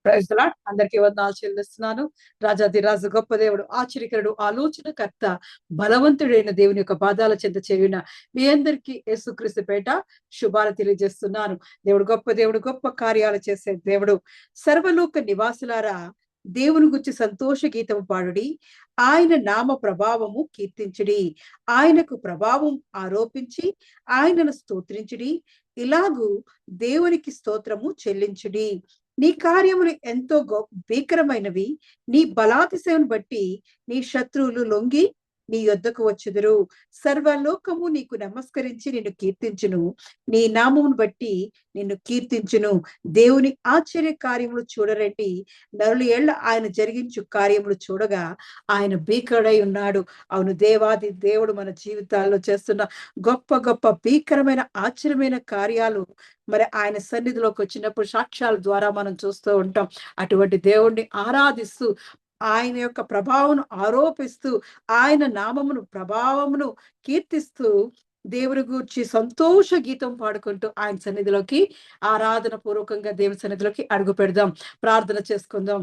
Praise the lord. అందరికీ వందనాలు చెల్లిస్తున్నాను. రాజాధిరాజు గొప్ప దేవుడు, ఆశ్చర్యకరుడు, ఆలోచనకర్త, బలవంతుడైన దేవుని యొక్క పాదాల చెంత చేరిన మీ అందరికీ యేసుక్రీస్తు పేట శుభాలు తెలియజేస్తున్నాను. దేవుడు గొప్ప దేవుడు, గొప్ప కార్యాలు చేసే దేవుడు. సర్వలోక నివాసులారా, దేవుని గురించి సంతోష గీతము పాడుడి, ఆయన నామ ప్రభావము కీర్తించుడి, ఆయనకు ప్రభావం ఆరోపించి ఆయనను స్తోత్రించుడి, ఇలాగూ దేవునికి స్తోత్రము చెల్లించుడి. నీ కార్యములు ఎంతో భీకరమైనవి, నీ బలాతిశయమును బట్టి నీ శత్రువులు లొంగి నీ యొద్దకు వచ్చుదురు. సర్వలోకము నీకు నమస్కరించి నిన్ను కీర్తించును, నీ నామమును బట్టి నిన్ను కీర్తించును. దేవుని ఆశ్చర్య కార్యములు చూడరండి, నరులు ఏళ్ల ఆయన జరిగించు కార్యములు చూడగా ఆయన భీకరుడై ఉన్నాడు. అవును, దేవాది దేవుడు మన జీవితాల్లో చేస్తున్న గొప్ప గొప్ప భీకరమైన ఆశ్చర్యమైన కార్యాలు మరి ఆయన సన్నిధిలోకి వచ్చినప్పుడు సాక్ష్యాల ద్వారా మనం చూస్తూ ఉంటాం. అటువంటి దేవుణ్ణి ఆరాధిస్తూ ఆయన యొక్క ప్రభావం ఆరోపిస్తూ ఆయన నామమును ప్రభావమును కీర్తిస్తూ దేవుని గూర్చి సంతోష గీతం పాడుకుంటూ ఆయన సన్నిధిలోకి ఆరాధన పూర్వకంగా దేవుని సన్నిధిలోకి అడుగు పెడదాం. ప్రార్థన చేసుకుందాం.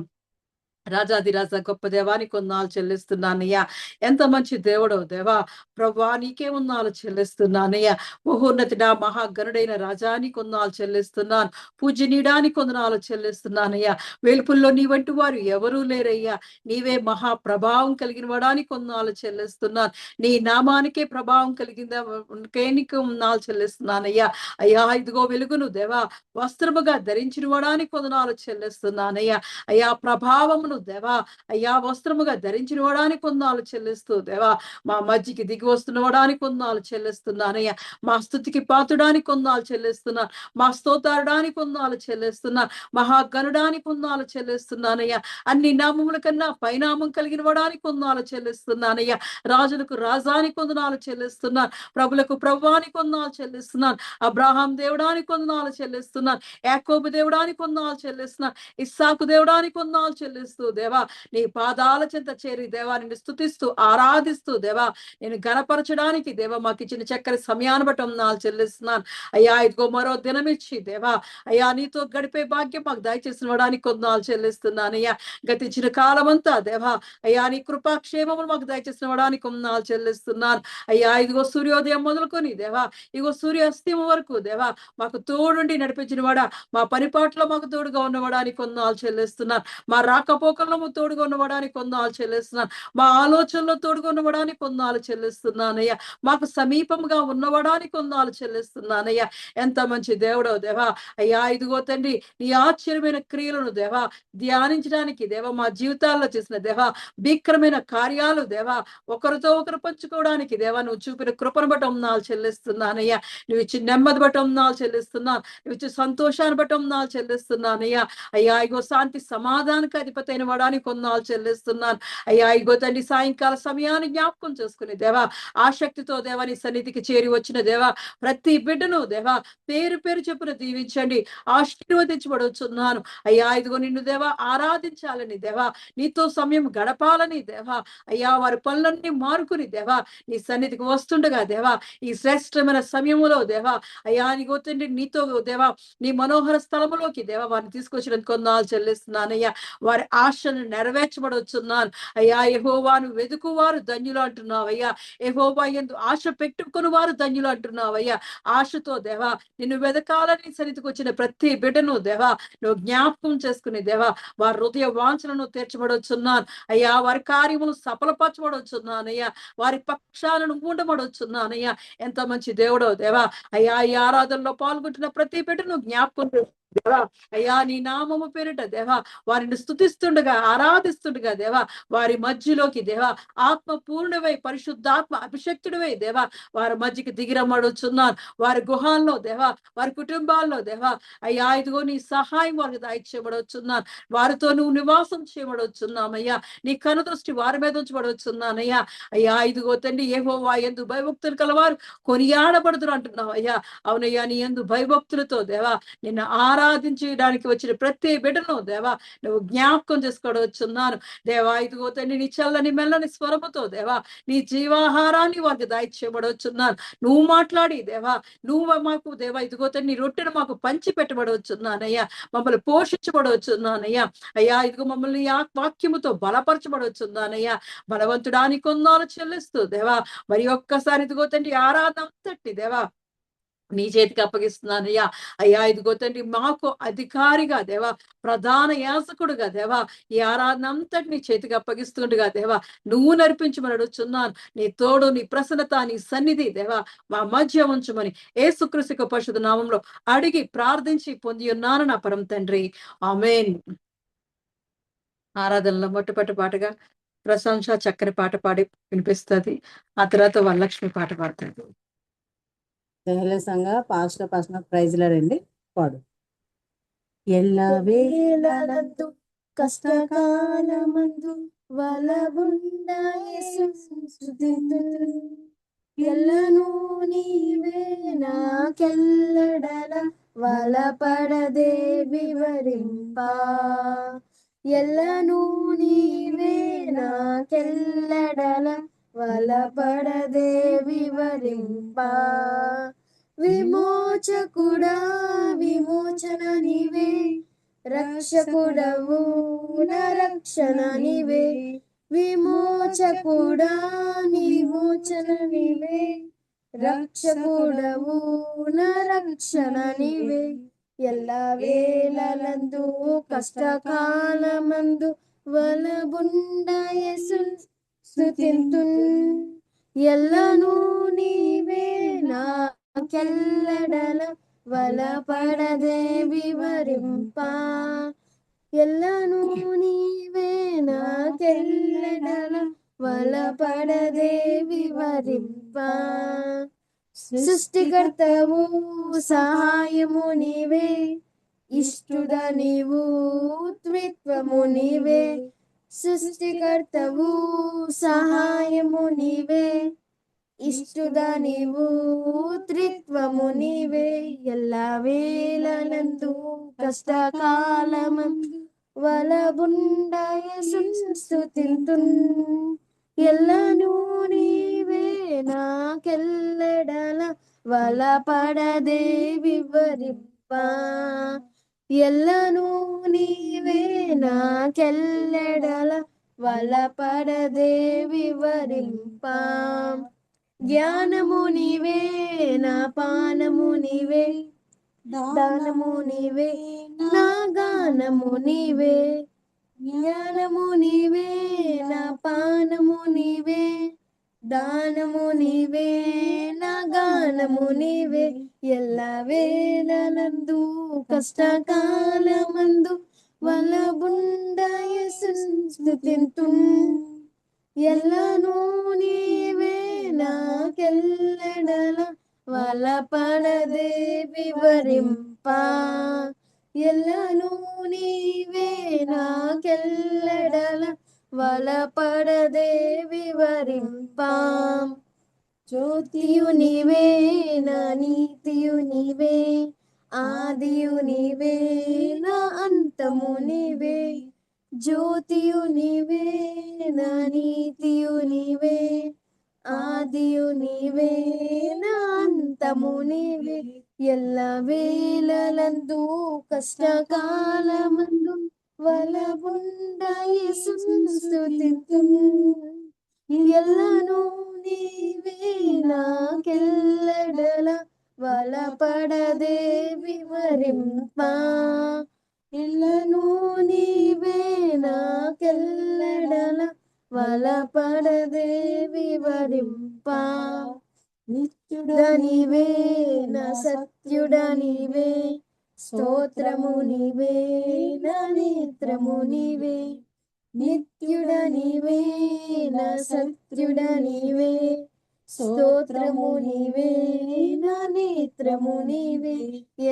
రాజాదిరాజా గొప్ప దేవానికి వందనాలు చెల్లిస్తున్నానయ్యా. ఎంత మంచి దేవుడో దేవా, ప్రభువా నీకే వందనాలు చెల్లిస్తున్నానయ్యా. మహోన్నతుడా, మహాగణుడైన రాజానికి వందనాలు చెల్లిస్తున్నాను. పూజనీయడానికి వందనాలు చెల్లిస్తున్నానయ్యా. వేల్పుల్లో నీ వంటి వారు ఎవరూ లేరయ్యా. నీవే మహా ప్రభావం కలిగిన వాడానికి వందనాలు చెల్లిస్తున్నాను. నీ నామానికే ప్రభావం కలిగిందా నీకు వందనాలు చెల్లిస్తున్నానయ్యా. అయ్యా, ఇదిగో వెలుగును దేవా వస్త్రముగా ధరించిన వాడానికి వందనాలు చెల్లిస్తున్నానయ్యా. అయ్యా, ప్రభావమును దేవా అయ్యా వస్త్రముగా ధరించిన వాడానికి వందనాలు చెల్లిస్తూ దేవా మా మధ్యకి దిగి వస్తున్న వాడానికి వందనాలు చెల్లిస్తున్నానయ్యా. మా స్తుతికి పాతుడానికి వందనాలు చెల్లిస్తున్నాను. మా స్తోత్రానికి వందనాలు చెల్లిస్తున్నాను. మహాగణుడానికి వందనాలు చెల్లిస్తున్నానయ్యా. అన్ని నామముల కన్నా పైనామం కలిగిన వాడానికి వందనాలు చెల్లిస్తున్నానయ్యా. రాజులకు రాజానికి వందనాలు చెల్లిస్తున్నాను. ప్రభులకు ప్రభువానికి వందనాలు చెల్లిస్తున్నాను. అబ్రాహాం దేవుడానికి వందనాలు చెల్లిస్తున్నాను. యాకోబు దేవుడానికి వందనాలు చెల్లిస్తున్నాను. ఇస్సాకు దేవుడానికి వందనాలు చెల్లిస్తూ దేవా నీ పాదాల చెంత చేరి దేవా నిన్ను స్తుతిస్తూ ఆరాధిస్తూ దేవా నేను గణపరచడానికి దేవా మాకు ఇచ్చిన చక్కని సమయాన్ని బట్టి వందనాలు చెల్లిస్తున్నాను. అయ్యా, ఇదిగో మరో దినమిచ్చి దేవా అయ్యా నీతో గడిపే భాగ్యం మాకు దయచేసిన వాడానికి వందనాలు చెల్లిస్తున్నాను. అయ్యా, గతించిన కాలమంతా దేవా అయ్యా నీ కృపాక్షేమములు మాకు దయచేసిన వాడానికి వందనాలు చెల్లిస్తున్నాను. అయ్యా, ఇదిగో సూర్యోదయం మొదలుకొని దేవా ఇదిగో సూర్యాస్తమయం వరకు దేవా మాకు తోడుండి నడిపించిన వాడా, మా పనిపాట్లో మాకు తోడుగా ఉన్నవాడానికి వందనాలు చెల్లిస్తున్నాను. మా రాకపోకల్లో తోడుగా ఉన్నవాడానికి వందనాలు చెల్లిస్తున్నాను. మా ఆలోచనలో తోడుగా ఉన్నవాడానికి వందనాలు చెల్లిస్తున్నానయ్యా. మాకు సమీపంగా ఉన్నవాడానికి వందనాలు చెల్లిస్తున్నానయ్యా. ఎంత మంచి దేవుడో దేవా అయ్యా, ఇదిగో తండ్రి నీ ఆశ్చర్యమైన క్రియలను దేవా ధ్యానించడానికి దేవా మా జీవితాల్లో చేసిన దేవా భీకరమైన కార్యాలు దేవా ఒకరితో ఒకరు పంచుకోవడానికి దేవా నువ్వు చూపిన కృపను బట్టి వందనాలు చెల్లిస్తున్నానయ్యా. నువ్వు ఇచ్చిన నెమ్మది బట్టి వందనాలు చెల్లిస్తున్నాను. నువ్వు ఇచ్చిన సంతోషాన్ని బట్టి వందనాలు చెల్లిస్తున్నానయ్యా. అయ్యా, ఇగో శాంతి సమాధానానికి అధిపతి అయిన వాడానికి వందనాలు చెల్లిస్తున్నాను. అయ్యా, ఇగో తండ్రి సాయంకాల సమయాన్ని జ్ఞాపకం చేసుకుని దేవా ఆసక్తితో దేవా నీ సన్నిధికి చేరి వచ్చిన దేవా ప్రతి బిడ్డను దేవా పేరు పేరు చెప్పున దీవించండి, ఆశీర్వదించబడుచున్నాను. అయ్యా, ఇదిగో నిన్ను దేవా ఆరాధించాలని దేవా నీతో సమయం గడపాలని దేవా అయ్యా వారి పనులన్నీ మారుకుని దేవా నీ సన్నిధికి వస్తుండగా దేవా ఈ శ్రేష్టమైన సమయములో దేవా అయ్యా నీగో తండ్రి నీతో దేవా నీ మనోహర స్థలములోకి దేవా వారిని తీసుకొచ్చినందుకు వందనాలు చెల్లిస్తున్నానయ్యా. వారి ఆశను నెరవేర్చబడుచున్నాను. అయ్యా, యెహోవాను వెదుకువారు ధన్యులు అంటున్నావు అయ్యా. యెహోవా యందు ఆశ పెట్టుకుని వారు ధన్యులు అంటున్నావు అయ్యా. ఆశతో దేవా నిన్ను వెదకాలని సన్నిధికి వచ్చిన ప్రతి బిడ్డను దేవా నువ్వు జ్ఞాపకం చేసుకుని దేవా వారి హృదయ వాంఛలను తీర్చబడుచున్నాను అయ్యా. వారి కార్యములు సఫలపరచబడుచున్నానయ్యా. వారి పక్షాలను ఉండబడుచున్నానయ్యా. ఎంత మంచి దేవుడో దేవా అయ్యా. ఈ ఆరాధనలో పాల్గొంటున్న ప్రతి బిడ్డను జ్ఞాపకం దేవా అయ్యా నీ నామము పేరిట దేవా వారిని స్తుతిస్తుండగా ఆరాధిస్తుండగా దేవా వారి మధ్యలోకి దేవా ఆత్మ పూర్ణవై పరిశుద్ధాత్మ అభిషక్తుడివై దేవా వారి మధ్యకి దిగిరమ్మడుచున్నాను. వారి గుహాల్లో దేవా వారి కుటుంబాల్లో దేవా అయ్యా ఇదిగో నీ సహాయం వారికి దయచేయబడవచ్చున్నాను. వారితో నువ్వు నివాసం చేయబడవచ్చున్నామయ్యా. నీ కనుదృష్టి వారి మీద ఉంచబడవచ్చున్నానయ్యా. అయ్యా, ఇదిగో తండ్రి యెహోవా యందు భయభక్తులు కలవారు కొనియాడబడుదురు అంటున్నావు అయ్యా. అవునయ్యా, నీ యందు భయభక్తులతో దేవా నిన్ను ఆరాధించడానికి వచ్చిన ప్రతి బిడ్డను దేవా నువ్వు జ్ఞాపకం చేసుకోవచ్చున్నాను. దేవా ఇదిగో తండ్రి నీ చల్లని మెల్లని స్వరముతో దేవా నీ జీవాహారాన్ని వారికి దయచేయబడవచ్చున్నాను. నువ్వు మాట్లాడి దేవా నువ్వు మాకు దేవా ఇదిగో తండ్రి నీ రొట్టెను మాకు పంచి పెట్టబడవచ్చున్నానయ్యా. మమ్మల్ని పోషించబడవచ్చున్నానయ్యా. అయ్యా ఇదిగో మమ్మల్ని ఆ వాక్యముతో బలపరచబడవచ్చున్నానయ్యా. బలవంతుడానికి కొందాలు చెల్లిస్తూ దేవా మరి ఒక్కసారి ఇదిగో తండ్రి ఆరాధన అంతటి దేవా నీ చేతికి అప్పగిస్తున్నానయ్యా. అయ్యా ఇదిగో తండ్రి మాకు అధికారిగా దేవా ప్రధాన యాజకుడుగా దేవా ఈ ఆరాధన అంతటి నీ చేతికి అప్పగిస్తుండగా దేవా నువ్వు నడిపించమని అడుగుచున్నాను. నీ తోడు నీ ప్రసన్నత నీ సన్నిధి దేవా మా మధ్య ఉంచమని యేసుక్రీస్తు పరిశుద్ధ నామంలో అడిగి ప్రార్థించి పొంది ఉన్నాను నా పరమ తండ్రి. ఆమేన్. ఆరాధనలో మొట్టమొదటి పాటగా ప్రశంస చక్కని పాట పాడి వినిపిస్తుంది. ఆ తర్వాత వరలక్ష్మి పాట పాడుతుంది. సంఘ పాస్టర్ ప్రైజ్లా రండి పాడు. ఎల్లవేళలందు కష్టకాలమందు వలగుండ ఎల్లను నీవే నాకెల్లడల వలపడదే వివరింపా. ఎల్లను నీవే నాకెల్లడల వలపడదే వివరింపా. విమోచకుడా విమోచన నీవే, రక్షకుడవు నా రక్షణ నీవే. విమోచకుడా విమోచన నీవే, రక్షకుడవు నా రక్షణ నీవే. ఎల్ల వేళలందు కష్టకాలమందు వలగుండ యేసున్ స్తుతింతున్. ఎల్లను నీవే నాకెల్లడల వలపడదే వివరింపా. ఎల్లను నీవే నాకెల్లడల వలపడదే వివరింపా. సృష్టికర్తవు సహాయము నీవే, ఇష్టుద నీవు త్రిత్వము నీవే. సృష్టికర్తవు సహాయము నీవే, ఇష్టుద నీవు త్రిత్వము నీవే. ఎల్ల వేళలందు కష్టకాలమందు వలగుండ యేసున్ స్తుతింతున్. ఎల్లను నీవే నాకెల్లడల వలపడదే వివరింపా. ఎల్లను నీవే నాకెల్లడల వలపడదే వివరింపా. జ్ఞానము నీవే నా పానము నీవే, దానము నీవే నా గానము నీవే. జ్ఞానము నీవే నా పానము నీవే, దానము నీవే నా గానము నీవే. ఎల్ల వేళలందు కష్టకాలమందు వలగుండ యేసున్ స్తుతింతున్. ఎల్లను నీవే నాకెల్లడల వలపడదే వివరింపా. ఎల్లను నీవే నాకెల్లడల వలపడదే వివరింపా. జ్యోతియు నీవే నా నీతియు నీవే, ఆదియు నీవే నా అంతము నీవే. జ్యోతియు నీవే నా నీతియు నీవే, ఆదియు నీవే నా అంతము నీవే. ఎల్ల వేళలందు కష్టకాలమందు వలగుండ యేసున్ స్తుతింతున్. ఎల్లను నీవే నాకెల్లడల వలపడదే వివరింపా. ఎల్లను నీవే నాకెల్లడల వలపడదే వివరింపా. నిత్యుడ నీవే నా సత్యుడ నీవే, స్తోత్రము నీవే నా నేత్రము నీవే. నిత్యుడ నీవే నా సత్యుడ నీవే, స్తోత్రము నీవే నా నేత్రము నీవే.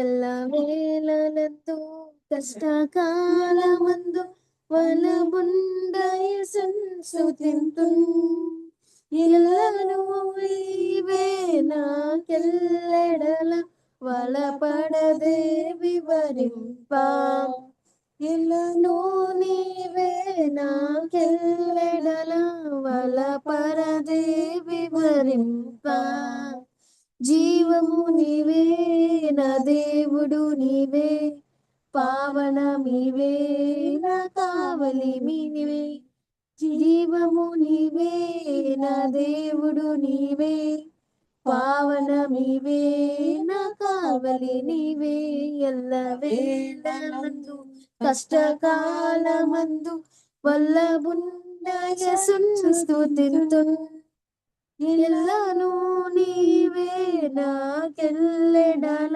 ఎల్ల వేళలందు కష్టకాలమందు వలగుండ యేసున్ స్తుతింతున్. ఎల్లను నీవే నాకెల్లడల వలపడదే వివరింప ఇలను నీవే నాకెల్లెడల వలపడదే వివరింప జీవము నీవే నా దేవుడు నీవే పావనమివే నా కావలి నీవే జీవము నీవే నా దేవుడు నీవే పావనమివే నా కావలి నీవే ఎల్లవేళలందు కష్టకాలమందు వల్లబుండయసును స్తుతింతున్ ఎల్లను నీవే నాకెల్లెడల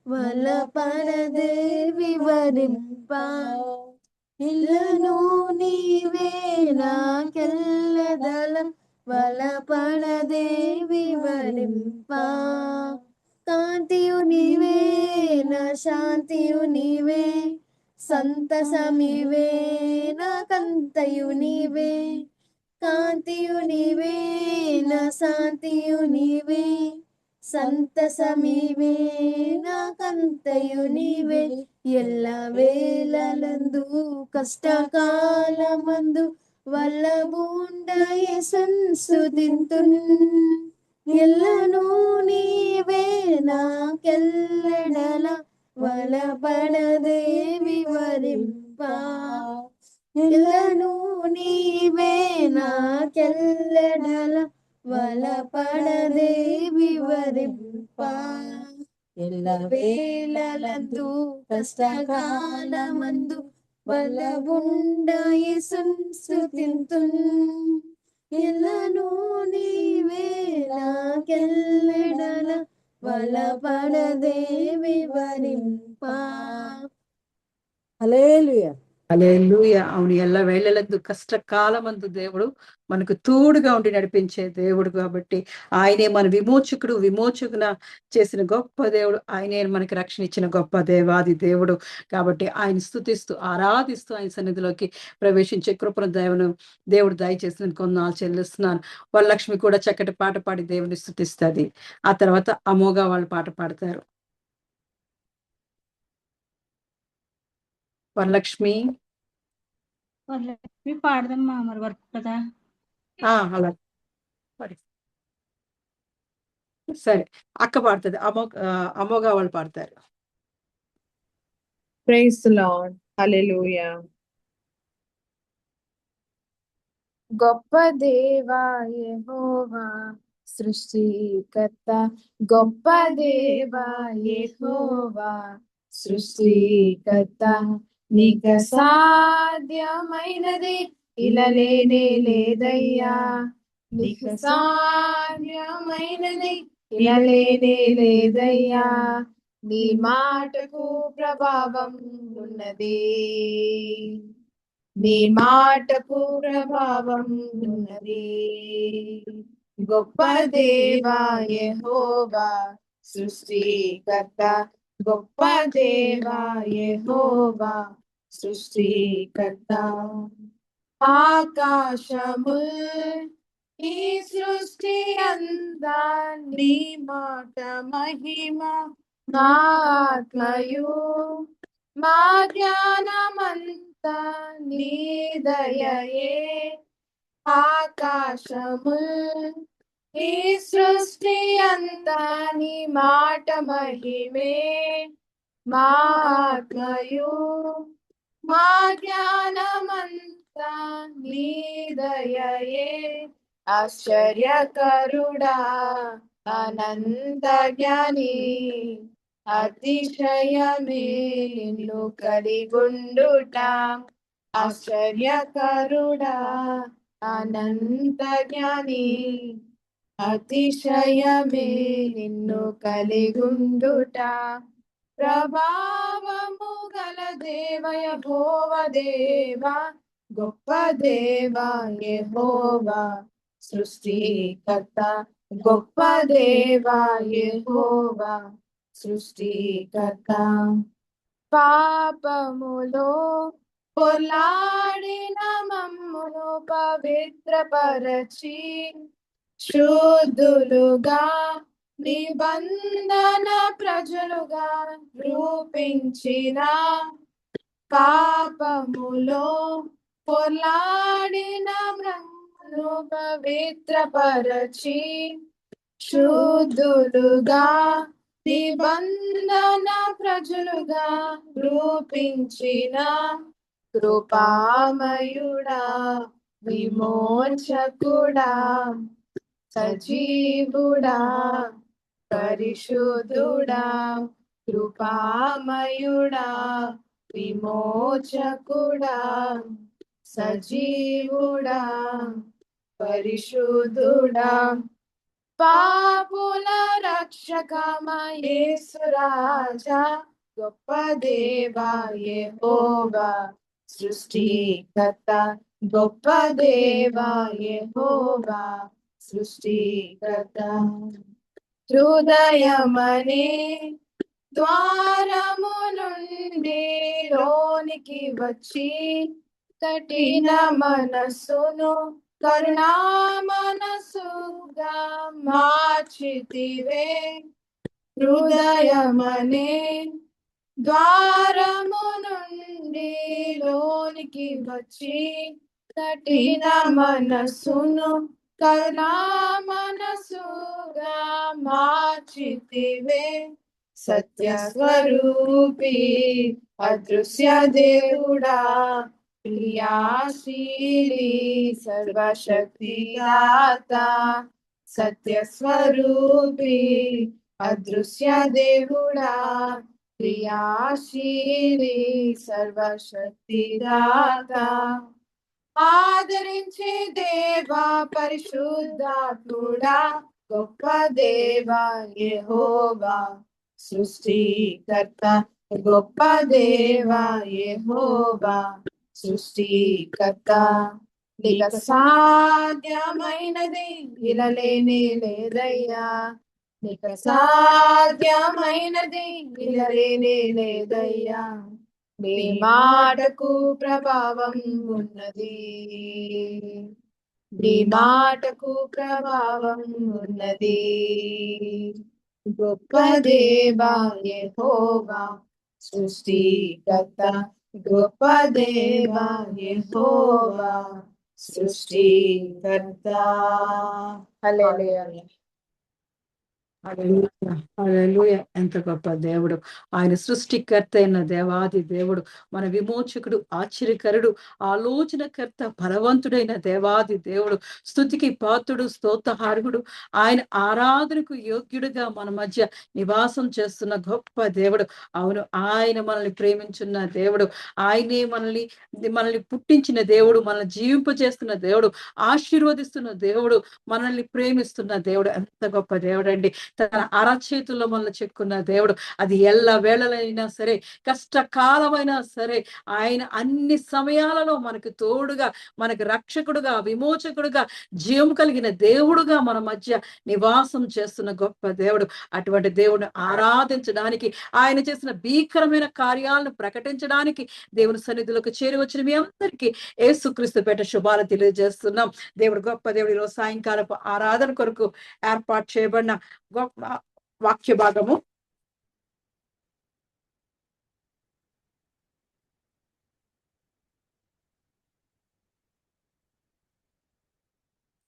వలపడదే వివరింప ఎల్లను నీవే నాకెల్లెడల వలపడదే వివరింప కాంతియు నీవే నా శాంతియు నీవే సంతసమివే నా కంతయు నీవే కాంతియు నీవే నా శాంతియు నీవే సంతసమివే నా కంతయు నీవే ఎల్ల వేళలందు కష్టకాలమందు వల్లబుండయసును స్తుతింతున్ ఎల్లను నీవే నాకెల్లెడల వలపడదే వివరింప ఎల్లను నీవే నాకెల్లెడల వలపడదే వివరింప ఎల్ల వేళలందు కష్టకాలమందు వలబుండయసును స్తుతింతున్ ఎల్లను నీవే నాకెల్లెడల వలపడదే వివరింప హల్లెలూయా హల్లెలూయా. అవును, ఎల్ల వేళలందు కష్టకాలమందు దేవుడు మనకు తోడుగా ఉండి నడిపించే దేవుడు కాబట్టి ఆయనే మన విమోచకుడు, విమోచకున చేసిన గొప్ప దేవుడు, ఆయనే మనకి రక్షణ ఇచ్చిన గొప్ప దేవాది దేవుడు. కాబట్టి ఆయన స్తుతిస్తూ ఆరాధిస్తూ ఆయన సన్నిధిలోకి ప్రవేశించే కృపను దేవుడు దయచేసిన కొన్నాళ్ళు చెల్లిస్తున్నాను. వరలక్ష్మి కూడా చక్కటి పాట పాడి దేవుని స్తుతిస్తుంది. ఆ తర్వాత అమోఘ వాళ్ళు పాట పాడతారు. వరలక్ష్మి వరలక్ష్మి పాడదమ్మా, మరి వర్క్ కదా. అలా పాడి. సరే, అక్క పాడుతుంది. అమోఘ వాళ్ళు పాడతారు. Praise the Lord. Hallelujah. గొప్ప దేవా యెహోవా సృష్టికర్త, గొప్ప దేవా యెహోవా సృష్టికర్త, నీకు సాధ్యమైనది ఇలా లేనే లేదయ్యా, నీకు సాధ్యమైనది ఇలా లేనే లేదయ్యా, నీ మాటకు ప్రభావం ఉన్నది, నీ మాటకు ప్రభావం ఉన్నది. గొప్ప దేవా యెహోవా సృష్టికర్త, గొప్ప దేవా యెహోవా సృష్టికర్త. ఆకాశము ఈ సృష్టి అంతా నీ మాట మహిమ, నా ఆత్మయు మా జ్ఞానమంతా నీ దయయే. ఆకాశము ఈ సృష్టి అంతా నీ మాట మహిమే, మా ఆత్మయు మా జ్ఞానమంతా నీ దయయే. ఆశ్చర్యకరుడా అనంత జ్ఞాని, అతిశయమే నిన్ను కలిగుండుట. ఆశ్చర్యకరుడా అనంత జ్ఞాని, అతిశయమే నిన్ను కలిగుండుట. ప్రభావము గల దేవ యెహోవా దేవా, గొప్ప దేవా యెహోవా సృష్టికర్త, గొప్ప దేవా యెహోవా సృష్టికర్త. పాపములో పొర్లాడిన మమ్మును పవిత్రపరచి, శుద్ధులుగా నిబంధన ప్రజలుగా రూపించిన పాపములో పొర్లాడిన మృంగు పవిత్రపరచి శుద్ధులుగా నిబంధన ప్రజలుగా రూపించిన కృపామయుడా విమోచకుడా సజీవుడా పరిశుద్ధుడా కృపామయుడా విమోచకుడా సజీవుడా పరిశుద్ధుడా పాపుల రక్షకమా యేసు రాజా గొప్ప దేవా యెహోవా సృష్టికర్త గొప్ప దేవా యెహోవా సృష్టికర్త హృదయమనే ద్వారము నుండి లోనికి వచ్చి కఠిన మనస్సును కరుణా మనసుగా మార్చితివే హృదయమనే ద్వారము నుండి లోనికి వచ్చి కఠిన మనస్సును కరుణా మనసుగా మార్చితివే సత్య స్వరూపి అదృశ్య దేవుడా క్రియాశీలి సర్వశక్తిదాత సత్య స్వరూపి అదృశ్య దేవుడా క్రియాశీలి సర్వశక్తిదాత ఆదరించే దేవా పరిశుద్ధాత్ముడా గొప్ప దేవా యెహోవా సృష్టికర్త గొప్ప దేవా యెహోవా సృష్టికర్త నీకు సాధ్యమైనది ఇలలేని లేదయ్యా నీకు సాధ్యమైనది ఇలలేని లేదయ్యా నీ మాటకు ప్రభావం ఉన్నది నీ మాటకు ప్రభావం ఉన్నది గొప్ప దేవా యెహోవా సృష్టికర్త గొప్ప దేవా యెహోవా సృష్టికర్త హల్లెలూయా హల్లెలూయా, హల్లెలూయా. ఎంత గొప్ప దేవుడు ఆయన సృష్టికర్త అయిన దేవాది దేవుడు, మన విమోచకుడు, ఆశ్చర్యకరుడు, ఆలోచనకర్త, బలవంతుడైన దేవాది దేవుడు, స్తుతికి పాత్రుడు, స్తోత్రహార్హుడు, ఆయన ఆరాధనకు యోగ్యుడిగా మన మధ్య నివాసం చేస్తున్న గొప్ప దేవుడు. అవును, ఆయన మనల్ని ప్రేమించున్న దేవుడు, ఆయనే మనల్ని పుట్టించిన దేవుడు, మనల్ని జీవింపజేస్తున్న దేవుడు, ఆశీర్వదిస్తున్న దేవుడు, మనల్ని ప్రేమిస్తున్న దేవుడు. ఎంత గొప్ప దేవుడు అండి. తన అరచేతుల్లో మనల్ని చెక్కున్న దేవుడు. అది ఎల్ల వేళలైనా సరే, కష్టకాలమైనా సరే, ఆయన అన్ని సమయాలలో మనకు తోడుగా, మనకు రక్షకుడుగా, విమోచకుడుగా, జీవం కలిగిన దేవుడుగా మన మధ్య నివాసం చేస్తున్న గొప్ప దేవుడు. అటువంటి దేవుడిని ఆరాధించడానికి, ఆయన చేసిన భీకరమైన కార్యాలను ప్రకటించడానికి దేవుని సన్నిధిలోకి చేరి వచ్చిన మీ అందరికీ యేసుక్రీస్తు పేట శుభాలు తెలియజేస్తున్నాం. దేవుడు గొప్ప దేవుడు. ఈరోజు సాయంకాలపు ఆరాధన కొరకు ఏర్పాటు చేయబడిన గొప్ప వాక్య భాగము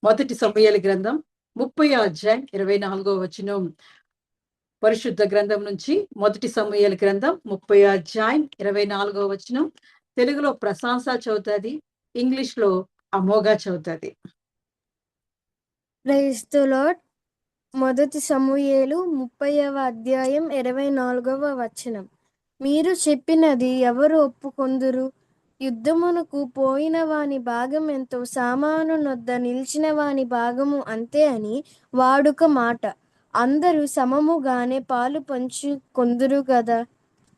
మొదటి సమూయేలు గ్రంథం 30 అధ్యాయం 24 పరిశుద్ధ గ్రంథం నుంచి మొదటి సమూయేలు గ్రంథం 30 అధ్యాయం 24 తెలుగులో ప్రశంస చదువుతుంది, ఇంగ్లీష్ లో అమోఘ చదువుతుంది. Praise the lord. మొదటి సమూయేలు 30 అధ్యాయం 24 మీరు చెప్పినది ఎవరు ఒప్పుకొందురు? యుద్ధమునకు పోయిన వాని భాగం ఎంతో, సామాను నొద్ద నిలిచిన వాని భాగము అంతే అని వాడుక మాట. అందరూ సమముగానే పాలు పంచుకొందురు కదా.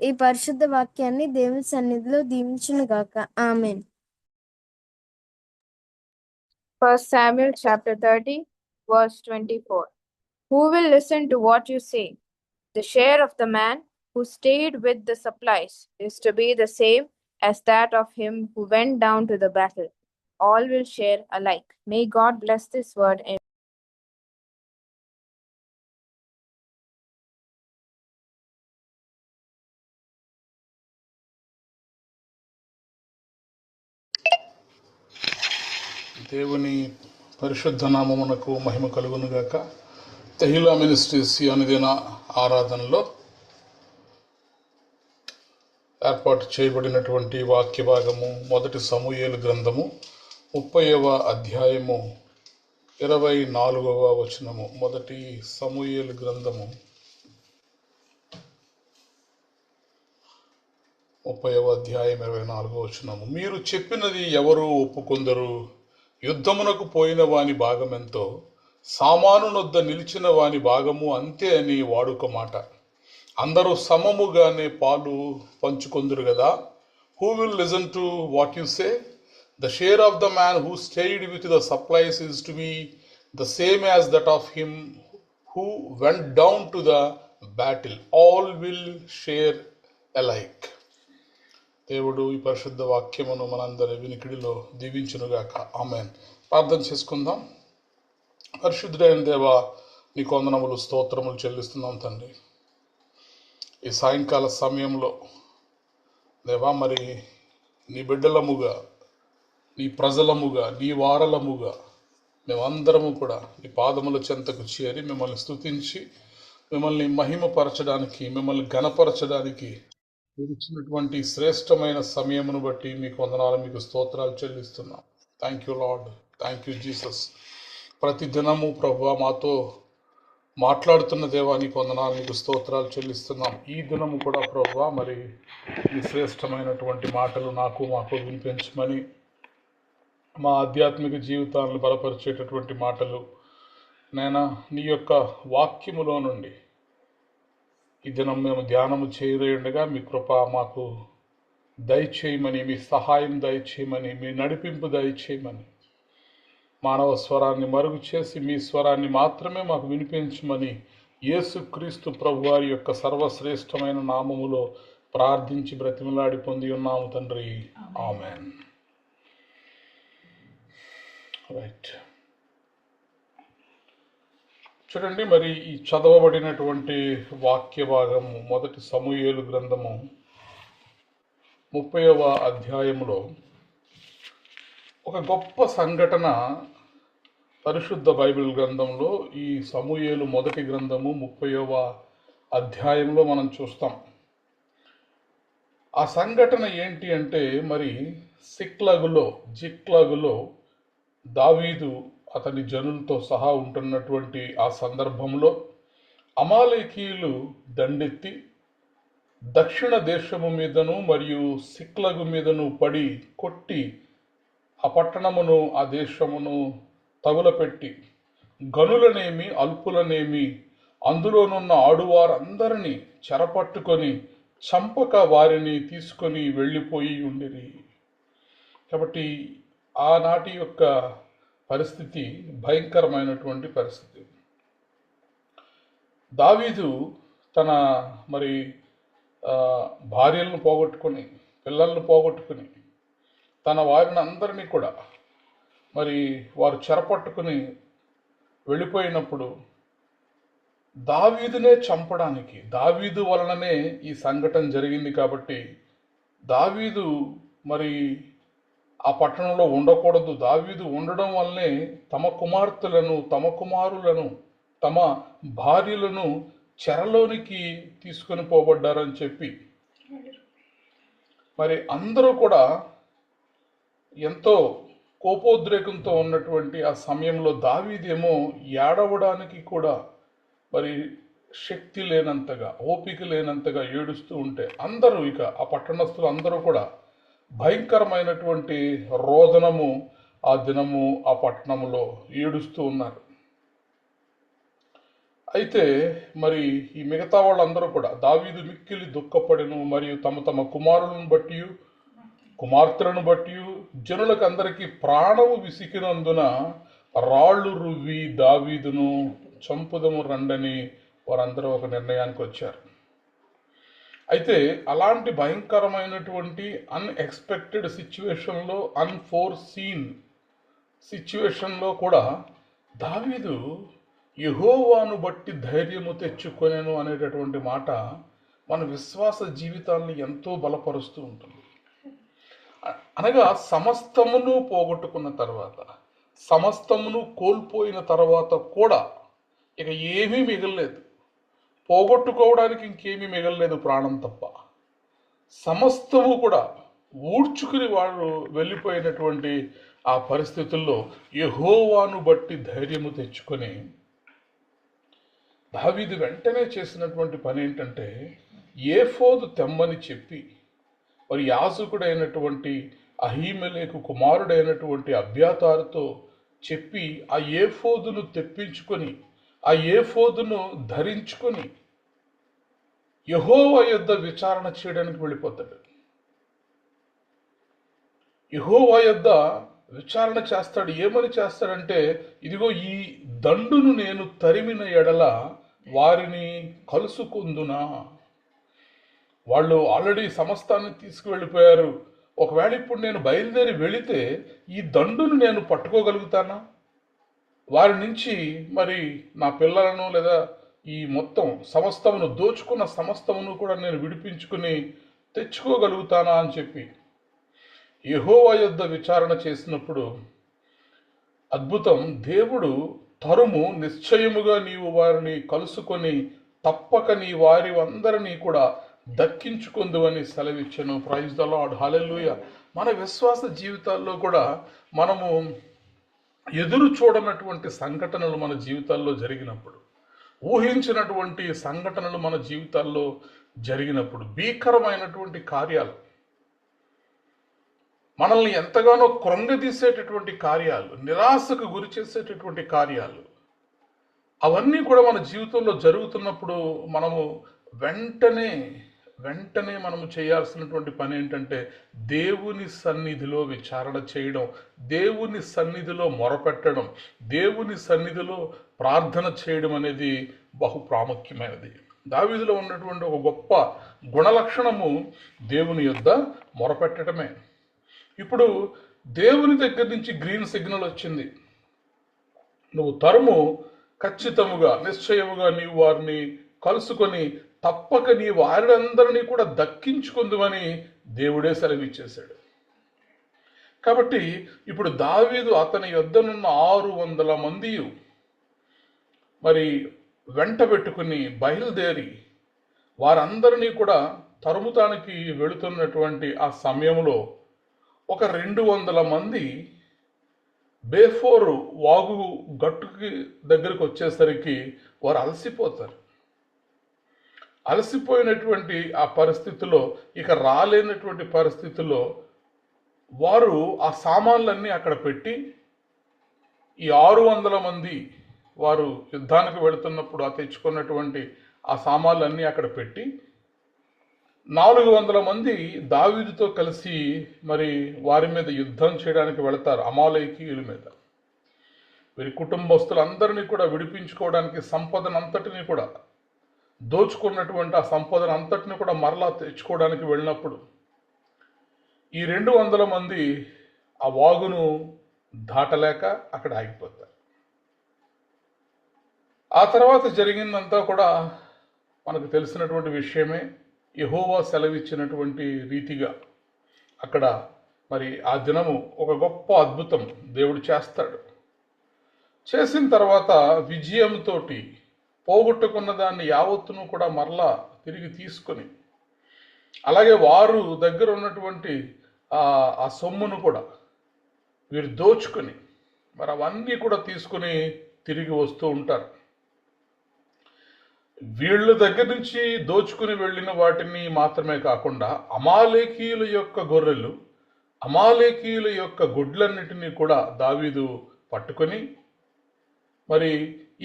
ఈ పరిశుద్ధ వాక్యాన్ని దేవుని సన్నిధిలో దీవించును గాక. ఆమేన్. 1 Samuel chapter 30 verse 24. Who will listen to what you say? The share of the man who stayed with the supplies is to be the same as that of him who went down to the battle. All will share alike. May God bless this word. దేవుని పరిశుద్ధ నామమునకు మహిమ కలుగునుగాక. తెహిలా ministries అనుదిన ఆరాధనలో ఏర్పాటు చేయబడినటువంటి వాక్య భాగము 1 సమూయేలు గ్రంథము 30వ అధ్యాయము 24వ వచనము. 1 సమూయేలు గ్రంథము 30వ అధ్యాయం 24వ వచనము. మీరు చెప్పినది ఎవరు ఒప్పుకొందరు? యుద్ధమునకు పోయిన వాని భాగమెంతో సామానునొద్ద నిలిచిన వాని భాగము అంతే అని వాడుక మాట. అందరూ సమముగానే పాలు పంచుకొందురు కదా. Who will listen to what you say? The share of the man who stayed with the supplies is to be the same as that of him who went down to the battle. All will share alike. దేవుడు ఈ పరిశుద్ధ వాక్యమును మనందరి వినికిడిలో దీవించునుగాక. ఆమేన్. ప్రార్థన చేసుకుందాం. పరిశుద్ధుడైన దేవా, నీకు వందనములు స్తోత్రములు చెల్లిస్తున్నాం తండ్రి. ఈ సాయంకాల సమయంలో దేవా, మరి నీ బిడ్డలముగా, నీ ప్రజలముగా, నీ వారలముగా మేమందరము కూడా నీ పాదముల చెంతకు చేరి మిమ్మల్ని స్తుతించి, మిమ్మల్ని మహిమపరచడానికి, మిమ్మల్ని ఘనపరచడానికి మీరు ఇచ్చినటువంటి శ్రేష్టమైన సమయమును బట్టి మీకు వందనాలు, మీకు స్తోత్రాలు చెల్లిస్తున్నాం. Thank you lord, thank you Jesus. ప్రతి దినము ప్రభువా మాతో మాట్లాడుతున్న దేవా, నీకు వందనాలు, నీకు స్తోత్రాలు చెల్లిస్తున్నాం. ఈ దినము కూడా ప్రభువా మరి ఈ శ్రేష్టమైనటువంటి మాటలు మాకు వినిపించమని, మా ఆధ్యాత్మిక జీవితాలను బలపరిచేటటువంటి మాటలు నైనా నీ యొక్క వాక్యములో నుండి ఈ దినం మేము ధ్యానము చేయఉండగా మీ కృప మాకు దయచేయమని, మీ సహాయం దయచేయమని, మీ నడిపింపు దయచేయమని, మానవ స్వరాన్ని మరుగు చేసి మీ స్వరాన్ని మాత్రమే మాకు వినిపించమని యేసుక్రీస్తు ప్రభువారి యొక్క సర్వశ్రేష్టమైన నామములో ప్రార్థించి బ్రతిమలాడి పొంది ఉన్నాము తండ్రి. ఆమెన్. రైట్, చూడండి, మరి ఈ చదవబడినటువంటి వాక్య భాగము 1 సమూయేలు గ్రంథము 30వ అధ్యాయంలో ఒక గొప్ప సంఘటన పరిశుద్ధ బైబిల్ గ్రంథంలో ఈ సమూయేలు మొదటి గ్రంథము 30వ అధ్యాయంలో మనం చూస్తాం. ఆ సంఘటన ఏంటి అంటే, మరి జిక్లగులో దావీదు అతని జనులతో సహా ఉంటున్నటువంటి ఆ సందర్భంలో అమాలేకీయులు దండెత్తి దక్షిణ దేశము మీదను మరియు సిక్లగు మీదను పడి కొట్టి ఆ పట్టణమును, ఆ దేశమును తగులపెట్టి గనులనేమి అల్పులనేమి అందులోనున్న ఆడువారందరినీ చెరపట్టుకొని చంపక వారిని తీసుకొని వెళ్ళిపోయి ఉండిరి. కాబట్టి ఆనాటి యొక్క పరిస్థితి భయంకరమైనటువంటి పరిస్థితి. దావీదు తన మరి భార్యలను పోగొట్టుకొని, పిల్లలను పోగొట్టుకుని, తన వారిని అందరినీ కూడా మరి వారు చెరపట్టుకుని వెళ్ళిపోయినప్పుడు దావీదునే చంపడానికి, దావీదు వలననే ఈ సంఘటన జరిగింది కాబట్టి దావీదు మరి ఆ పట్టణంలో ఉండకూడదు. దావీదు ఉండడం వల్లనే తమ కుమార్తెలను, తమ కుమారులను, తమ భార్యలను చెరలోనికి తీసుకొని పోబడ్డారని చెప్పి మరి అందరూ కూడా ఎంతో కోపోద్రేకంతో ఉన్నటువంటి ఆ సమయంలో దావీదేమో ఏడవడానికి కూడా మరి శక్తి లేనంతగా, ఓపిక లేనంతగా ఏడుస్తూ ఉంటే అందరూ, ఇక ఆ పట్టణస్థులు అందరూ కూడా భయంకరమైనటువంటి రోదనము ఆ దినము ఆ పట్టణంలో ఏడుస్తూ ఉన్నారు. అయితే మరి ఈ మిగతా వాళ్ళందరూ కూడా దావీదు మిక్కిలి దుఃఖపడెను, మరియు తమ తమ కుమారులను బట్టి కుమార్తెలను బట్టి జనులకు అందరికీ ప్రాణము విసికినందున రాళ్ళు రువ్వి దావీదును చంపుదము రండని వారందరూ ఒక నిర్ణయానికి వచ్చారు. అయితే అలాంటి భయంకరమైనటువంటి అన్ఎక్స్పెక్టెడ్ సిచ్యువేషన్లో, అన్ఫోర్సీన్ సిచ్యువేషన్లో కూడా దావీదు యెహోవాను బట్టి ధైర్యము తెచ్చుకొనెను అనేటటువంటి మాట మన విశ్వాస జీవితాన్ని ఎంతో బలపరుస్తూ ఉంటుంది. అనగా సమస్తమును పోగొట్టుకున్న తర్వాత, సమస్తమును కోల్పోయిన తర్వాత కూడా ఇక ఏమీ మిగలలేదు. పోగొట్టుకోవడానికి ఇంకేమీ మిగలలేదు ప్రాణం తప్ప. సమస్తము కూడా ఊడ్చుకుని వారు వెళ్ళిపోయినటువంటి ఆ పరిస్థితుల్లో యెహోవాను బట్టి ధైర్యము తెచ్చుకొని దావీదు వెంటనే చేసినటువంటి పని ఏంటంటే, ఏఫోదు తెమ్మని చెప్పి మరి యాజకుడైనటువంటి అహీమెలెకు కుమారుడైనటువంటి అబ్యాతారుతో చెప్పి ఆ ఏఫోదును తెప్పించుకొని ఆ ఏఫోదును ధరించుకొని యెహోవా యొద్ద విచారణ చేయడానికి వెళ్ళిపోతాడు. యెహోవా యొద్ద విచారణ చేస్తాడు. ఏమని చేస్తాడంటే, ఇదిగో ఈ దండును నేను తరిమిన ఎడల వారిని కలుసుకుందునా. వాళ్ళు ఆల్రెడీ సమస్తాన్ని తీసుకువెళ్ళిపోయారు. ఒకవేళ ఇప్పుడు నేను బయలుదేరి వెళితే ఈ దండును నేను పట్టుకోగలుగుతానా? వారి నుంచి మరి నా పిల్లలను లేదా ఈ మొత్తం సమస్తమును దోచుకున్న సమస్తమును కూడా నేను విడిపించుకుని తెచ్చుకోగలుగుతానా అని చెప్పి యెహోవా యొద్ద విచారణ చేసినప్పుడు అద్భుతం. దేవుడు తరుము, నిశ్చయముగా నీవు వారిని కలుసుకొని తప్పక నీ వారి అందరినీ కూడా దక్కించుకుందువని సెలవిచ్చెను. ప్రైజ్ ద లార్డ్, హల్లెలూయా. మన విశ్వాస జీవితాల్లో కూడా మనము ఎదురు చూడనటువంటి సంఘటనలు మన జీవితాల్లో జరిగినప్పుడు, ఊహించినటువంటి సంఘటనలు మన జీవితాల్లో జరిగినప్పుడు, భీకరమైనటువంటి కార్యాలు, మనల్ని ఎంతగానో కృంగదీసేటటువంటి కార్యాలు, నిరాశకు గురి చేసేటటువంటి కార్యాలు, అవన్నీ కూడా మన జీవితంలో జరుగుతున్నప్పుడు మనము వెంటనే మనము చేయాల్సినటువంటి పని ఏంటంటే, దేవుని సన్నిధిలో విచారణ చేయడం, దేవుని సన్నిధిలో మొరపెట్టడం, దేవుని సన్నిధిలో ప్రార్థన చేయడం అనేది బహు ప్రాముఖ్యమైనది. దావీదులో ఉన్నటువంటి ఒక గొప్ప గుణలక్షణము దేవుని యొద్ద మొరపెట్టడమే. ఇప్పుడు దేవుని దగ్గర నుంచి గ్రీన్ సిగ్నల్ వచ్చింది. నువ్వు తరుము, ఖచ్చితముగా నిశ్చయముగా నీవు వారిని కలుసుకొని తప్పక నీ వారందరినీ కూడా దక్కించుకుందువని దేవుడే సెలవిచ్చేశాడు. కాబట్టి ఇప్పుడు దావీదు అతని యొద్దనున్న 600 మంది మరి వెంట పెట్టుకుని బయలుదేరి వారందరినీ కూడా తరుముతానికి వెళుతున్నటువంటి ఆ సమయంలో ఒక 200 మంది బేఫోరు వాగు గట్టుకి దగ్గరికి వచ్చేసరికి వారు అలసిపోతారు. అలసిపోయినటువంటి ఆ పరిస్థితిలో, ఇక రాలేనటువంటి పరిస్థితిలో వారు ఆ సామాన్లన్నీ అక్కడ పెట్టి, ఈ 600 మంది వారు యుద్ధానికి వెళుతున్నప్పుడు ఆ తెచ్చుకున్నటువంటి ఆ సామాన్లన్నీ అక్కడ పెట్టి 400 మంది దావీదుతో కలిసి మరి వారి మీద యుద్ధం చేయడానికి వెళతారు, అమాలేకీయుల మీద. వీరి కుటుంబస్తులందరినీ కూడా విడిపించుకోవడానికి సంపదనంతటిని కూడా, దోచుకున్నటువంటి ఆ సంపదను అంతటిని కూడా మరలా తెచ్చుకోవడానికి వెళ్ళినప్పుడు ఈ 200 మంది ఆ వాగును దాటలేక అక్కడ ఆగిపోతారు. ఆ తర్వాత జరిగిందంతా కూడా మనకు తెలిసినటువంటి విషయమే. యెహోవా సెలవిచ్చినటువంటి రీతిగా అక్కడ మరి ఆ దినము ఒక గొప్ప అద్భుతం దేవుడు చేస్తాడు. చేసిన తర్వాత విజయంతో పోగొట్టుకున్న దాన్ని యావత్తును కూడా మరలా తిరిగి తీసుకొని, అలాగే వారు దగ్గర ఉన్నటువంటి ఆ సొమ్మును కూడా వీరు దోచుకొని మరి అవన్నీ కూడా తీసుకుని తిరిగి వస్తూ ఉంటారు. వీళ్ళ దగ్గర నుంచి దోచుకుని వెళ్ళిన వాటిని మాత్రమే కాకుండా అమాలేకీయుల యొక్క గొర్రెలు, అమాలేకీయుల యొక్క గుడ్లన్నిటినీ కూడా దావీదు పట్టుకొని, మరి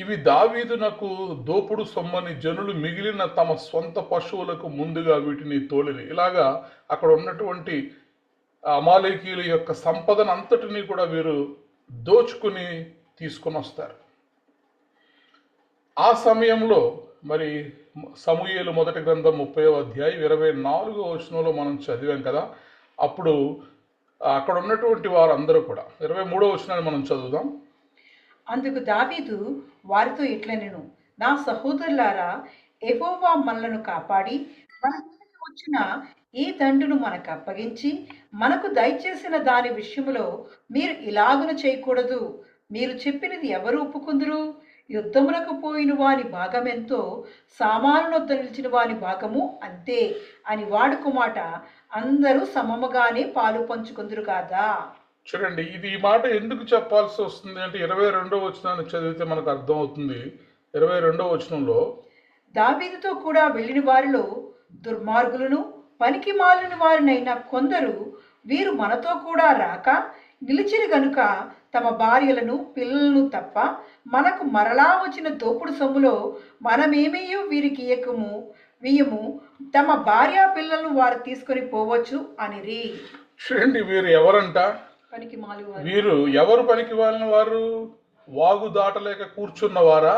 ఇవి దావీదునకు దోపుడు సొమ్మని జనులు మిగిలిన తమ స్వంత పశువులకు ముందుగా వీటిని తోలిని. ఇలాగా అక్కడ ఉన్నటువంటి అమాలేకీయుల యొక్క సంపదను అంతటినీ కూడా వీరు దోచుకుని తీసుకుని వస్తారు. ఆ సమయంలో మరి సమూయేలు మొదటి గ్రంథం 30వ అధ్యాయం 24వ వచనంలో మనం చదివాం కదా. అప్పుడు అక్కడ ఉన్నటువంటి వారందరూ కూడా 23వ వచనాన్ని మనం చదువుదాం. అందుకు దావీదు వారితో ఇట్లనెను, నా సహోదరులారా, యెహోవా మనలను కాపాడి మన మీదకి వచ్చిన ఈ దండును మనకు అప్పగించి మనకు దయచేసిన దాని విషయములో మీరు ఇలాగున చేయకూడదు. మీరు చెప్పినది ఎవరు ఒప్పుకుందురు? యుద్ధములకు పోయిన వాని భాగమెంతో సామానునొద్ద నిలిచిన వాని భాగము అంతే అని వాడుక మాట అందరూ సమముగానే పాలు పంచుకుందురు కాదా? చూడండి, ఇది ఈ మాట ఎందుకు చెప్పాల్సి వస్తుంది అంటే 22వ వచనాన్ని చదివితే మనకు అర్థం అవుతుంది. 22వ వచనంలో దావీదుతో కూడా వెళ్ళిన వారిలో దుర్మార్గులను పనికి మాలిన వారినైనా కొందరు వీరు మనతో కూడా రాక నిలిచిరి గనుక తమ భార్యలను పిల్లలను తప్ప మనకు మరలా వచ్చిన దోపుడు సొమ్ములో మనమేమయ్యో వీరికి వీయము, తమ భార్య పిల్లలను వారు తీసుకొని పోవచ్చు అనిరి. చూడండి, వీరు ఎవరంట? పనికి మాలిన వీరు ఎవరు? పనికి వాళ్ళని వారు వాగు దాటలేక కూర్చున్నవారా,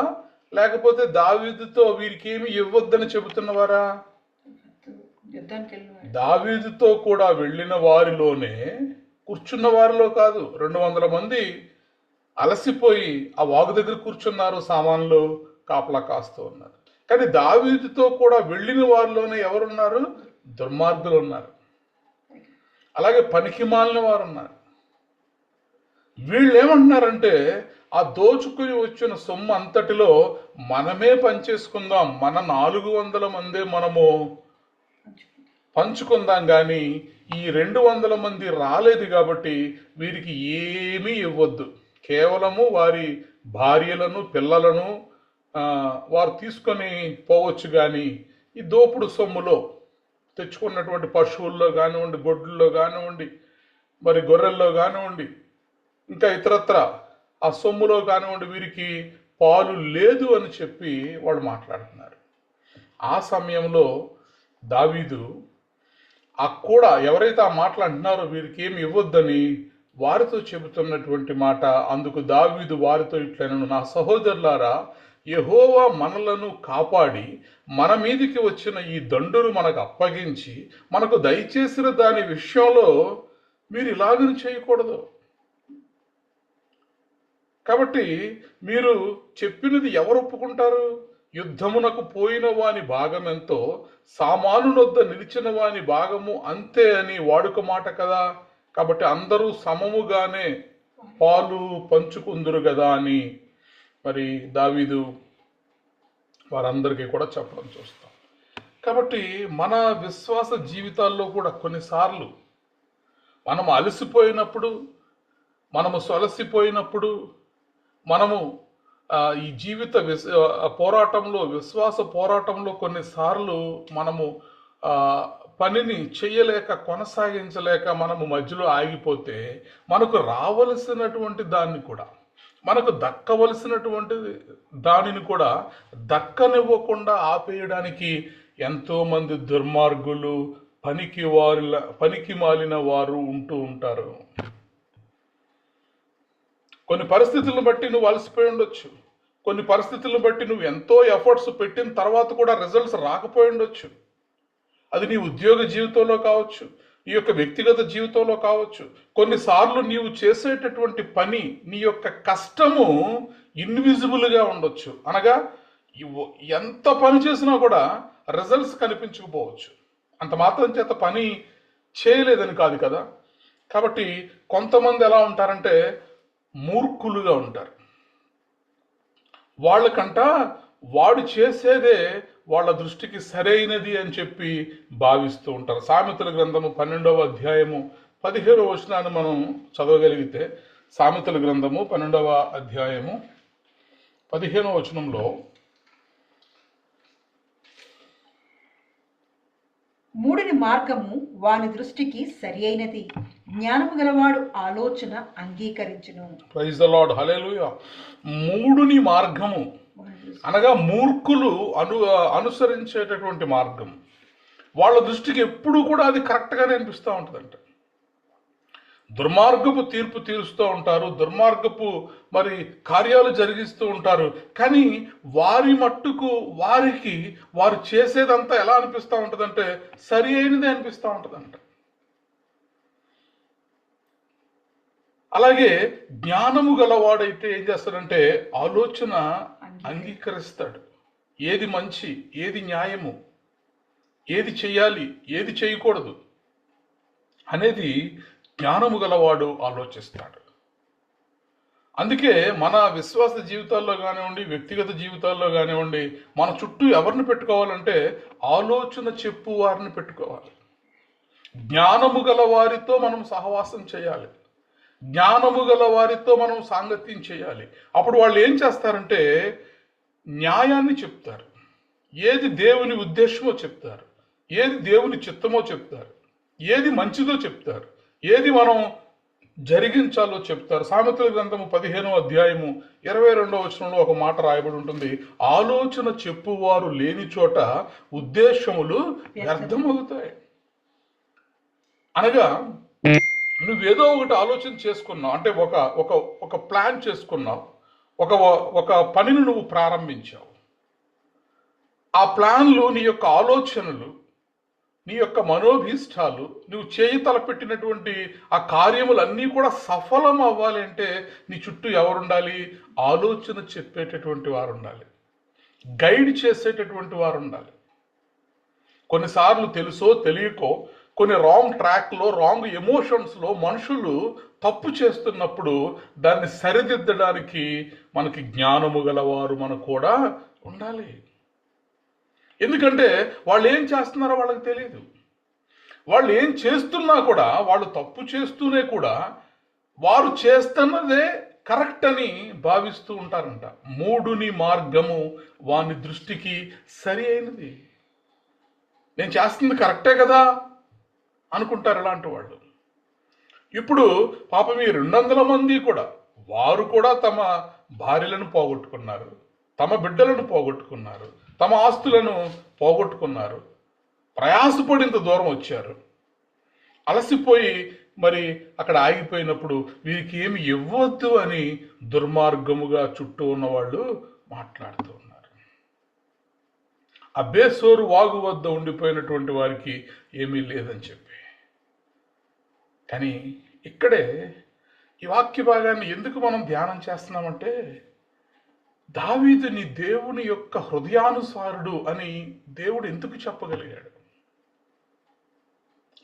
లేకపోతే దావీదుతో వీరికి ఏమి ఇవ్వద్దని చెబుతున్నవారా? యుద్ధానికి వెళ్ళిన దావీదుతో కూడా వెళ్ళిన వారిలోనే కూర్చున్న వారిలో కాదు. 200 మంది అలసిపోయి ఆ వాగు దగ్గర కూర్చున్నారు, సామాన్లు కాపలా కాస్తూ ఉన్నారు. కానీ దావీదుతో కూడా వెళ్ళిన వారిలోనే ఎవరున్నారు? దుర్మార్గులు ఉన్నారు, అలాగే పనికి మాలిన వారు ఉన్నారు. వీళ్ళు ఏమంటున్నారంటే ఆ దోచుకుని వచ్చిన సొమ్ము అంతటిలో మనమే పంచేసుకుందాం, మన 400 మందే మనము పంచుకుందాం, కానీ ఈ 200 మంది రాలేదు కాబట్టి వీరికి ఏమీ ఇవ్వద్దు. కేవలము వారి భార్యలను పిల్లలను వారు తీసుకొని పోవచ్చు, కానీ ఈ దోపుడు సొమ్ములో తెచ్చుకున్నటువంటి పశువుల్లో కానివ్వండి, గొడ్లలో కానివ్వండి, మరి గొర్రెల్లో కానివ్వండి, ఇంకా ఇతరత్ర ఆ సొమ్ములో కానివ్వండి వీరికి పాలు లేదు అని చెప్పి వాళ్ళు మాట్లాడుతున్నారు. ఆ సమయంలో దావీదు కూడా ఎవరైతే ఆ మాటలు అంటున్నారో వీరికి ఏమి ఇవ్వద్దని వారితో చెబుతున్నటువంటి మాట. అందుకు దావీదు వారితో ఇట్లనెను, నా సహోదరులారా, యెహోవా మనలను కాపాడి మన మీదికి వచ్చిన ఈ దండును మనకు అప్పగించి మనకు దయచేసిన దాని విషయంలో మీరు ఇలాగని చేయకూడదు. కాబట్టి మీరు చెప్పినది ఎవరు ఒప్పుకుంటారు? యుద్ధమునకు పోయిన వాని భాగం ఎంతో సామానునొద్ద నిలిచిన వాని భాగము అంతే అని వాడుక మాట కదా. కాబట్టి అందరూ సమముగానే పాలు పంచుకుందురు కదా అని మరి దావీదు వారందరికీ కూడా చెప్పడం చూస్తాం. కాబట్టి మన విశ్వాస జీవితాల్లో కూడా కొన్నిసార్లు మనం అలసిపోయినప్పుడు, మనము సొలసిపోయినప్పుడు, మనము ఈ జీవిత పోరాటంలో, విశ్వాస పోరాటంలో కొన్నిసార్లు మనము పనిని చేయలేక, కొనసాగించలేక మనము మధ్యలో ఆగిపోతే మనకు రావలసినటువంటి దాన్ని కూడా, మనకు దక్కవలసినటువంటి దానిని కూడా దక్కనివ్వకుండా ఆపేయడానికి ఎంతోమంది దుర్మార్గులు, పనికి మాలిన వారు ఉంటూ ఉంటారు. కొన్ని పరిస్థితులను బట్టి నువ్వు అలసిపోయి ఉండొచ్చు, కొన్ని పరిస్థితులను బట్టి నువ్వు ఎంతో ఎఫర్ట్స్ పెట్టిన తర్వాత కూడా రిజల్ట్స్ రాకపోయి ఉండొచ్చు. అది నీ ఉద్యోగ జీవితంలో కావచ్చు, నీ యొక్క వ్యక్తిగత జీవితంలో కావచ్చు. కొన్నిసార్లు నీవు చేసేటటువంటి పని, నీ యొక్క కష్టము ఇన్విజిబుల్గా ఉండొచ్చు. అనగా ఎంత పని చేసినా కూడా రిజల్ట్స్ కనిపించకపోవచ్చు. అంత మాత్రం చేత పని చేయలేదని కాదు కదా. కాబట్టి కొంతమంది ఎలా ఉంటారంటే మూర్ఖులుగా ఉంటారు. వాళ్ళకంట వాడు చేసేదే వాళ్ళ దృష్టికి సరైనది అని చెప్పి భావిస్తూ ఉంటారు. సామెతల గ్రంథము 12వ అధ్యాయము 15వ వచనాన్ని మనం చదవగలిగితే, సామెతల గ్రంథము 12వ అధ్యాయము 15వ వచనంలో, మూడుని మార్గము వాని దృష్టికి సరి అయినది, జ్ఞానము గలవాడు ఆలోచన అంగీకరించును. ప్రైజ్ ద లార్డ్, హల్లెలూయా. మూడుని మార్గము అనగా మూర్ఖులు అనుసరించేటటువంటి మార్గం, వాళ్ళ దృష్టికి ఎప్పుడు కూడా అది కరెక్ట్గానే అనిపిస్తూ ఉంటుందంట. దుర్మార్గపు తీర్పు తీరుస్తూ ఉంటారు, దుర్మార్గపు మరి కార్యాలు జరిగిస్తూ ఉంటారు. కానీ వారి మట్టుకు వారికి వారు చేసేదంతా ఎలా అనిపిస్తూ ఉంటుందంటే సరి అయినదే అనిపిస్తూ ఉంటుందంట. అలాగే జ్ఞానము గలవాడైతే ఏం చేస్తాడంటే ఆలోచన అంగీకరిస్తాడు. ఏది మంచి, ఏది న్యాయము, ఏది చెయ్యాలి, ఏది చేయకూడదు అనేది జ్ఞానము గలవాడు ఆలోచిస్తాడు. అందుకే మన విశ్వాస జీవితాల్లో కానివ్వండి, వ్యక్తిగత జీవితాల్లో కానివ్వండి, మన చుట్టూ ఎవరిని పెట్టుకోవాలంటే ఆలోచన చెప్పు వారిని పెట్టుకోవాలి. జ్ఞానము గల వారితో మనం సహవాసం చేయాలి, జ్ఞానము గల వారితో మనం సాంగత్యం చేయాలి. అప్పుడు వాళ్ళు ఏం చేస్తారంటే న్యాయాన్ని చెప్తారు, ఏది దేవుని ఉద్దేశమో చెప్తారు, ఏది దేవుని చిత్తమో చెప్తారు, ఏది మంచిదో చెప్తారు, ఏది మనం జరిగించాలో చెప్తారు. సామెతల గ్రంథము 15వ అధ్యాయము 22వ వచనంలో ఒక మాట రాయబడి ఉంటుంది, ఆలోచన చెప్పువారు లేని చోట ఉద్దేశములు వ్యర్థమవుతాయి. అనగా నువ్వేదో ఒకటి ఆలోచన చేసుకున్నావు, అంటే ఒక ప్లాన్ చేసుకున్నావు, ఒక పనిని నువ్వు ప్రారంభించావు. ఆ ప్లాన్లు, నీ యొక్క ఆలోచనలు, నీ యొక్క మనోభీష్టాలు, నువ్వు చేయి తలపెట్టినటువంటి ఆ కార్యములన్నీ కూడా సఫలం అవ్వాలి అంటే నీ చుట్టూ ఎవరుండాలి? ఆలోచన చెప్పేటటువంటి వారు ఉండాలి, గైడ్ చేసేటటువంటి వారు ఉండాలి. కొన్నిసార్లు తెలుసో తెలియకో కొన్ని రాంగ్ ట్రాక్లో, రాంగ్ ఎమోషన్స్లో మనుషులు తప్పు చేస్తున్నప్పుడు దాన్ని సరిదిద్దడానికి మనకి జ్ఞానము గలవారు మనకు కూడా ఉండాలి. ఎందుకంటే వాళ్ళు ఏం చేస్తున్నారో వాళ్ళకి తెలియదు. వాళ్ళు ఏం చేస్తున్నా కూడా, వాళ్ళు తప్పు చేస్తూనే కూడా వారు చేస్తున్నదే కరెక్ట్ అని భావిస్తూ ఉంటారంట. మూఢుని మార్గము వాని దృష్టికి సరి అయినది. నేను చేస్తుంది కరెక్టే కదా అనుకుంటారు ఇలాంటి వాళ్ళు. ఇప్పుడు పాపం ఈ 200 మంది కూడా, వారు కూడా తమ భార్యలను పోగొట్టుకున్నారు, తమ బిడ్డలను పోగొట్టుకున్నారు, తమ ఆస్తులను పోగొట్టుకున్నారు, ప్రయాసపడి ఇంత దూరం వచ్చారు. అలసిపోయి మరి అక్కడ ఆగిపోయినప్పుడు వీరికి ఏమి ఇవ్వద్దు అని దుర్మార్గముగా చుట్టూ ఉన్నవాళ్ళు మాట్లాడుతూ ఉన్నారు. అబ్బేసోరు వాగు వద్ద ఉండిపోయినటువంటి వారికి ఏమీ లేదని చెప్పి. కానీ ఇక్కడే ఈ వాక్య భాగాన్ని ఎందుకు మనం ధ్యానం చేస్తున్నామంటే, దావీదుని దేవుని యొక్క హృదయానుసారుడు అని దేవుడు ఎందుకు చెప్పగలిగాడు?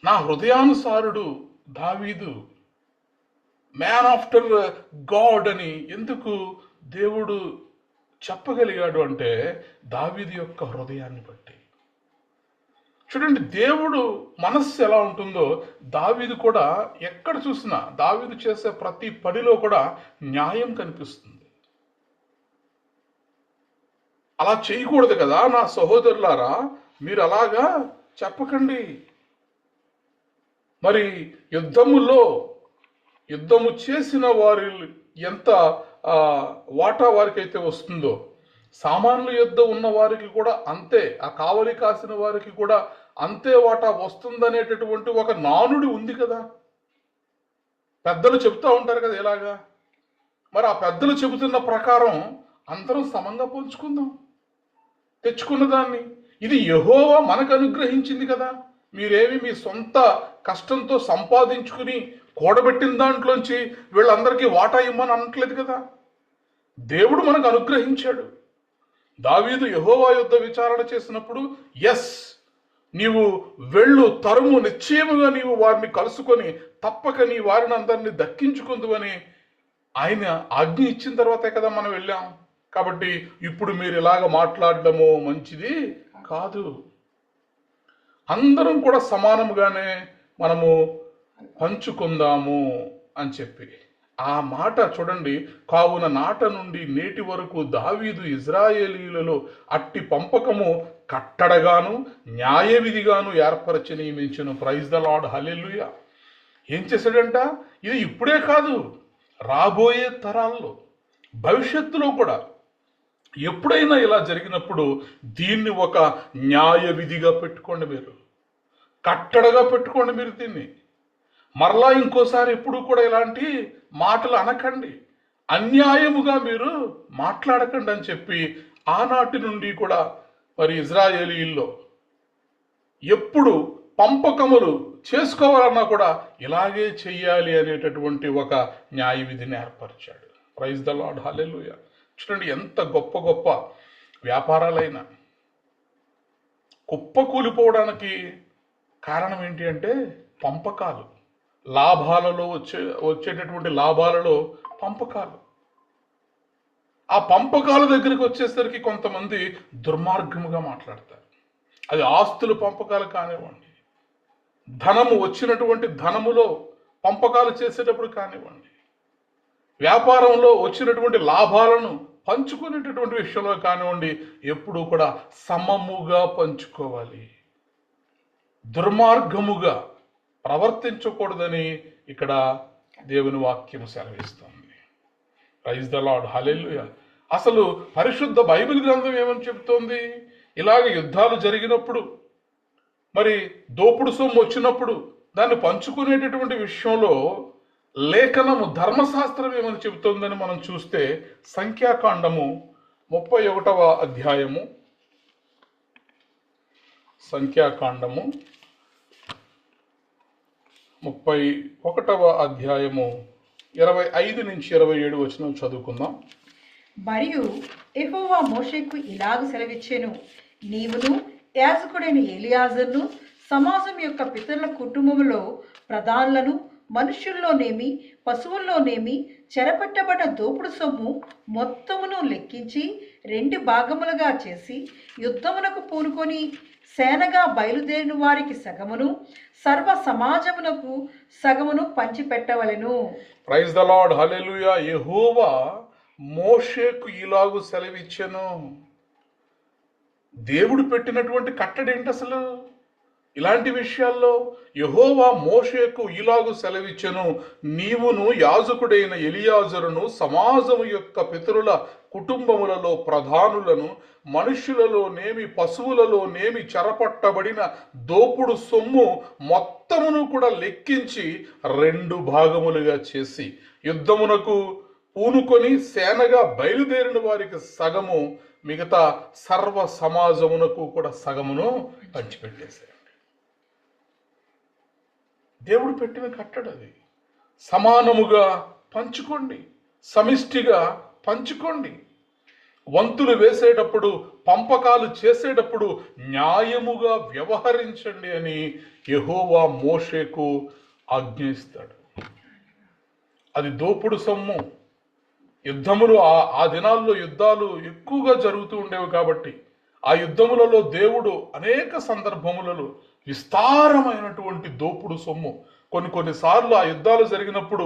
నా హృదయానుసారుడు దావీదు, మ్యాన్ ఆఫ్టర్ గాడ్ అని ఎందుకు దేవుడు చెప్పగలిగాడు అంటే, దావీదు యొక్క హృదయాన్ని బట్టి. చూడండి, దేవుడు మనస్సు ఎలా ఉంటుందో దావీదు కూడా ఎక్కడ చూసినా, దావీదు చేసే ప్రతి పనిలో కూడా న్యాయం కనిపిస్తుంది. అలా చేయకూడదు కదా నా సహోదరులారా, మీరు అలాగా చెప్పకండి. మరి యుద్ధము చేసిన వారి ఎంత వాటా వారికైతే వస్తుందో, సామాన్లు యుద్ధ ఉన్న వారికి కూడా అంతే, ఆ కావలి కాసిన వారికి కూడా అంతే వాటా వస్తుందనేటటువంటి ఒక నానుడి ఉంది కదా. పెద్దలు చెబుతూ ఉంటారు కదా ఇలాగా. మరి ఆ పెద్దలు చెబుతున్న ప్రకారం అందరం సమంగా పంచుకుందాం తెచ్చుకున్న దాన్ని. ఇది యెహోవా మనకు అనుగ్రహించింది కదా. మీరేమి మీ సొంత కష్టంతో సంపాదించుకుని కూడబెట్టిన దాంట్లోంచి వీళ్ళందరికీ వాటా ఇమ్మని అనట్లేదు కదా. దేవుడు మనకు అనుగ్రహించాడు. దావీదు యెహోవా యుద్ధ విచారణ చేసినప్పుడు, ఎస్, నీవు వెళ్ళు, తరుము, నిశ్చయముగా నీవు వారిని కలుసుకొని తప్పక నీ వారిని అందరినీ దక్కించుకుందువని ఆయన ఆజ్ఞ ఇచ్చిన తర్వాతే కదా మనం వెళ్ళాం. కాబట్టి ఇప్పుడు మీరు ఇలాగ మాట్లాడడము మంచిది కాదు. అందరం కూడా సమానంగానే మనము పంచుకుందాము అని చెప్పి ఆ మాట చూడండి. కావున నాట నుండి నేటి వరకు దావీదు ఇజ్రాయేలీలలో అట్టి పంపకము కట్టడగాను న్యాయ విధిగాను ఏర్పరచి నియమించును. ప్రైజ్ ద లార్డ్, హల్లెలూయా. ఏం చేశాడంట? ఇది ఇప్పుడే కాదు, రాబోయే తరాల్లో, భవిష్యత్తులో కూడా ఎప్పుడైనా ఇలా జరిగినప్పుడు దీన్ని ఒక న్యాయ విధిగా పెట్టుకోండి, మీరు కట్టడగా పెట్టుకోండి. మీరు దీన్ని మరలా ఇంకోసారి ఎప్పుడు కూడా ఇలాంటి మాటలు అనకండి, అన్యాయముగా మీరు మాట్లాడకండి అని చెప్పి ఆనాటి నుండి కూడా మరి ఇజ్రాయేలీల్లో ఎప్పుడు పంపకములు చేసుకోవాలన్నా కూడా ఇలాగే చెయ్యాలి అనేటటువంటి ఒక న్యాయ విధిని ఏర్పరిచాడు. ప్రైజ్ ద లార్డ్, హల్లెలూయా. చూడండి, ఎంత గొప్ప గొప్ప వ్యాపారాలైనా, కుప్పకూలిపోవడానికి కారణం ఏంటి అంటే పంపకాలు. లాభాలలో వచ్చేటటువంటి లాభాలలో పంపకాలు. ఆ పంపకాల దగ్గరికి వచ్చేసరికి కొంతమంది దుర్మార్గముగా మాట్లాడతారు. అది ఆస్తుల పంపకాలు కానివ్వండి, ధనము వచ్చినటువంటి ధనములో పంపకాలు చేసేటప్పుడు కానివ్వండి, వ్యాపారంలో వచ్చినటువంటి లాభాలను పంచుకునేటటువంటి విషయంలో కానివ్వండి, ఎప్పుడూ కూడా సమముగా పంచుకోవాలి. దుర్మార్గముగా ప్రవర్తించకూడదని ఇక్కడ దేవుని వాక్యం సెలవిస్తుంది. ప్రైజ్ ద లార్డ్, హల్లెలూయా. అసలు పరిశుద్ధ బైబిల్ గ్రంథం ఏమని చెప్తోంది? ఇలాగ యుద్ధాలు జరిగినప్పుడు, మరి దోపుడు సొమ్ము వచ్చినప్పుడు దాన్ని పంచుకునేటటువంటి విషయంలో లేఖనము, ధర్మశాస్త్రం ఏమని చెబుతోందని మనం చూస్తే సంఖ్యాకాండము 31వ అధ్యాయము, సంఖ్యాకాండము 31వ అధ్యాయము 25 నుంచి 27 వచనం చదువుకుందాం. మరియు యెహోవా మోషేకు ఇలాగ సెలవిచ్చెను, నీవును యాజకుడైన ఎలియాజరును సమాజం యొక్క పితరుల కుటుంబములో ప్రధానులను, మనుష్యుల్లోనేమి పశువుల్లోనేమి చెరపట్టబడ్డ దోపుడు సొమ్ము మొత్తమును లెక్కించి 2 భాగములుగా చేసి యుద్ధమునకు పూనుకొని సేనగా బయలుదేరిన వారికి సగమును, సర్వ సమాజమునకు సగమును పంచిపెట్టవలెను. ప్రైజ్ ద లార్డ్, హల్లెలూయా. యెహోవా మోషేకు ఇలాగు సెలవిచ్చెను. దేవుడు పెట్టినటువంటి కట్టడి ఏంటి అసలు? ఇలాంటి విషయాల్లో యెహోవా మోషేకు ఇలాగు సెలవిచ్చెను, నీవును యాజకుడైన ఎలియాజరును సమాజము యొక్క పితరుల కుటుంబములలో ప్రధానులను, మనుష్యులలోనేమి పశువులలోనేమి చెరపట్టబడిన దోపుడు సొమ్ము మొత్తమును కూడా లెక్కించి 2 భాగములుగా చేసి యుద్ధమునకు పూనుకొని సేనగా బయలుదేరిన వారికి సగము, మిగతా సర్వ సమాజమునకు కూడా సగమును పంచిపెట్టేశారు. దేవుడు పెట్టిన కట్టడది. సమానముగా పంచుకోండి, సమిష్టిగా పంచుకోండి. వంతులు వేసేటప్పుడు, పంపకాలు చేసేటప్పుడు న్యాయముగా వ్యవహరించండి అని యెహోవా మోషేకు ఆజ్ఞయిస్తాడు. అది దోపుడు సొమ్ము. యుద్ధములు ఆ దినాల్లో యుద్ధాలు ఎక్కువగా జరుగుతూ ఉండేవి కాబట్టి ఆ యుద్ధములలో దేవుడు అనేక సందర్భములలో విస్తారమైనటువంటి దోపుడు సొమ్ము, కొన్నిసార్లు ఆ యుద్ధాలు జరిగినప్పుడు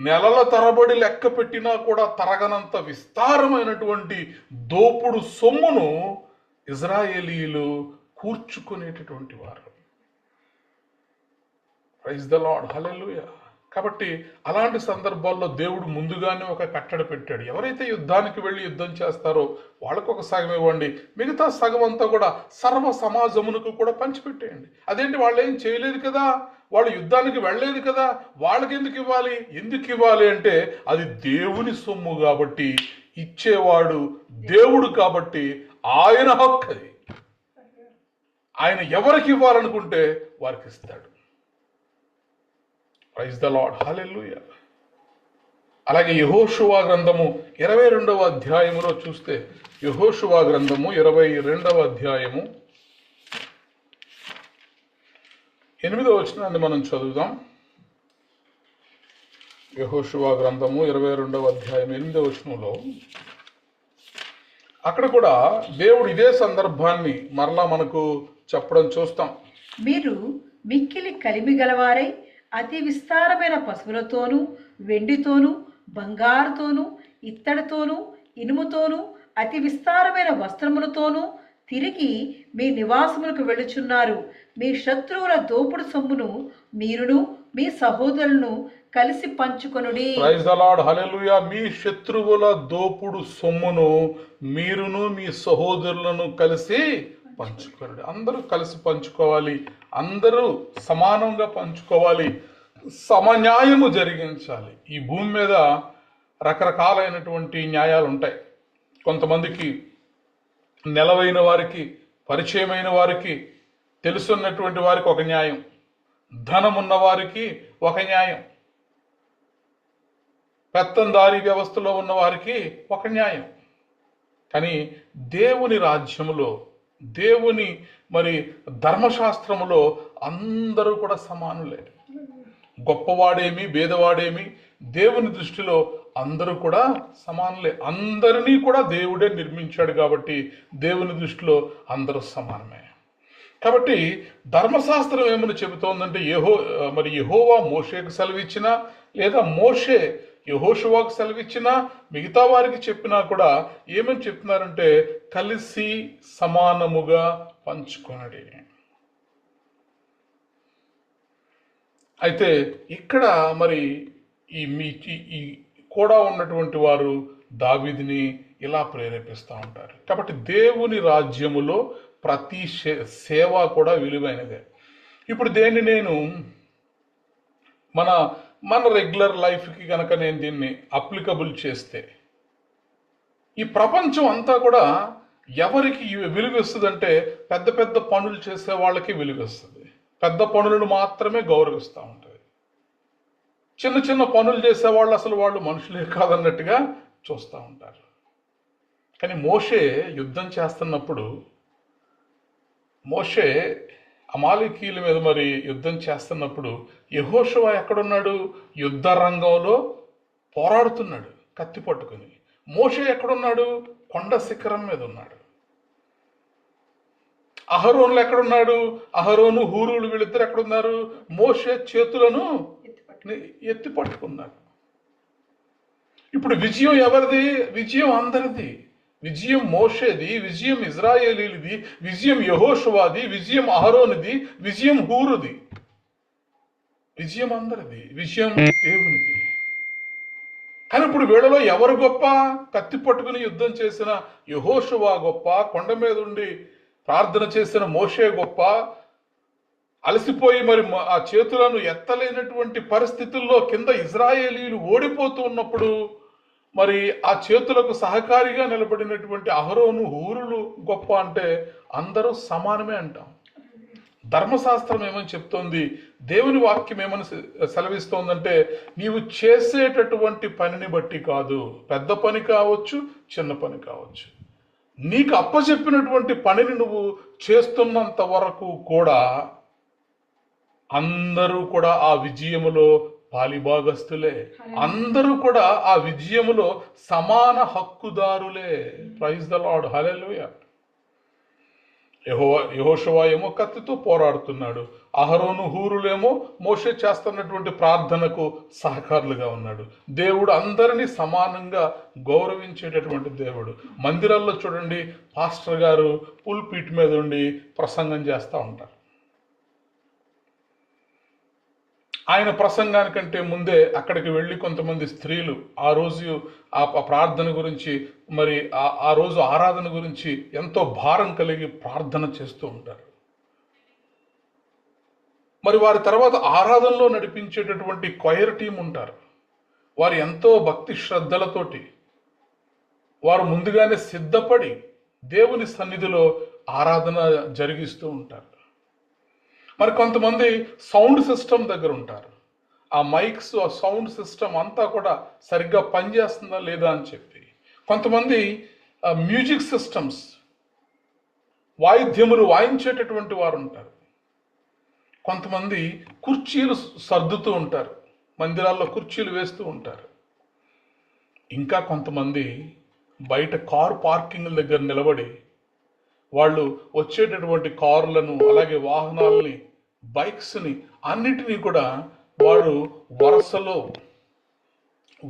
నెలల తరబడి లెక్క పెట్టినా కూడా తరగనంత విస్తారమైనటువంటి దోపుడు సొమ్మును ఇజ్రాయేలీయులు కూర్చుకునేటటువంటి వారు. Praise the Lord, hallelujah. కాబట్టి అలాంటి సందర్భాల్లో దేవుడు ముందుగానే ఒక కట్టడి పెట్టాడు. ఎవరైతే యుద్ధానికి వెళ్ళి యుద్ధం చేస్తారో వాళ్ళకు ఒక సగం ఇవ్వండి, మిగతా సగం అంతా కూడా సర్వ సమాజమునకు కూడా పంచిపెట్టేయండి. అదేంటి, వాళ్ళు ఏం చేయలేదు కదా, వాళ్ళు యుద్ధానికి వెళ్ళలేదు కదా, వాళ్ళకి ఎందుకు ఇవ్వాలి? ఎందుకు ఇవ్వాలి అంటే అది దేవుని సొమ్ము కాబట్టి, ఇచ్చేవాడు దేవుడు కాబట్టి ఆయన హక్కు అది. ఆయన ఎవరికి ఇవ్వాలనుకుంటే వారికి ఇస్తాడు. Praise the Lord, hallelujah. అలాగే యెహోషువ గ్రంథము 22వ అధ్యాయములో చూస్తే, యెహోషువ గ్రంథము 22వ అధ్యాయము 8వ వచనాన్ని మనం చదువుదాం. యెహోషువ గ్రంథము 22వ అధ్యాయం 8వ వచనంలో అక్కడ కూడా దేవుడు ఇదే సందర్భాన్ని మరలా మనకు చెప్పడం చూస్తాం. మీరు మిక్కిలి కలిమి గలవారై అతి విస్తారమైన పశువులతోనూ, వెండితోనూ, బంగారుతోనూ, ఇత్తడితోనూ, ఇనుముతోనూ, అతి విస్తారమైన వస్త్రములతోనూ తిరిగి మీ నివాసములకు వెళ్ళుచున్నారు. మీ శత్రువుల దోపుడు సొమ్మును మీరును మీ సహోదరులను కలిసి పంచుకొనుడి. ప్రైజ్ ద లార్డ్, హల్లెలూయా. మీ శత్రువుల దోపుడు సొమ్మును మీరును మీ సహోదరులను కలిసి పంచుకోండి. అందరూ కలిసి పంచుకోవాలి, అందరూ సమానంగా పంచుకోవాలి, సమన్యాయము జరిగించాలి. ఈ భూమి మీద రకరకాలైనటువంటి న్యాయాలు ఉంటాయి. కొంతమందికి నెలవైన వారికి, పరిచయమైన వారికి, తెలుసున్నటువంటి వారికి ఒక న్యాయం, ధనం ఉన్న వారికి ఒక న్యాయం, పెత్తందారీ వ్యవస్థలో ఉన్న వారికి ఒక న్యాయం. కానీ దేవుని రాజ్యములో, దేవుని మరి ధర్మశాస్త్రములో అందరూ కూడా సమానులే. గొప్పవాడేమి భేదవాడేమి దేవుని దృష్టిలో అందరూ కూడా సమానులే. అందరినీ కూడా దేవుడే నిర్మించాడు కాబట్టి దేవుని దృష్టిలో అందరూ సమానమే. కాబట్టి ధర్మశాస్త్రం ఏమని చెబుతోందంటే యెహోవా మోషేకు సెలవిచ్చినా లేదా మోషే యెహోషువాకు సెలవిచ్చినా మిగతా వారికి చెప్పినా కూడా ఏమని చెప్తున్నారంటే కలిసి సమానముగా పంచుకొనడి. అయితే ఇక్కడ మరి ఈ కూడా ఉన్నటువంటి వారు దావీదుని ఇలా ప్రేరేపిస్తూ ఉంటారు. కాబట్టి దేవుని రాజ్యములో ప్రతి సేవ కూడా విలువైనదే. ఇప్పుడు దేన్ని నేను మన రెగ్యులర్ లైఫ్కి కనుక నేను దీన్ని అప్లికబుల్ చేస్తే ఈ ప్రపంచం అంతా కూడా ఎవరికి విలువిస్తుందంటే పెద్ద పెద్ద పనులు చేసే వాళ్ళకి విలువిస్తుంది. పెద్ద పనులను మాత్రమే గౌరవిస్తూ ఉంటుంది. చిన్న చిన్న పనులు చేసేవాళ్ళు అసలు వాళ్ళు మనుషులే కాదన్నట్టుగా చూస్తూ ఉంటారు. కానీ మోషే యుద్ధం చేస్తున్నప్పుడు మోషే అమాలేకీయుల మీద మరి యుద్ధం చేస్తున్నప్పుడు యెహోషువ ఎక్కడున్నాడు? యుద్ధ రంగంలో పోరాడుతున్నాడు కత్తి పట్టుకుని. మోషే ఎక్కడున్నాడు? కొండ శిఖరం మీద ఉన్నాడు. అహరోనులు ఎక్కడున్నాడు? అహరోను హూరులు వీళ్ళిద్దరు ఎక్కడున్నారు? మోషే చేతులను ఎత్తి పట్టుకున్నాడు. ఇప్పుడు విజయం ఎవరిది? విజయం అందరిది. విజయం మోషేది, విజయం ఇజ్రాయేలీలది, విజయం యెహోషువాది, విజయం అహరోనుది, విజయం హూరుది. విజయం అందరిది, విజయం దేవునిది. కానీ ఇప్పుడు వీళ్ళలో ఎవరు గొప్ప? కత్తి పట్టుకుని యుద్ధం చేసిన యెహోషువ గొప్ప, కొండ మీద ఉండి ప్రార్థన చేసిన మోషే గొప్ప, అలసిపోయి మరి ఆ చేతులను ఎత్తలేనటువంటి పరిస్థితుల్లో కింద ఇజ్రాయేలీలు ఓడిపోతూ ఉన్నప్పుడు మరి ఆ చేతులకు సహకారిగా నిలబడినటువంటి అహరోను హూరులు గొప్ప అంటే అందరూ సమానమే అంటాం. ధర్మశాస్త్రం ఏమని చెప్తోంది? దేవుని వాక్యం ఏమని సెలవిస్తోందంటే నీవు చేసేటటువంటి పనిని బట్టి కాదు, పెద్ద పని కావచ్చు చిన్న పని కావచ్చు, నీకు అప్పచెప్పినటువంటి పనిని నువ్వు చేస్తున్నంత వరకు కూడా అందరూ కూడా ఆ విజయములో పాలిభాగస్తులే. అందరూ కూడా ఆ విజయములో సమాన హక్కుదారులే. ప్రైజ్ ద లార్డ్, హల్లెలూయా. యెహోషువ ఏమో కత్తితో పోరాడుతున్నాడు, అహరోను హూరులేమో మోషే చేస్తున్నటువంటి ప్రార్థనకు సహకారులుగా ఉన్నాడు. దేవుడు అందరినీ సమానంగా గౌరవించేటటువంటి దేవుడు. మందిరాల్లో చూడండి, పాస్టర్ గారు పుల్పీట్ మీద ఉండి ప్రసంగం చేస్తూ ఉంటారు. ఆయన ప్రసంగానికంటే ముందే అక్కడికి వెళ్ళి కొంతమంది స్త్రీలు ఆ రోజు ఆ ప్రార్థన గురించి మరి ఆ రోజు ఆరాధన గురించి ఎంతో భారం కలిగి ప్రార్థన చేస్తూ ఉంటారు. మరి వారి తర్వాత ఆరాధనలో నడిపించేటటువంటి కొయర్ టీం ఉంటారు. వారు ఎంతో భక్తి శ్రద్ధలతోటి వారు ముందుగానే సిద్ధపడి దేవుని సన్నిధిలో ఆరాధన జరిగిస్తూ ఉంటారు. మరి కొంతమంది సౌండ్ సిస్టమ్ దగ్గర ఉంటారు. ఆ మైక్స్, ఆ సౌండ్ సిస్టమ్ అంతా కూడా సరిగ్గా పనిచేస్తుందా లేదా అని చెప్పి. కొంతమంది మ్యూజిక్ సిస్టమ్స్, వాయిద్యములు వాయించేటటువంటి వారు ఉంటారు. కొంతమంది కుర్చీలు సర్దుతూ ఉంటారు, మందిరాల్లో కుర్చీలు వేస్తూ ఉంటారు. ఇంకా కొంతమంది బయట కారు పార్కింగ్ల దగ్గర నిలబడి వాళ్ళు వచ్చేటటువంటి కారులను, అలాగే వాహనాలని, బైక్స్ని అన్నిటినీ కూడా వారు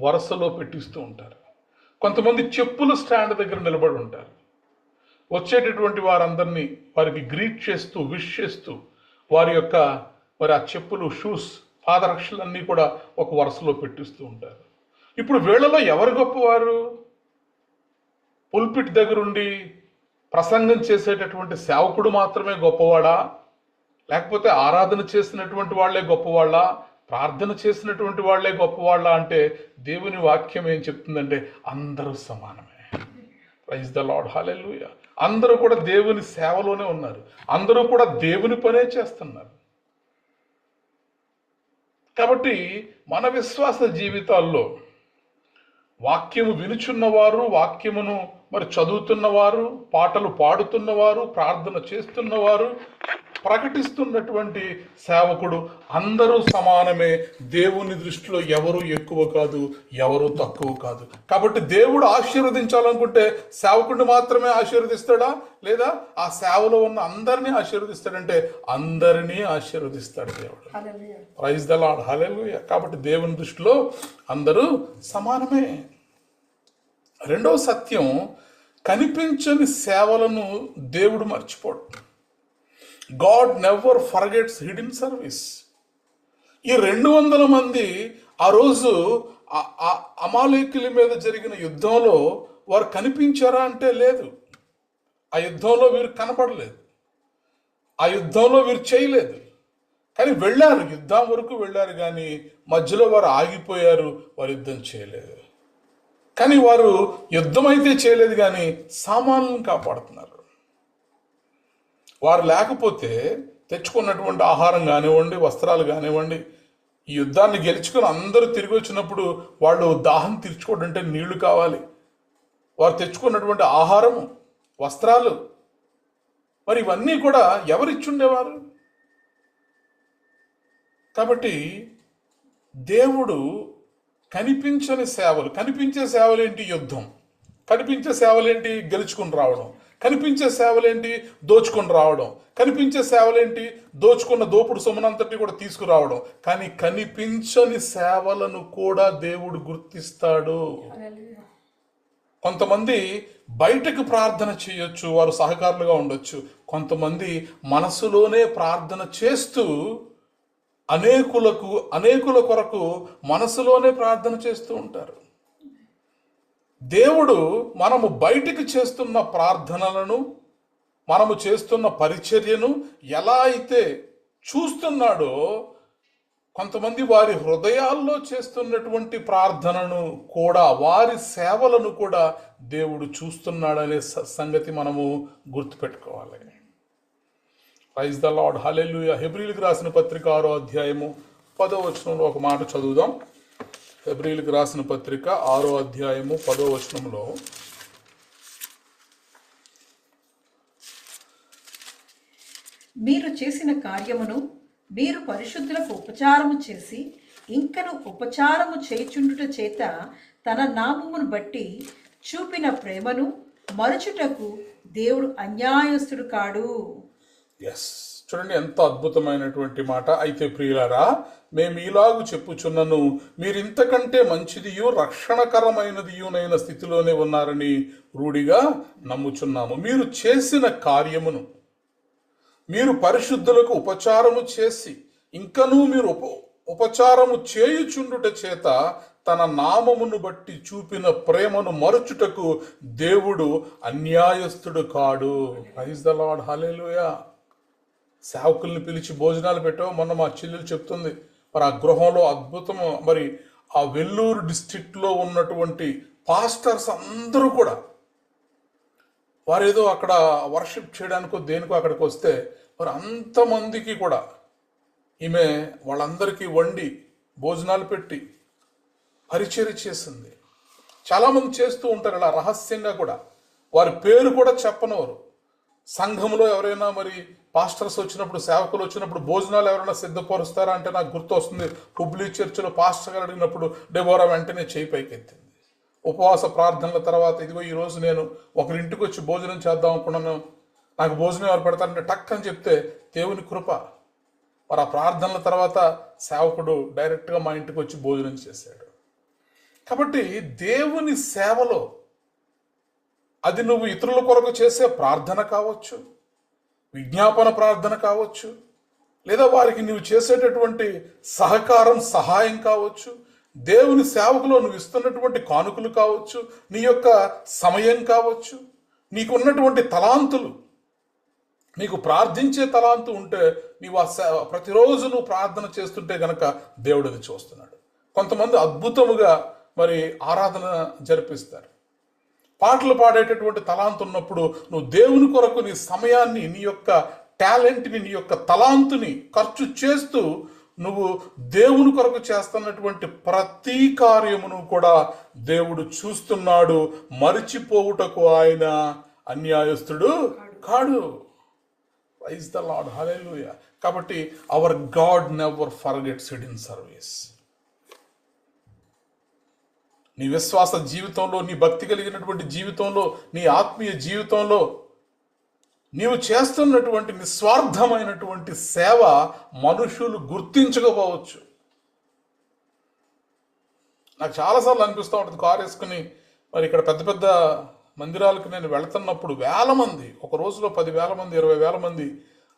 వరుసలో పెట్టిస్తూ ఉంటారు. కొంతమంది చెప్పుల స్టాండ్ దగ్గర నిలబడి ఉంటారు. వచ్చేటటువంటి వారందరినీ వారికి గ్రీట్ చేస్తూ, విష్ చేస్తూ మరి ఆ చెప్పులు, షూస్, పాదరక్షలన్నీ కూడా ఒక వరుసలో పెట్టిస్తూ ఉంటారు. ఇప్పుడు వీళ్ళలో ఎవరు గొప్పవారు? పుల్పిట్ దగ్గరుండి ప్రసంగం చేసేటటువంటి సేవకుడు మాత్రమే గొప్పవాడా? లేకపోతే ఆరాధన చేసినటువంటి వాళ్లే గొప్పవాళ్ళా? ప్రార్థన చేసినటువంటి వాళ్లే గొప్పవాళ్ళ అంటే దేవుని వాక్యం ఏం చెప్తుందంటే అందరూ సమానమే. ప్రైజ్ ద లార్డ్, హల్లెలూయా. అందరూ కూడా దేవుని సేవలోనే ఉన్నారు. అందరూ కూడా దేవుని పనే చేస్తున్నారు. కాబట్టి మన విశ్వాస జీవితాల్లో వాక్యము వినుచున్నవారు, వాక్యమును మరి చదువుతున్నవారు, పాటలు పాడుతున్నవారు, ప్రార్థన చేస్తున్నవారు, ప్రకటిస్తున్నటువంటి సేవకుడు అందరూ సమానమే. దేవుని దృష్టిలో ఎవరు ఎక్కువ కాదు, ఎవరు తక్కువ కాదు. కాబట్టి దేవుడు ఆశీర్వదించాలనుకుంటే సేవకుడిని మాత్రమే ఆశీర్వదిస్తాడా, లేదా ఆ సేవలో ఉన్న అందరినీ ఆశీర్వదిస్తాడంటే అందరినీ ఆశీర్వదిస్తాడు దేవుడు. Praise the Lord, hallelujah. కాబట్టి దేవుని దృష్టిలో అందరూ సమానమే. రెండవ సత్యం, కనిపించని సేవలను దేవుడు మర్చిపోడు. God never forgets hidden service. ఈ 200 మంది ఆ రోజు అమాలేకుల మీద జరిగిన యుద్ధంలో వారు కనిపించారా అంటే లేదు. ఆ యుద్ధంలో వీరు కనపడలేదు, ఆ యుద్ధంలో వీరు చేయలేదు. కానీ వెళ్ళారు, యుద్ధం వరకు వెళ్ళారు, కానీ మధ్యలో వారు ఆగిపోయారు, వారు యుద్ధం చేయలేదు. కానీ వారు యుద్ధం అయితే చేయలేదు, కానీ సామాన్లను కాపాడుతున్నారు. వారు లేకపోతే తెచ్చుకున్నటువంటి ఆహారం కానివ్వండి, వస్త్రాలు కానివ్వండి, ఈ యుద్ధాన్ని గెలుచుకుని అందరూ తిరిగి వచ్చినప్పుడు వాళ్ళు దాహం తీర్చుకోవడంటే నీళ్లు కావాలి. వారు తెచ్చుకున్నటువంటి ఆహారము, వస్త్రాలు, మరి ఇవన్నీ కూడా ఎవరిచ్చుండేవారు? కాబట్టి దేవుడు కనిపించని సేవలు, కనిపించే సేవలేంటి? యుద్ధం. కనిపించే సేవలేంటి? గెలుచుకుని రావడం. కనిపించే సేవలేంటి? దోచుకొని రావడం. కనిపించే సేవలేంటి? దోచుకున్న దోపుడు సొమ్మునంతటి కూడా తీసుకురావడం. కానీ కనిపించని సేవలను కూడా దేవుడు గుర్తిస్తాడు. కొంతమంది బయటకు ప్రార్థన చేయొచ్చు, వారు సహకారులుగా ఉండొచ్చు. కొంతమంది మనసులోనే ప్రార్థన చేస్తూ అనేకుల కొరకు మనసులోనే ప్రార్థన చేస్తూ ఉంటారు. దేవుడు మనము బయటికి చేస్తున్న ప్రార్థనలను, మనము చేస్తున్న పరిచర్యను ఎలా అయితే చూస్తున్నాడో, కొంతమంది వారి హృదయాల్లో చేస్తున్నటువంటి ప్రార్థనను కూడా, వారి సేవలను కూడా దేవుడు చూస్తున్నాడనే సంగతి మనము గుర్తుపెట్టుకోవాలి. ప్రైజ్ ద లార్డ్, హల్లెలూయా. హెబ్రీయులకు రాసిన పత్రిక 6వ అధ్యాయము 10వ వచనంలో ఒక మాట చదువుదాం. హెబ్రీయులకు రాసిన పత్రిక 6వ అధ్యాయము 10వ వచనంలో, మీరు చేసిన కార్యమును మీరు పరిశుద్ధులకు ఉపచారము చేసి ఇంకను ఉపచారము చేయుచుండుట చేత తన నామమును బట్టి చూపిన ప్రేమను మరచుటకు దేవుడు అన్యాయస్తుడు కాడు. ఎస్, చూడండి ఎంత అద్భుతమైనటువంటి మాట. అయితే ప్రియులారా, మేము ఇలాగు చెప్పుచున్నను, మీరింతకంటే మంచిదియు రక్షణకరమైనదియునైన స్థితిలోనే ఉన్నారని రూఢిగా నమ్ముచున్నాము. మీరు చేసిన కార్యమును మీరు పరిశుద్ధులకు ఉపచారము చేసి ఇంకనూ మీరు ఉపచారము చేయుచుండుట చేత తన నామమును బట్టి చూపిన ప్రేమను మరచుటకు దేవుడు అన్యాయస్తుడు కాడు. ప్రైజ్ ద లార్డ్, హల్లెలూయా. సేవకుల్ని పిలిచి భోజనాలు పెట్టావు. మొన్న మా చెల్లెలు చెప్తుంది, మరి ఆ గృహంలో అద్భుతం. మరి ఆ వెల్లూరు డిస్ట్రిక్ట్లో ఉన్నటువంటి పాస్టర్స్ అందరూ కూడా వారేదో అక్కడ వర్షిప్ చేయడానికో దేనికో అక్కడికి వస్తే, మరి అంతమందికి కూడా ఈమె వాళ్ళందరికీ వండి భోజనాలు పెట్టి పరిచర్య చేసింది. చాలామంది చేస్తూ ఉంటారు ఇలా రహస్యంగా కూడా, వారి పేరు కూడా చెప్పనవారు. సంఘంలో ఎవరైనా మరి పాస్టర్స్ వచ్చినప్పుడు, సేవకులు వచ్చినప్పుడు భోజనాలు ఎవరైనా సిద్ధపరుస్తారా అంటే నాకు గుర్తు వస్తుంది, హుబ్లీ చర్చిలో పాస్టర్ గారు అడిగినప్పుడు డెబోరా వెంటనే చేయి పైకెత్తింది. ఉపవాస ప్రార్థనల తర్వాత, ఇదిగో ఈరోజు నేను ఒకరింటికి వచ్చి భోజనం చేద్దాం అనుకున్నాను, నాకు భోజనం ఎవరు పెడతారంటే టక్ అని చెప్తే దేవుని కృప. మరి ఆ ప్రార్థనల తర్వాత సేవకుడు డైరెక్ట్గా మా ఇంటికి వచ్చి భోజనం చేశాడు. కాబట్టి దేవుని సేవలో, అది నువ్వు ఇతరుల కొరకు చేసే ప్రార్థన కావచ్చు, విజ్ఞాపన ప్రార్థన కావచ్చు, లేదా వారికి నువ్వు చేసేటటువంటి సహకారం, సహాయం కావచ్చు, దేవుని సేవకులో నువ్వు ఇస్తున్నటువంటి కానుకలు కావచ్చు, నీ యొక్క సమయం కావచ్చు, నీకున్నటువంటి తలాంతులు, నీకు ప్రార్థించే తలాంతు ఉంటే నీవు ప్రతిరోజు నువ్వు ప్రార్థన చేస్తుంటే గనక దేవుడు అది చూస్తున్నాడు. కొంతమంది అద్భుతముగా మరి ఆరాధన జరిపిస్తారు. పాటలు పాడేటటువంటి తలాంతు ఉన్నప్పుడు నువ్వు దేవుని కొరకు నీ సమయాన్ని, నీ యొక్క టాలెంట్ని, నీ యొక్క తలాంతుని ఖర్చు చేస్తూ నువ్వు దేవుని కొరకు చేస్తున్నటువంటి ప్రతి కార్యమును కూడా దేవుడు చూస్తున్నాడు. మరిచిపోవుటకు ఆయన అన్యాయస్తుడు కాడు. Praise the Lord, hallelujah. కాబట్టి hour God never forgets hidden service. నీ విశ్వాస జీవితంలో, నీ భక్తి కలిగినటువంటి జీవితంలో, నీ ఆత్మీయ జీవితంలో నీవు చేస్తున్నటువంటి నిస్వార్థమైనటువంటి సేవ మనుషులు గుర్తించకపోవచ్చు. నాకు చాలాసార్లు అనిపిస్తూ ఉంటుంది, కారు వేసుకుని మరి ఇక్కడ పెద్ద పెద్ద మందిరాలకు నేను వెళుతున్నప్పుడు వేల మంది, ఒక రోజులో 10,000 మంది 20,000 మంది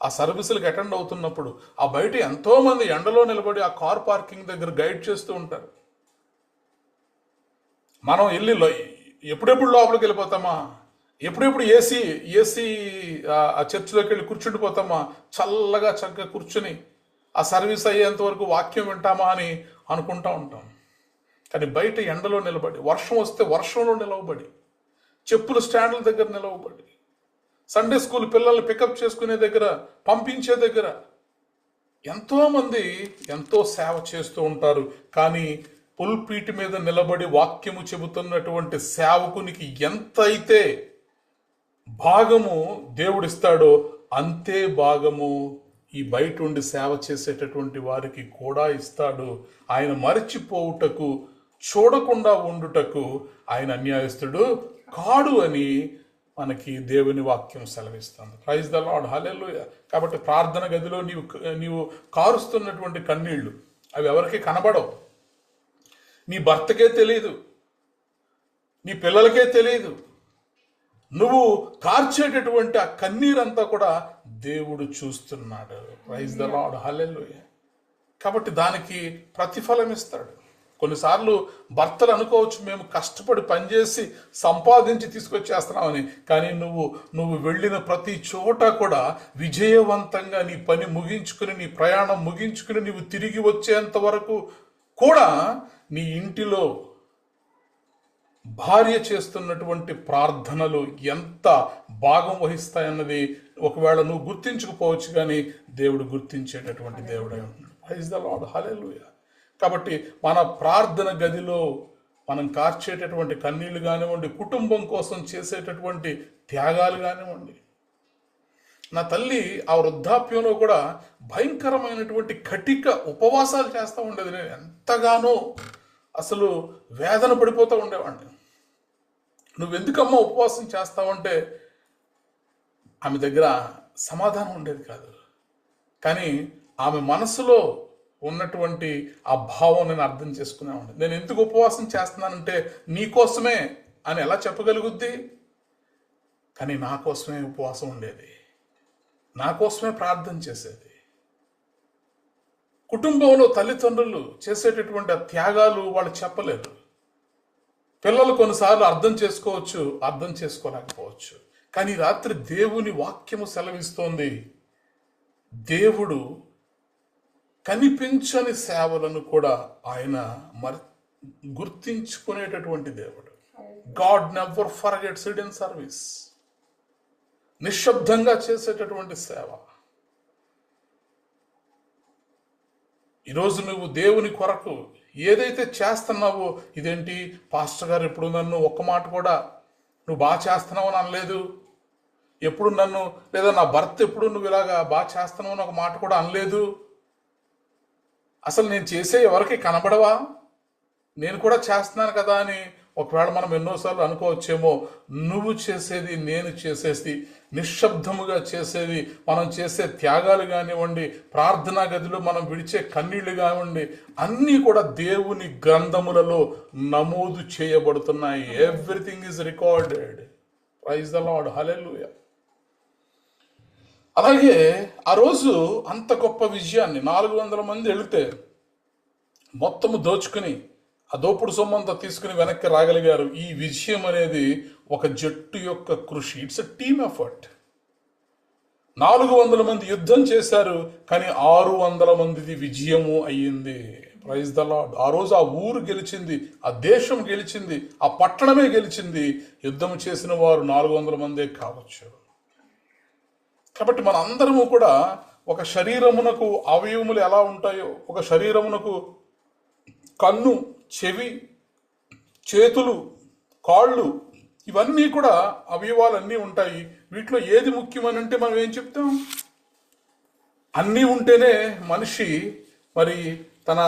ఆ సర్వీసులకు అటెండ్ అవుతున్నప్పుడు ఆ బయట ఎంతోమంది ఎండలో నిలబడి ఆ కార్ పార్కింగ్ దగ్గర గైడ్ చేస్తూ ఉంటారు. మనం వెళ్ళి ఎప్పుడెప్పుడు లోపలికి వెళ్ళిపోతామా, ఎప్పుడెప్పుడు ఏసీ ఆ చర్చిలోకి వెళ్ళి కూర్చుండిపోతామా, చల్లగా చక్కగా కూర్చుని ఆ సర్వీస్ అయ్యేంత వరకు వాక్యం వింటామా అని అనుకుంటా ఉంటాం. కానీ బయట ఎండలో నిలబడి, వర్షం వస్తే వర్షంలో నిలవబడి, చెప్పులు స్టాండ్ల దగ్గర నిలవబడి, సండే స్కూల్ పిల్లల్ని పికప్ చేసుకునే దగ్గర, పంపించే దగ్గర ఎంతోమంది ఎంతో సేవ చేస్తూ ఉంటారు. కానీ పుల్పీటి మీద నిలబడి వాక్యము చెబుతున్నటువంటి సేవకునికి ఎంతైతే భాగము దేవుడిస్తాడో అంతే భాగము ఈ బయట ఉండి సేవ చేసేటటువంటి వారికి కూడా ఇస్తాడు. ఆయన మరిచిపోవుటకు, చూడకుండా ఉండుటకు ఆయన అన్యాయస్తుడు కాడు అని మనకి దేవుని వాక్యం సెలవిస్తుంది. Praise the Lord, hallelujah. కాబట్టి ప్రార్థన గదిలో నీవు కారుస్తున్నటువంటి కన్నీళ్లు అవి ఎవరికి కనబడవు. నీ భర్తకే తెలియదు, నీ పిల్లలకే తెలియదు. నువ్వు కార్చేటటువంటి ఆ కన్నీరంతా కూడా దేవుడు చూస్తున్నాడు. Praise the Lord, hallelujah. కాబట్టి దానికి ప్రతిఫలం ఇస్తాడు. కొన్నిసార్లు భర్తలు అనుకోవచ్చు, మేము కష్టపడి పనిచేసి సంపాదించి తీసుకొచ్చేస్తున్నామని. కానీ నువ్వు వెళ్ళిన ప్రతి చోట కూడా విజయవంతంగా నీ పని ముగించుకుని, నీ ప్రయాణం ముగించుకుని నీవు తిరిగి వచ్చేంత వరకు కూడా నీ ఇంటిలో భార్య చేస్తున్నటువంటి ప్రార్థనలు ఎంత భాగం వహిస్తాయన్నది ఒకవేళ నువ్వు గుర్తించకపోవచ్చు, కానీ దేవుడు గుర్తించేటటువంటి దేవుడే ఉన్నాడు. Praise the Lord, hallelujah. కాబట్టి మన ప్రార్థన గదిలో మనం కార్చేటటువంటి కన్నీళ్లు కానివ్వండి, కుటుంబం కోసం చేసేటటువంటి త్యాగాలు కానివ్వండి. నా తల్లి ఆ వృద్ధాప్యంలో కూడా భయంకరమైనటువంటి కటిక ఉపవాసాలు చేస్తూ ఉండేది. నేను ఎంతగానో అసలు వేదన పడిపోతూ ఉండేవాడిని. నువ్వెందుకమ్మా ఉపవాసం చేస్తావంటే ఆమె దగ్గర సమాధానం ఉండేది కాదు. కానీ ఆమె మనసులో ఉన్నటువంటి ఆ భావం నేను అర్థం చేసుకునేవాడిని. నేను ఎందుకు ఉపవాసం చేస్తున్నానంటే నీకోసమే అని ఎలా చెప్పగలుగుద్ది? కానీ నా కోసమే ఉపవాసం ఉండేది, నా కోసమే ప్రార్థన చేసేది. కుటుంబంలో తల్లిదండ్రులు చేసేటటువంటి ఆ త్యాగాలు వాళ్ళు చెప్పలేరు. పిల్లలు కొన్నిసార్లు అర్థం చేసుకోవచ్చు, అర్థం చేసుకోలేకపోవచ్చు. కానీ రాత్రి దేవుని వాక్యము సెలవిస్తోంది, దేవుడు కనిపించని సేవలను కూడా ఆయన గుర్తించుకునేటటువంటి దేవుడు. God never forgets hidden service. నిశ్శబ్దంగా చేసేటటువంటి సేవ. ఈరోజు నువ్వు దేవుని కొరకు ఏదైతే చేస్తున్నావో, ఇదేంటి పాస్టర్ గారు ఎప్పుడు నన్ను ఒక్క మాట కూడా నువ్వు బాగా చేస్తున్నావు అని అనలేదు, ఎప్పుడు నన్ను, లేదా నా భర్త ఎప్పుడు నువ్వు ఇలాగా బాగా చేస్తున్నావు అని ఒక మాట కూడా అనలేదు, అసలు నేను చేసే ఎవరికి కనబడవా, నేను కూడా చేస్తున్నాను కదా అని ఒకవేళ మనం ఎన్నోసార్లు అనుకోవచ్చేమో. నువ్వు చేసేది, నేను చేసేది, నిశ్శబ్దముగా చేసేది, మనం చేసే త్యాగాలు కానివ్వండి, ప్రార్థనా గదిలో మనం విడిచే కన్నీళ్లు కానివ్వండి, అన్నీ కూడా దేవుని గ్రంథములలో నమోదు చేయబడుతున్నాయి. Everything is recorded. Praise the Lord, hallelujah. అలాగే ఆ రోజు అంత గొప్ప విజయాన్ని 400 మంది వెళితే మొత్తము దోచుకుని ఆ దోపుడు సొమ్మంతా తీసుకుని వెనక్కి రాగలిగారు. ఈ విజయం అనేది ఒక జట్టు యొక్క కృషి. It's a team effort. 400 మంది యుద్ధం చేశారు, కానీ 600 మందిది విజయము అయ్యింది. Praise the lord. ఆ రోజు ఆ ఊరు గెలిచింది, ఆ దేశం గెలిచింది, ఆ పట్టణమే గెలిచింది. యుద్ధం చేసిన వారు 400 మందే కావచ్చు. కాబట్టి మన అందరము కూడా ఒక శరీరమునకు అవయవములు ఎలా ఉంటాయో, ఒక శరీరమునకు కన్ను, చెవి, చేతులు, కాళ్ళు, ఇవన్నీ కూడా అవయవాలన్నీ ఉంటాయి. వీటిలో ఏది ముఖ్యమని అంటే మనం ఏం చెప్తాం? అన్నీ ఉంటేనే మనిషి మరి తన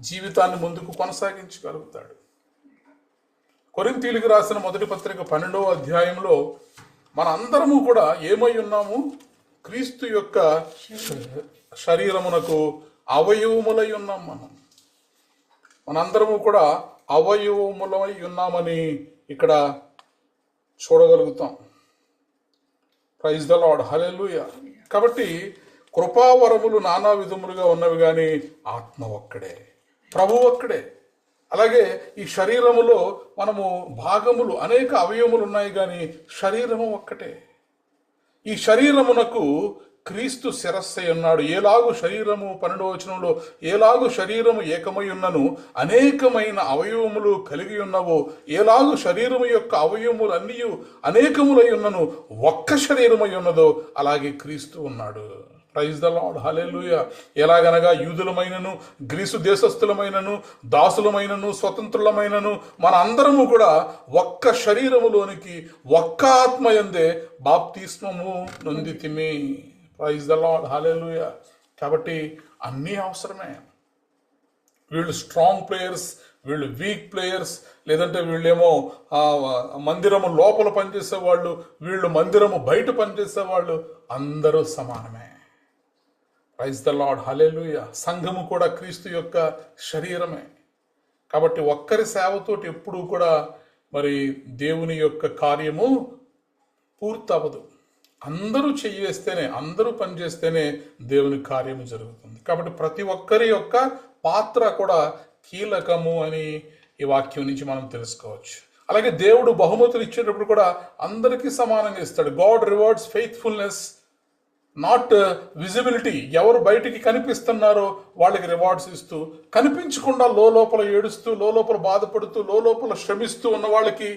జీవితాన్ని ముందుకు కొనసాగించగలుగుతాడు. కొరింథీయులకు రాసిన మొదటి పత్రిక 12వ అధ్యాయంలో మన అందరము కూడా ఏమై ఉన్నాము? క్రీస్తు యొక్క శరీరమునకు అవయవములై ఉన్నాం. మనందరము కూడా అవయవములై ఉన్నామని ఇక్కడ చూడగలుగుతాం. Praise the Lord, hallelujah. కాబట్టి కృపావరములు నానా విధములుగా ఉన్నవి కానీ ఆత్మ ఒక్కడే, ప్రభు ఒక్కడే. అలాగే ఈ శరీరములో మనము భాగములు, అనేక అవయవములు ఉన్నాయి కానీ శరీరము ఒక్కటే. ఈ శరీరమునకు క్రీస్తు శిరస్సై ఉన్నాడు. ఏలాగు శరీరము 12వ వచనంలో ఏలాగు శరీరము ఏకమై ఉన్నను అనేకమైన అవయవములు కలిగి ఉన్నవో, ఏలాగు శరీరము యొక్క అవయవములు అన్నీ అనేకములై ఉన్నను ఒక్క శరీరమై ఉన్నదో అలాగే క్రీస్తు ఉన్నాడు. Praise the Lord, hallelujah. ఎలాగనగా యూదులమైనను, గ్రీసు దేశస్థులమైనను, దాసులమైనను, స్వతంత్రులమైనను మన అందరము కూడా ఒక్క శరీరములోనికి ఒక్క ఆత్మయందే బాప్తిస్మము నొందితిమి. Praise the Lord, hallelujah. కాబట్టి అన్నీ అవసరమే. వీళ్ళు స్ట్రాంగ్ ప్లేయర్స్, వీళ్ళు వీక్ ప్లేయర్స్, లేదంటే వీళ్ళేమో మందిరము లోపల పనిచేసేవాళ్ళు, వీళ్ళు మందిరము బయట పనిచేసేవాళ్ళు, అందరూ సమానమే. ప్రైజ్ ద లార్డ్, హల్లెలూయా. సంఘము కూడా క్రీస్తు యొక్క శరీరమే. కాబట్టి ఒక్కరి సేవతోటి ఎప్పుడూ కూడా మరి దేవుని యొక్క కార్యము పూర్తవదు. అందరూ చెయ్యేస్తేనే, అందరూ పనిచేస్తేనే దేవుని కార్యము జరుగుతుంది. కాబట్టి ప్రతి ఒక్కరి యొక్క పాత్ర కూడా కీలకము అని ఈ వాక్యం నుంచి మనం తెలుసుకోవచ్చు. అలాగే దేవుడు బహుమతులు ఇచ్చేటప్పుడు కూడా అందరికీ సమానంగా ఇస్తాడు. God rewards faithfulness, not visibility. ఎవరు బయటికి కనిపిస్తున్నారో వాళ్ళకి రివార్డ్స్ ఇస్తూ, కనిపించకుండా లోపల ఏడుస్తూ, లోపల బాధపడుతూ, లోపల శ్రమిస్తూ ఉన్న వాళ్ళకి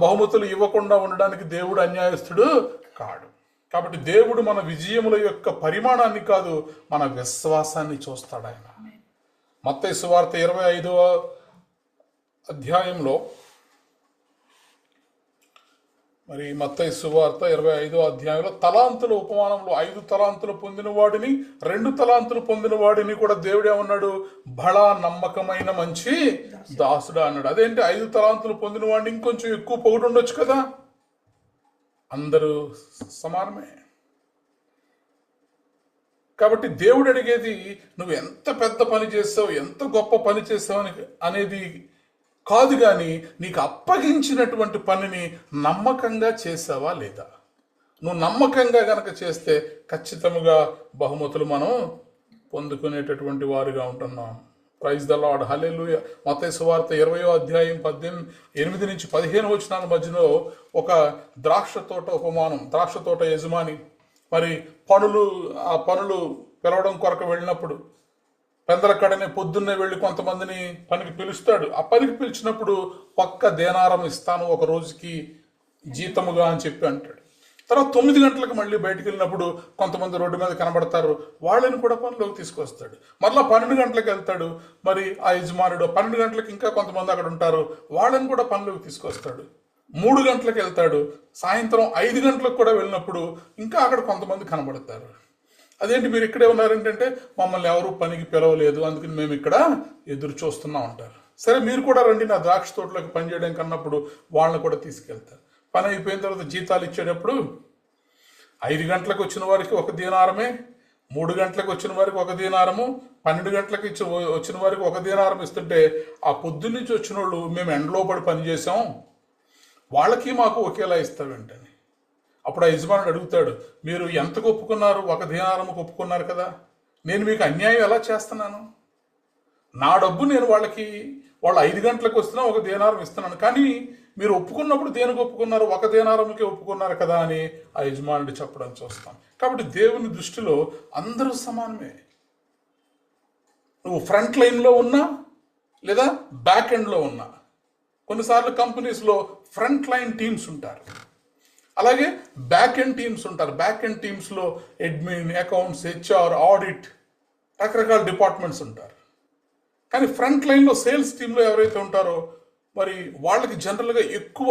బహుమతులు ఇవ్వకుండా ఉండడానికి దేవుడు అన్యాయస్తుడు కాడు. కాబట్టి దేవుడు మన విజయముల యొక్క పరిమాణాన్ని కాదు, మన విశ్వాసాన్ని చూస్తాడు ఆయన. మత్తయి సువార్త 25వ అధ్యాయంలో మరి మత్తయి సువార్త 25వ అధ్యాయంలో తలాంతుల ఉపమానంలో 5 తలాంతులు పొందిన వాడిని, 2 తలాంతులు పొందిన వాడిని కూడా దేవుడు ఏమన్నాడు? బడా నమ్మకమైన మంచి దాసుడా అన్నాడు. అదేంటి 5 తలాంతులు పొందిన వాడిని ఇంకొంచెం ఎక్కువ పొగుడు ఉండొచ్చు కదా? అందరూ సమానమే. కాబట్టి దేవుడు అడిగేది నువ్వు ఎంత పెద్ద పని చేస్తావు, ఎంత గొప్ప పని చేస్తావు అనేది కాదు, కానీ నీకు అప్పగించినటువంటి పనిని నమ్మకంగా చేసావా లేదా? నువ్వు నమ్మకంగా గనక చేస్తే ఖచ్చితంగా బహుమతులు మనం పొందుకునేటటువంటి వారుగా ఉంటున్నాం. ప్రైజ్ ద లార్డ్, హల్లెలూయా. మత్తయి సువార్త 20వ అధ్యాయం 8 నుంచి 15 వచనాల మధ్యలో ఒక ద్రాక్ష తోట ఉపమానం. ద్రాక్ష తోట యజమాని మరి ఆ పనులు పిలవడం కొరకు వెళ్ళినప్పుడు పెందలక్కడనే పొద్దున్నే వెళ్ళి కొంతమందిని పనికి పిలుస్తాడు. ఆ పనికి పిలిచినప్పుడు పక్క దేనారం ఇస్తాను ఒక రోజుకి జీతముగా అని చెప్పి అంటాడు. తర్వాత 9 గంటలకు మళ్ళీ బయటకు వెళ్ళినప్పుడు కొంతమంది రోడ్డు మీద కనబడతారు, వాళ్ళని కూడా పనిలోకి తీసుకొస్తాడు. మరలా 12 గంటలకు వెళ్తాడు, మరి ఆ యజమానుడు 12 గంటలకు ఇంకా కొంతమంది అక్కడ ఉంటారు, వాళ్ళని కూడా పనిలోకి తీసుకొస్తాడు. 3 గంటలకు వెళ్తాడు, సాయంత్రం 5 గంటలకు కూడా వెళ్ళినప్పుడు ఇంకా అక్కడ కొంతమంది కనబడతారు. అదేంటి మీరు ఇక్కడే ఉన్నారేంటంటే మమ్మల్ని ఎవరు పనికి పిలవలేదు, అందుకని మేము ఇక్కడ ఎదురు చూస్తున్నాం అంటారు. సరే మీరు కూడా రండి నా ద్రాక్ష తోటలోకి పని చేయడానికి అన్నప్పుడు వాళ్ళని కూడా తీసుకెళ్తారు. పని అయిపోయిన తర్వాత జీతాలు ఇచ్చేటప్పుడు 5 గంటలకు వచ్చిన వారికి 1 దీనారమే, 3 గంటలకు వచ్చిన వారికి 1 దీనారము, 12 గంటలకు వచ్చిన వారికి 1 దీనారం ఇస్తుంటే ఆ పొద్దున్న నుంచి వచ్చిన వాళ్ళు మేము ఎండలో పడి పని చేసాం, వాళ్ళకి మాకు ఒకేలా ఇస్తావేంటని. అప్పుడు ఆ యజమానుడు అడుగుతాడు, మీరు ఎంతకు ఒప్పుకున్నారు? 1 దీనారముకు ఒప్పుకున్నారు కదా, నేను మీకు అన్యాయం ఎలా చేస్తున్నాను? నా డబ్బు నేను వాళ్ళు 5 గంటలకు వస్తున్నా 1 దీనారం ఇస్తున్నాను, కానీ మీరు ఒప్పుకున్నప్పుడు దేనికి ఒప్పుకున్నారు? 1 దీనారంకే ఒప్పుకున్నారు కదా అని ఆ యజమానుడు చెప్పడం చూస్తాం. కాబట్టి దేవుని దృష్టిలో అందరూ సమానమే. నువ్వు ఫ్రంట్ లైన్లో ఉన్నా లేదా బ్యాక్ ఎండ్లో ఉన్నా. కొన్నిసార్లు కంపెనీస్లో ఫ్రంట్ లైన్ టీమ్స్ ఉంటారు, అలాగే బ్యాక్ ఎండ్ టీమ్స్ ఉంటారు. బ్యాక్ ఎండ్ టీమ్స్లో అడ్మిన్, అకౌంట్స్, హెచ్ఆర్, ఆడిట్, రకరకాల డిపార్ట్మెంట్స్ ఉంటారు. కానీ ఫ్రంట్ లైన్లో సేల్స్ టీంలో ఎవరైతే ఉంటారో మరి వాళ్ళకి జనరల్గా ఎక్కువ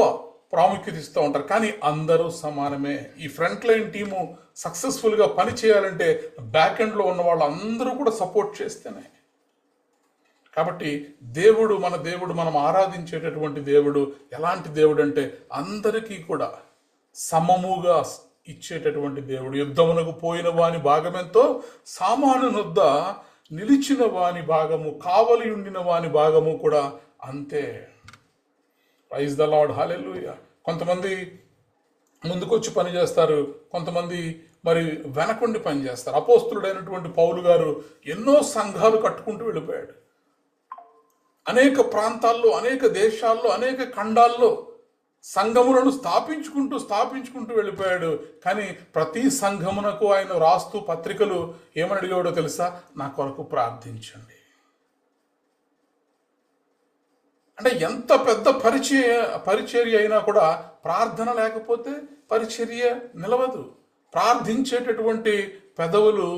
ప్రాముఖ్యత ఇస్తూ ఉంటారు. కానీ అందరూ సమానమే. ఈ ఫ్రంట్ లైన్ టీము సక్సెస్ఫుల్గా పని చేయాలంటే బ్యాక్ ఎండ్లో ఉన్న వాళ్ళు అందరూ కూడా సపోర్ట్ చేస్తేనే. కాబట్టి దేవుడు మనం ఆరాధించేటటువంటి దేవుడు ఎలాంటి దేవుడు అంటే అందరికీ కూడా సమముగా ఇచ్చేటటువంటి దేవుడు. యుద్ధమునకు పోయిన వాని భాగమెంతో సామానునొద్ద నిలిచిన వాని భాగము, కావలి ఉండిన వాని భాగము కూడా అంతే. ప్రైజ్ ద లార్డ్, హల్లెలూయా. కొంతమంది ముందుకొచ్చి పని చేస్తారు, కొంతమంది మరి వెనకుండి పని చేస్తారు. అపోస్తులుడైనటువంటి పౌలు గారు ఎన్నో సంఘాలు కట్టుకుంటూ వెళ్ళిపోయాడు. అనేక ప్రాంతాల్లో, అనేక దేశాల్లో, అనేక ఖండాల్లో సంఘములను స్థాపించుకుంటూ వెళ్ళిపోయాడు. కానీ ప్రతి సంఘమునకు ఆయన రాస్తూ పత్రికలు ఏమని అడిగాడో తెలుసా? నా కొరకు ప్రార్థించండి. అంటే ఎంత పెద్ద పరిచర్య అయినా కూడా ప్రార్థన లేకపోతే పరిచర్య నిలవదు. ప్రార్థించేటటువంటి పెదవులు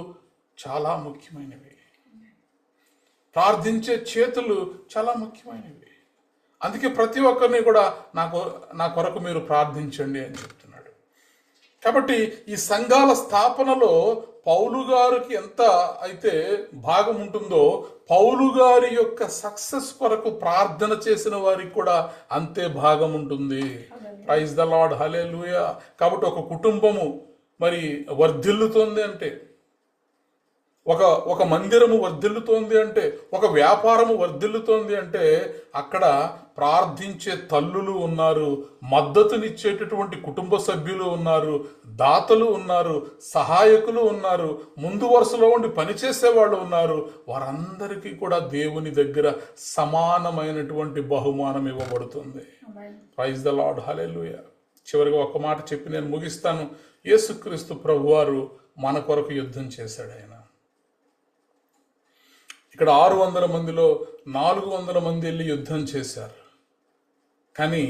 చాలా ముఖ్యమైనవి. ప్రార్థించే చేతులు చాలా ముఖ్యమైనవి. అందుకే ప్రతి ఒక్కరిని కూడా నా కొరకు మీరు ప్రార్థించండి అని చెప్తున్నాడు. కాబట్టి ఈ సంఘాల స్థాపనలో పౌలు గారికి ఎంత అయితే భాగం ఉంటుందో, పౌలు గారి యొక్క సక్సెస్ కొరకు ప్రార్థన చేసిన వారికి కూడా అంతే భాగం ఉంటుంది. Praise the Lord, hallelujah. కాబట్టి ఒక కుటుంబము మరి వర్ధిల్లుతోంది అంటే, ఒక మందిరము వర్ధిల్లుతోంది అంటే, ఒక వ్యాపారము వర్ధిల్లుతోంది అంటే అక్కడ ప్రార్థించే తల్లులు ఉన్నారు, మద్దతునిచ్చేటటువంటి కుటుంబ సభ్యులు ఉన్నారు, దాతలు ఉన్నారు, సహాయకులు ఉన్నారు, ముందు వరుసలో ఉండి పనిచేసే వాళ్ళు ఉన్నారు. వారందరికీ కూడా దేవుని దగ్గర సమానమైనటువంటి బహుమానం ఇవ్వబడుతుంది. ప్రైజ్ ద లార్డ్, హల్లెలూయా. చివరిగా ఒక మాట చెప్పి నేను ముగిస్తాను. యేసుక్రీస్తు ప్రభువారు మన కొరకు యుద్ధం చేశాడు. ఆయన ఇక్కడ 600 మందిలో 400 మంది వెళ్ళి యుద్ధం చేశారు. కానీ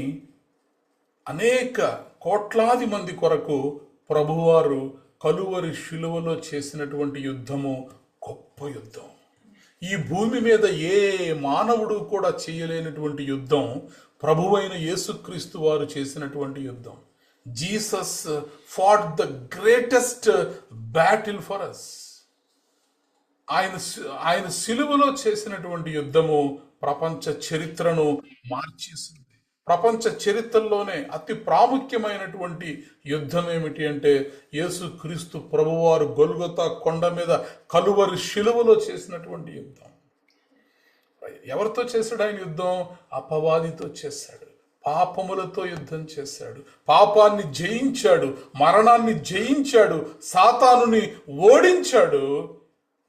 అనేక కోట్లాది మంది కొరకు ప్రభువారు కలువరి శిలువలో చేసినటువంటి యుద్ధము గొప్ప యుద్ధం. ఈ భూమి మీద ఏ మానవుడు కూడా చేయలేనటువంటి యుద్ధం ప్రభువైన యేసుక్రీస్తు వారు చేసినటువంటి యుద్ధం. Jesus fought the greatest battle for us. ఆయన సిలువలో చేసినటువంటి యుద్ధము ప్రపంచ చరిత్రను మార్చేసింది. ప్రపంచ చరిత్రలోనే అతి ప్రాముఖ్యమైనటువంటి యుద్ధం ఏమిటి అంటే యేసుక్రీస్తు ప్రభువారు గొల్గొతా కొండ మీద కలువరి శిలువలో చేసినటువంటి యుద్ధం. ఎవరితో చేశాడు ఆయన యుద్ధం? అపవాదితో చేశాడు. పాపములతో యుద్ధం చేశాడు. పాపాన్ని జయించాడు, మరణాన్ని జయించాడు, సాతానుని ఓడించాడు.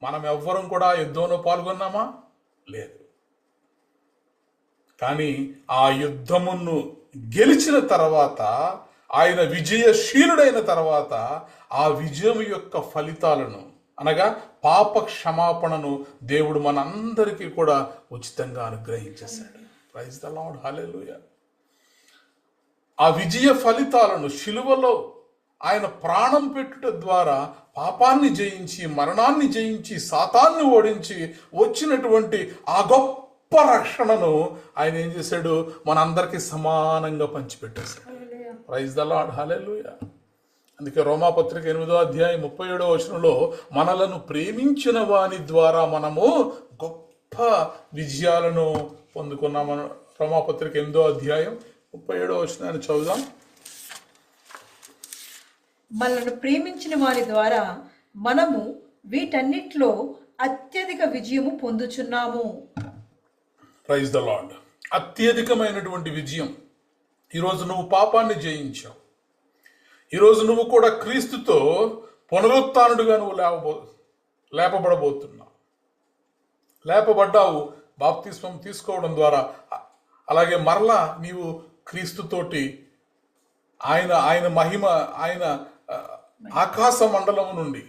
మనం ఎవ్వరం కూడా యుద్ధంలో పాల్గొన్నామా? లేదు. కానీ ఆ యుద్ధమును గెలిచిన తర్వాత, ఆయన విజయశీలుడైన తర్వాత ఆ విజయం యొక్క ఫలితాలను అనగా పాప క్షమాపణను దేవుడు మనందరికీ కూడా ఉచితంగా అనుగ్రహించేశాడు. ప్రైజ్ ద లార్డ్, హల్లెలూయా. ఆ విజయ ఫలితాలను శిలువలో ఆయన ప్రాణం పెట్టుట ద్వారా పాపాన్ని జయించి, మరణాన్ని జయించి, సాతాన్ని ఓడించి వచ్చినటువంటి ఆ గొప్ప రక్షణను ఆయన ఏం చేశాడు? మనందరికీ సమానంగా పంచిపెట్టేశాడు. ప్రైజ్ ద లార్డ్, హల్లెలూయా. అందుకే రోమాపత్రిక 8వ అధ్యాయం 37వ వచనంలో మనలను ప్రేమించిన వాని ద్వారా మనము గొప్ప విజయాలను పొందుకున్నామని రోమాపత్రిక 8వ అధ్యాయం 37వ వచనాన్ని చదువుదాం. మనల్ని ప్రేమించిన వారి ద్వారా మనము వీటన్నిటిలో అత్యధిక విజయము పొందుచున్నాము. Praise the lord. అత్యధికమైనటువంటి విజయం. ఈరోజు నువ్వు పాపాన్ని జయించావు. ఈరోజు నువ్వు కూడా క్రీస్తుతో పునరుత్థానుడిగా నువ్వు లేపబడబోతున్నావు. లేపబడ్డావు బాప్తిస్మం తీసుకోవడం ద్వారా. అలాగే మరలా నీవు క్రీస్తుతోటి ఆయన మహిమ, ఆయన ఆకాశ మండలము నుండి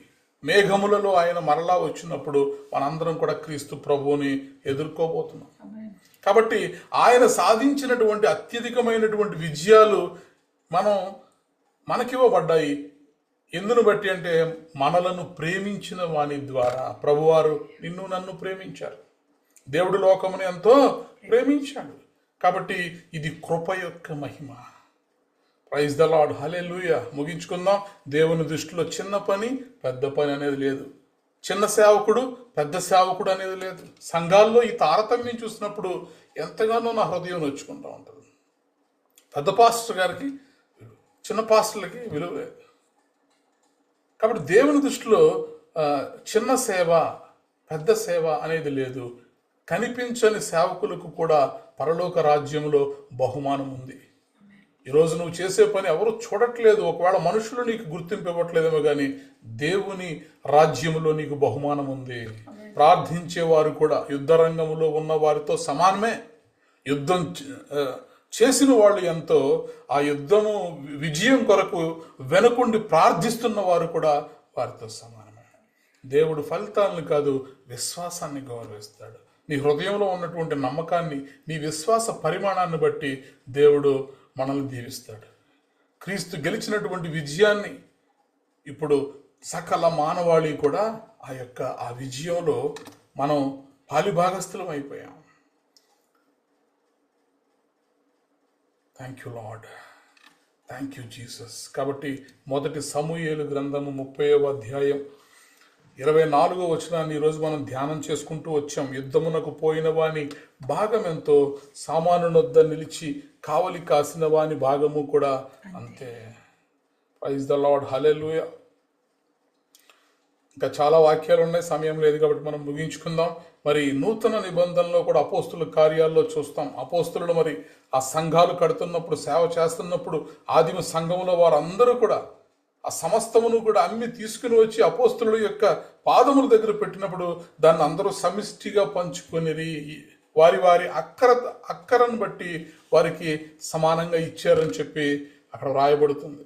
మేఘములలో ఆయన మరలా వచ్చినప్పుడు మనందరం కూడా క్రీస్తు ప్రభువుని ఎదుర్కోబోతున్నాం. కాబట్టి ఆయన సాధించినటువంటి అత్యధికమైనటువంటి విజయాలు మనం మనకివ్వబడ్డాయి. ఎందును బట్టి అంటే మనలను ప్రేమించిన వాని ద్వారా. ప్రభువారు నిన్ను నన్ను ప్రేమించారు. దేవుడు లోకమును ఎంతో ప్రేమించాడు. కాబట్టి ఇది కృప యొక్క మహిమ. ప్రైజ్ ద లార్డ్, హల్లెలూయా. ముగించుకుందాం. దేవుని దృష్టిలో చిన్న పని పెద్ద పని అనేది లేదు. చిన్న సేవకుడు పెద్ద సేవకుడు అనేది లేదు. సంఘాల్లో ఈ తారతమ్యం చూసినప్పుడు ఎంతగానో నా హృదయం నొచ్చుకుంటూ ఉంటుంది. పెద్ద పాస్టర్ గారికి చిన్న పాస్టర్లకి విలువ లేదు. కాబట్టి దేవుని దృష్టిలో చిన్న సేవ పెద్ద సేవ అనేది లేదు. కనిపించని సేవకులకు కూడా పరలోక రాజ్యంలో బహుమానం ఉంది. ఈరోజు నువ్వు చేసే పని ఎవరు చూడట్లేదు. ఒకవేళ మనుషులు నీకు గుర్తింపు ఇవ్వట్లేదేమో కానీ దేవుని రాజ్యంలో నీకు బహుమానం ఉంది. ప్రార్థించేవారు కూడా యుద్ధ రంగంలో ఉన్న వారితో సమానమే. యుద్ధం చేసిన వాళ్ళు ఎంతో, ఆ యుద్ధము విజయం కొరకు వెనుకుండి ప్రార్థిస్తున్న వారు కూడా వారితో సమానమే. దేవుడు ఫలితాలను కాదు, విశ్వాసాన్ని గౌరవిస్తాడు. నీ హృదయంలో ఉన్నటువంటి నమ్మకాన్ని, నీ విశ్వాస పరిమాణాన్ని బట్టి దేవుడు మనల్ని దీవిస్తాడు. క్రీస్తు గెలిచినటువంటి విజయాన్ని ఇప్పుడు సకల మానవాళి కూడా ఆ విజయంలో మనం పాలిభాగస్థులం అయిపోయాం. Thank you lord, thank you Jesus. కాబట్టి మొదటి సమూయేలు గ్రంథము 30వ అధ్యాయం 24వ వచనాన్ని ఈరోజు మనం ధ్యానం చేసుకుంటూ వచ్చాం. యుద్ధమునకు పోయిన వాని భాగం ఎంతో, సామానునొద్ద నిలిచి కావలి కాసిన వాని భాగము కూడా అంతే. ప్రైజ్ ద లార్డ్, హల్లెలూయా. ఇంకా చాలా వాక్యాలు ఉన్నాయి, సమయం లేదు కాబట్టి మనం ముగించుకుందాం. మరి నూతన నిబంధనలో కూడా అపోస్తుల కార్యాల్లో చూస్తాం. అపోస్తులు మరి ఆ సంఘాలు కడుతున్నప్పుడు, సేవ చేస్తున్నప్పుడు ఆదిమ సంఘంలో వారందరూ కూడా ఆ సమస్తమును కూడా అమ్మి తీసుకుని వచ్చి అపోస్తుల యొక్క పాదముల దగ్గర పెట్టినప్పుడు దాన్ని అందరూ సమిష్టిగా పంచుకొని వారి వారి అక్కరను బట్టి వారికి సమానంగా ఇచ్చారని చెప్పి అక్కడ రాయబడుతుంది.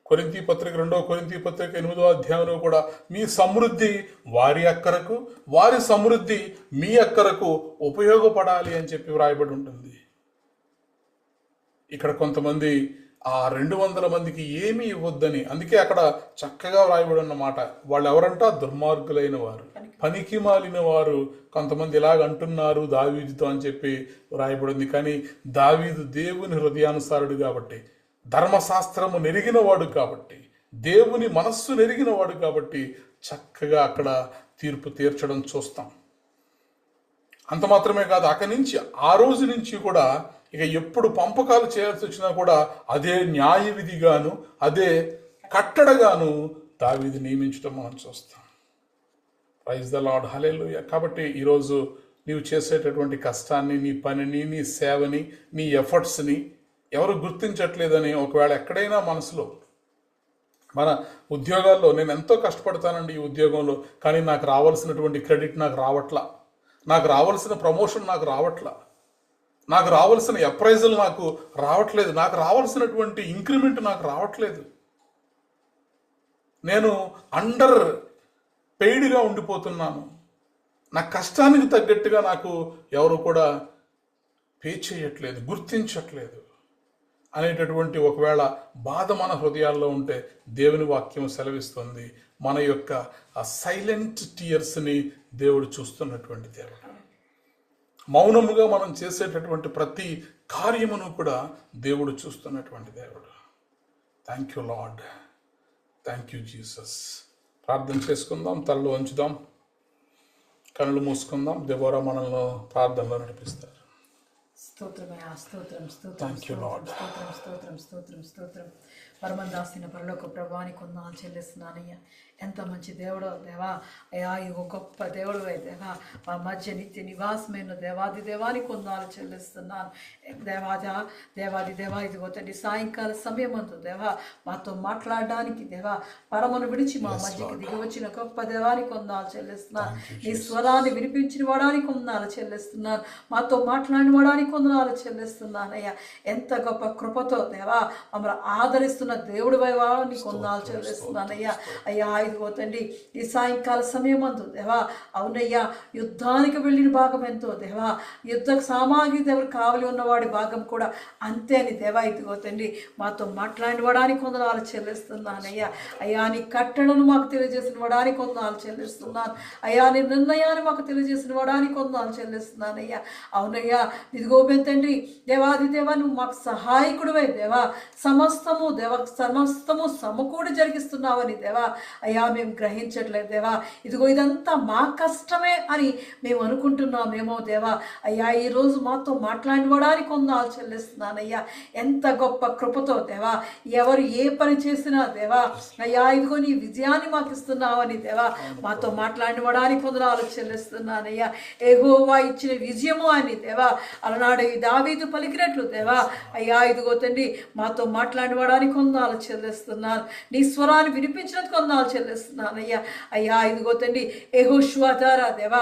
కొరింథీ పత్రిక 2వ కొరింథీ పత్రిక 8వ అధ్యాయంలో కూడా మీ సమృద్ధి వారి అక్కరకు, వారి సమృద్ధి మీ అక్కరకు ఉపయోగపడాలి అని చెప్పి వ్రాయబడి ఉంటుంది. ఇక్కడ కొంతమంది ఆ 200 మందికి ఏమీ ఇవ్వద్దని, అందుకే అక్కడ చక్కగా వ్రాయబడి ఉన్నమాట. వాళ్ళు ఎవరంట? దుర్మార్గులైన వారు, పనికి మాలిన వారు. కొంతమంది ఇలాగ అంటున్నారు దావీదుతో అని చెప్పి వ్రాయబడింది. కానీ దావీదు దేవుని హృదయానుసారుడు కాబట్టి, ధర్మశాస్త్రము నెరిగినవాడు కాబట్టి, దేవుని మనస్సు నెరిగినవాడు కాబట్టి చక్కగా అక్కడ తీర్పు తీర్చడం చూస్తాం. అంత మాత్రమే కాదు, అక్కడి నుంచి ఆ రోజు నుంచి కూడా ఇక ఎప్పుడు పంపకాలు చేయాల్సి వచ్చినా కూడా అదే న్యాయ విధిగాను, అదే కట్టడగాను దావీదు నియమించడం మనం చూస్తాం. Praise the Lord, hallelujah. కాబట్టి ఈరోజు నీవు చేసేటటువంటి కష్టాన్ని, నీ పనిని, నీ సేవని, నీ ఎఫర్ట్స్ని ఎవరు గుర్తించట్లేదని ఒకవేళ ఎక్కడైనా మనసులో, మన ఉద్యోగాల్లో నేను ఎంతో కష్టపడతానండి ఈ ఉద్యోగంలో, కానీ నాకు రావాల్సినటువంటి క్రెడిట్ నాకు రావట్లా, నాకు రావాల్సిన ప్రమోషన్ నాకు రావట్లా, నాకు రావాల్సిన అప్రైజల్ నాకు రావట్లేదు, నాకు రావాల్సినటువంటి ఇంక్రిమెంట్ నాకు రావట్లేదు, నేను అండర్ పెయిడ్గా ఉండిపోతున్నాను, నా కష్టానికి తగ్గట్టుగా నాకు ఎవరు కూడా పే చేయట్లేదు, గుర్తించట్లేదు అనేటటువంటి ఒకవేళ బాధ మన హృదయాల్లో ఉంటే దేవుని వాక్యం సెలవిస్తుంది, మన యొక్క ఆ సైలెంట్ టీయర్స్ని దేవుడు చూస్తున్నటువంటి దేవుడు. మౌనముగా మనం చేసేటటువంటి ప్రతి కార్యమును కూడా దేవుడు చూస్తున్నటువంటి దేవుడు. Thank you lord, thank you Jesus. ప్రార్థన చేసుకుందాం, తలలు వంచుదాం, కళ్ళు మూసుకుందాం. దేవరా మనల్ని ప్రార్థనలో నడిపిస్తారు. స్తోత్రమయ్యా, స్తోత్రం స్తోత్రం Thank you, Lord. స్తోత్రం స్తోత్రం స్తోత్రం స్తోత్రం. పరమందాసిన పరలోక ప్రభానికి వందనాలు చెల్లిస్తున్నానయ్యా. ఎంత మంచి దేవుడో దేవా అయ్యా, ఈ గొప్ప దేవుడు దేవా, మా మధ్య నిత్య నివాసమైన దేవాది దేవానికి వందనాలు చెల్లిస్తున్నాను. దేవాది దేవా, ఇదిగో తండ్రి సాయంకాల సమయం అందు దేవా మాతో మాట్లాడడానికి దేవా పరమను విడిచి మా మధ్యకి దిగి వచ్చిన గొప్ప దేవానికి వందనాలు చెల్లిస్తున్నాను. నీ స్వరాన్ని వినిపించిన వాడానికి వందనాలు చెల్లిస్తున్నాను. మాతో మాట్లాడిన వాడానికి వందనాలు చెల్లిస్తున్నానయ్యా. ఎంత గొప్ప కృపతో దేవా మమ్మల్ని ఆదరిస్తున్న జరిగిస్తున్న దేవుడు వైవా నీకు వందనాలు చెల్లిస్తున్నానయ్యా. అయ్యా ఇదిగో తండ్రి ఈ సాయంకాల సమయం అందు దేవా అవునయ్యా యుద్ధానికి వెళ్ళిన భాగం ఎంతో దేవా, యుద్ధ సామాగ్రి దేవుడు కావలి ఉన్నవాడి భాగం కూడా అంతే అని దేవా ఇదిగో తండ్రి మాతో మాట్లాడినవాడానికి వందనాలు చెల్లిస్తున్నానయ్యా. అయ్యా నీ కట్టడను మాకు తెలియజేసిన వాడానికి వందనాలు చెల్లిస్తున్నాను అయ్యా. నీ నిర్ణయాన్ని మాకు తెలియజేసిన వాడానికి వందనాలు చెల్లిస్తున్నానయ్యా. అవునయ్యా ఇదిగో తండ్రి దేవాది దేవా నువ్వు మాకు సహాయకుడివై దేవా, సమస్తము సమకూడి జరిగిస్తున్నావని దేవా అయ్యా మేము గ్రహించట్లేదు దేవా. ఇదిగో ఇదంతా మా కష్టమే అని మేము అనుకుంటున్నామేమో దేవా. అయ్యా ఈరోజు మాతో మాట్లాడినడానికి వందనాలు చెల్లిస్తున్నానయ్యా. ఎంత గొప్ప కృపతో దేవా ఎవరు ఏ పని చేసినా దేవా అయ్యా ఇదిగో నీ విజయాన్ని మాకు ఇస్తున్నావని దేవా మాతో మాట్లాడినడానికి వందనాలు చెల్లిస్తున్నానయ్యా. యెహోవా ఇచ్చిన విజయము అని దేవా అలనాడు దావీదు పలికినట్లు దేవా అయ్యా ఇదిగో తండ్రి మాతో మాట్లాడినడానికి వందనాలు చెల్లిస్తున్నాను. నీ స్వరాన్ని వినిపించినందుకు వందనాలు చెల్లిస్తున్నాను అయ్యా. అయ్యా ఇదిగో తండ్రి యెహోషువ ద్వారా దేవా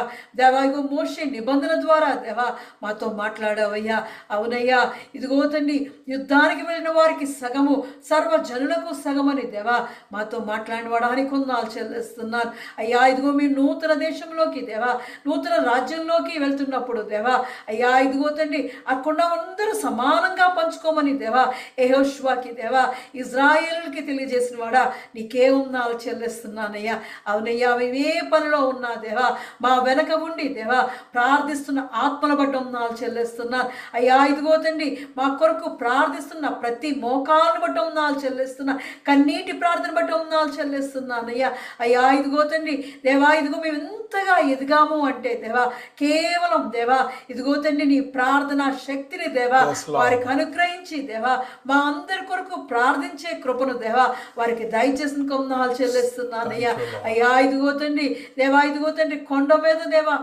ఇదిగో మోషే నిబంధన ద్వారా దేవా మాతో మాట్లాడావయ్యా. అవునయ్యా ఇదిగో తండ్రి యుద్ధానికి వెళ్ళిన వారికి సగము సర్వజనులకు సగమని దేవా మాతో మాట్లాడినడానికి వందనాలు చెల్లిస్తున్నాను అయ్యా. ఇదిగో మీ నూతన దేశంలోకి దేవా నూతన రాజ్యంలోకి వెళ్తున్నప్పుడు దేవా అయ్యా ఇదిగో తండ్రి అక్కడ అందరూ సమానంగా పంచుకోమని దేవా యెహోషువకి దేవా ఇజ్రాయేలుకి తెలియజేసిన వాడా నీకే వందనాలు చెల్లిస్తున్నానయ్యా. అవునయ్యా మేము ఏ పనిలో ఉన్నా దేవా మా వెనక ఉండి దేవా ప్రార్థిస్తున్న ఆత్మల బట్టి వందనాలు చెల్లిస్తున్నాను అయ్యా. ఇదిగో తండ్రి మా కొరకు ప్రార్థిస్తున్న ప్రతి మోకాలను బట్టి వందనాలు చెల్లిస్తున్నా, కన్నీటి ప్రార్థన బట్టి వందనాలు చెల్లిస్తున్నాను అయ్యా. అయ్యా ఇదిగో తండ్రి దేవా ఇదిగో మేము ఎంతగా ఎదిగాము అంటే దేవా కేవలం దేవా ఇదిగో తండ్రి నీ ప్రార్థన శక్తిని దేవా వారికి అనుగ్రహించి దేవా మా అందరి కొరకు ప్రార్థించే కృపను దేవా వారికి దయచేసిన వందనాలు చెల్లిస్తున్నానయ్యా. అయ్యా ఇదిగో తండ్రి దేవా ఇదిగో తండ్రి కొండ మీద దేవా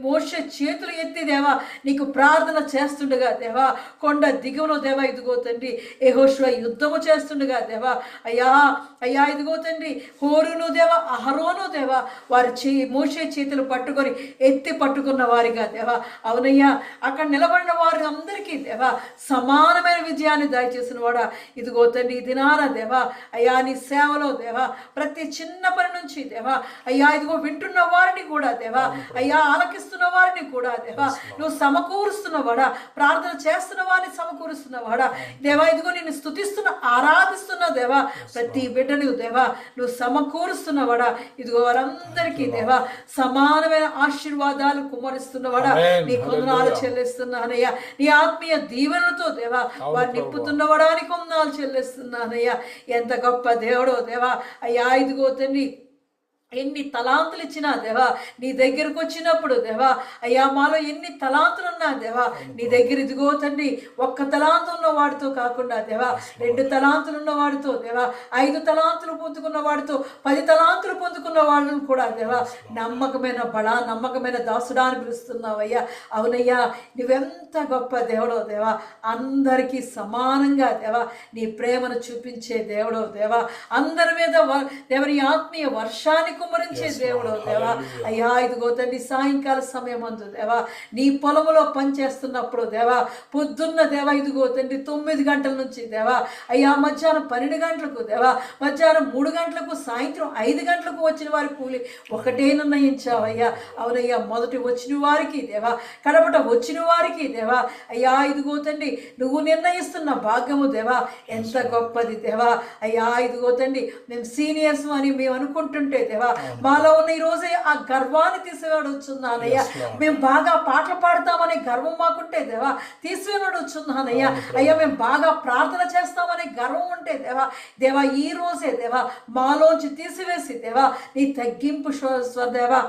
మోషే చేతులు ఎత్తి దేవా నీకు ప్రార్థన చేస్తుండగా దేవా కొండ దిగువలో దేవా ఇదిగో తండ్రి యెహోషువ యుద్ధము చేస్తుండగా దేవా అయ్యా ఇదిగో తండ్రి హోరును దేవా అహరోను దేవా వారి మోషే చేతులు పట్టుకొని ఎత్తి పట్టుకున్న వారిగా దేవా అవునయ్యా అక్కడ నిలబడిన వారి అందరికీ దేవా సమానమైన విజయాన్ని దయచేసిన వాడా ఇదిగో తండ్రి ఈ దినాన దేవా అయ్యా నీ సేవలో దేవా ప్రతి చిన్న పని నుంచి దేవా అయ్యా ఇదిగో వింటున్న వారిని కూడా దేవా అయ్యా ఆలకిస్తున్న వారిని కూడా దేవా నువ్వు సమకూరుస్తున్నవాడా, ప్రార్థన చేస్తున్న వారిని సమకూరుస్తున్నవాడా దేవా ఇదిగో నేను స్తుతిస్తున్న ఆరాధిస్తున్న దేవా ప్రతి బిడ్డను దేవా నువ్వు సమకూరుస్తున్నవాడా. ఇదిగో వారందరికీ దేవా సమానమైన ఆశీర్వాదాలు కుమ్మరిస్తున్నవాడా నీకు వందనాలు చెల్లిస్తున్నానయ్యా. నీ ఆత్మీయ దీవెనలతో దేవా వారిని నింపుతున్నవాడానికి వందనాలు చెల్లిస్తున్నానయ్యా. ఎంత గొప్ప దేవుడో దేవా అయ్యా. ఇదిగో తండ్రి ఎన్ని తలాంతులు ఇచ్చినా దేవా నీ దగ్గరకు వచ్చినప్పుడు దేవా అయ్యా మాలో ఎన్ని తలాంతులు ఉన్నా దేవా నీ దగ్గర ఇదిగో తండ్రి ఒక్క తలాంతు ఉన్న వాడితో కాకుండా దేవా 2 తలాంతులు ఉన్న వాడితో దేవా 5 తలాంతులు పొందుకున్న వాడితో 10 తలాంతులు పొందుకున్న వాళ్ళను కూడా దేవా నమ్మకమైన దాసుడా అని పిలుస్తున్నావయ్యా. అవునయ్యా నువ్వెంత గొప్ప దేవుడో దేవా, అందరికీ సమానంగా దేవా నీ ప్రేమను చూపించే దేవుడో దేవా, అందరి మీద దేవని ఆత్మీయ వర్షాన్ని కుమ్మరించే దేవుడు దేవా అయ్యా. ఇదిగో తండ్రి సాయంకాల సమయం అందు దేవా నీ పొలంలో పనిచేస్తున్నప్పుడు దేవా పొద్దున్న దేవా ఇదిగో తండ్రి 9 గంటల నుంచి దేవా అయ్యా మధ్యాహ్నం 12 గంటలకు దేవా మధ్యాహ్నం 3 గంటలకు సాయంత్రం 5 గంటలకు వచ్చిన వారి కూలి ఒకటే నిర్ణయించావయ్యా. అవునయ్యా మొదటి వచ్చిన వారికి దేవా కడపట వచ్చిన వారికి దేవా అయ్యా ఇదిగో తండ్రి నువ్వు నిర్ణయిస్తున్న భాగ్యము దేవా ఎంత గొప్పది దేవా అయ్యా. ఇదిగో తండ్రి మేము సీనియర్స్ అని మేము అనుకుంటుంటే దేవా మాలో ఉన్న ఈ రోజే ఆ గర్వాన్ని తీసివేయవచ్చున్నానయ్యా. మేము బాగా పాటలు పాడతామనే గర్వం మాకుంటే దేవా తీసివేయవచ్చున్నానయ్యా. అయ్యా మేము బాగా ప్రార్థన చేస్తామనే గర్వం ఉంటే దేవా ఈ రోజే దేవా మాలోంచి తీసివేసి దేవా నీ తగ్గింపు దేవా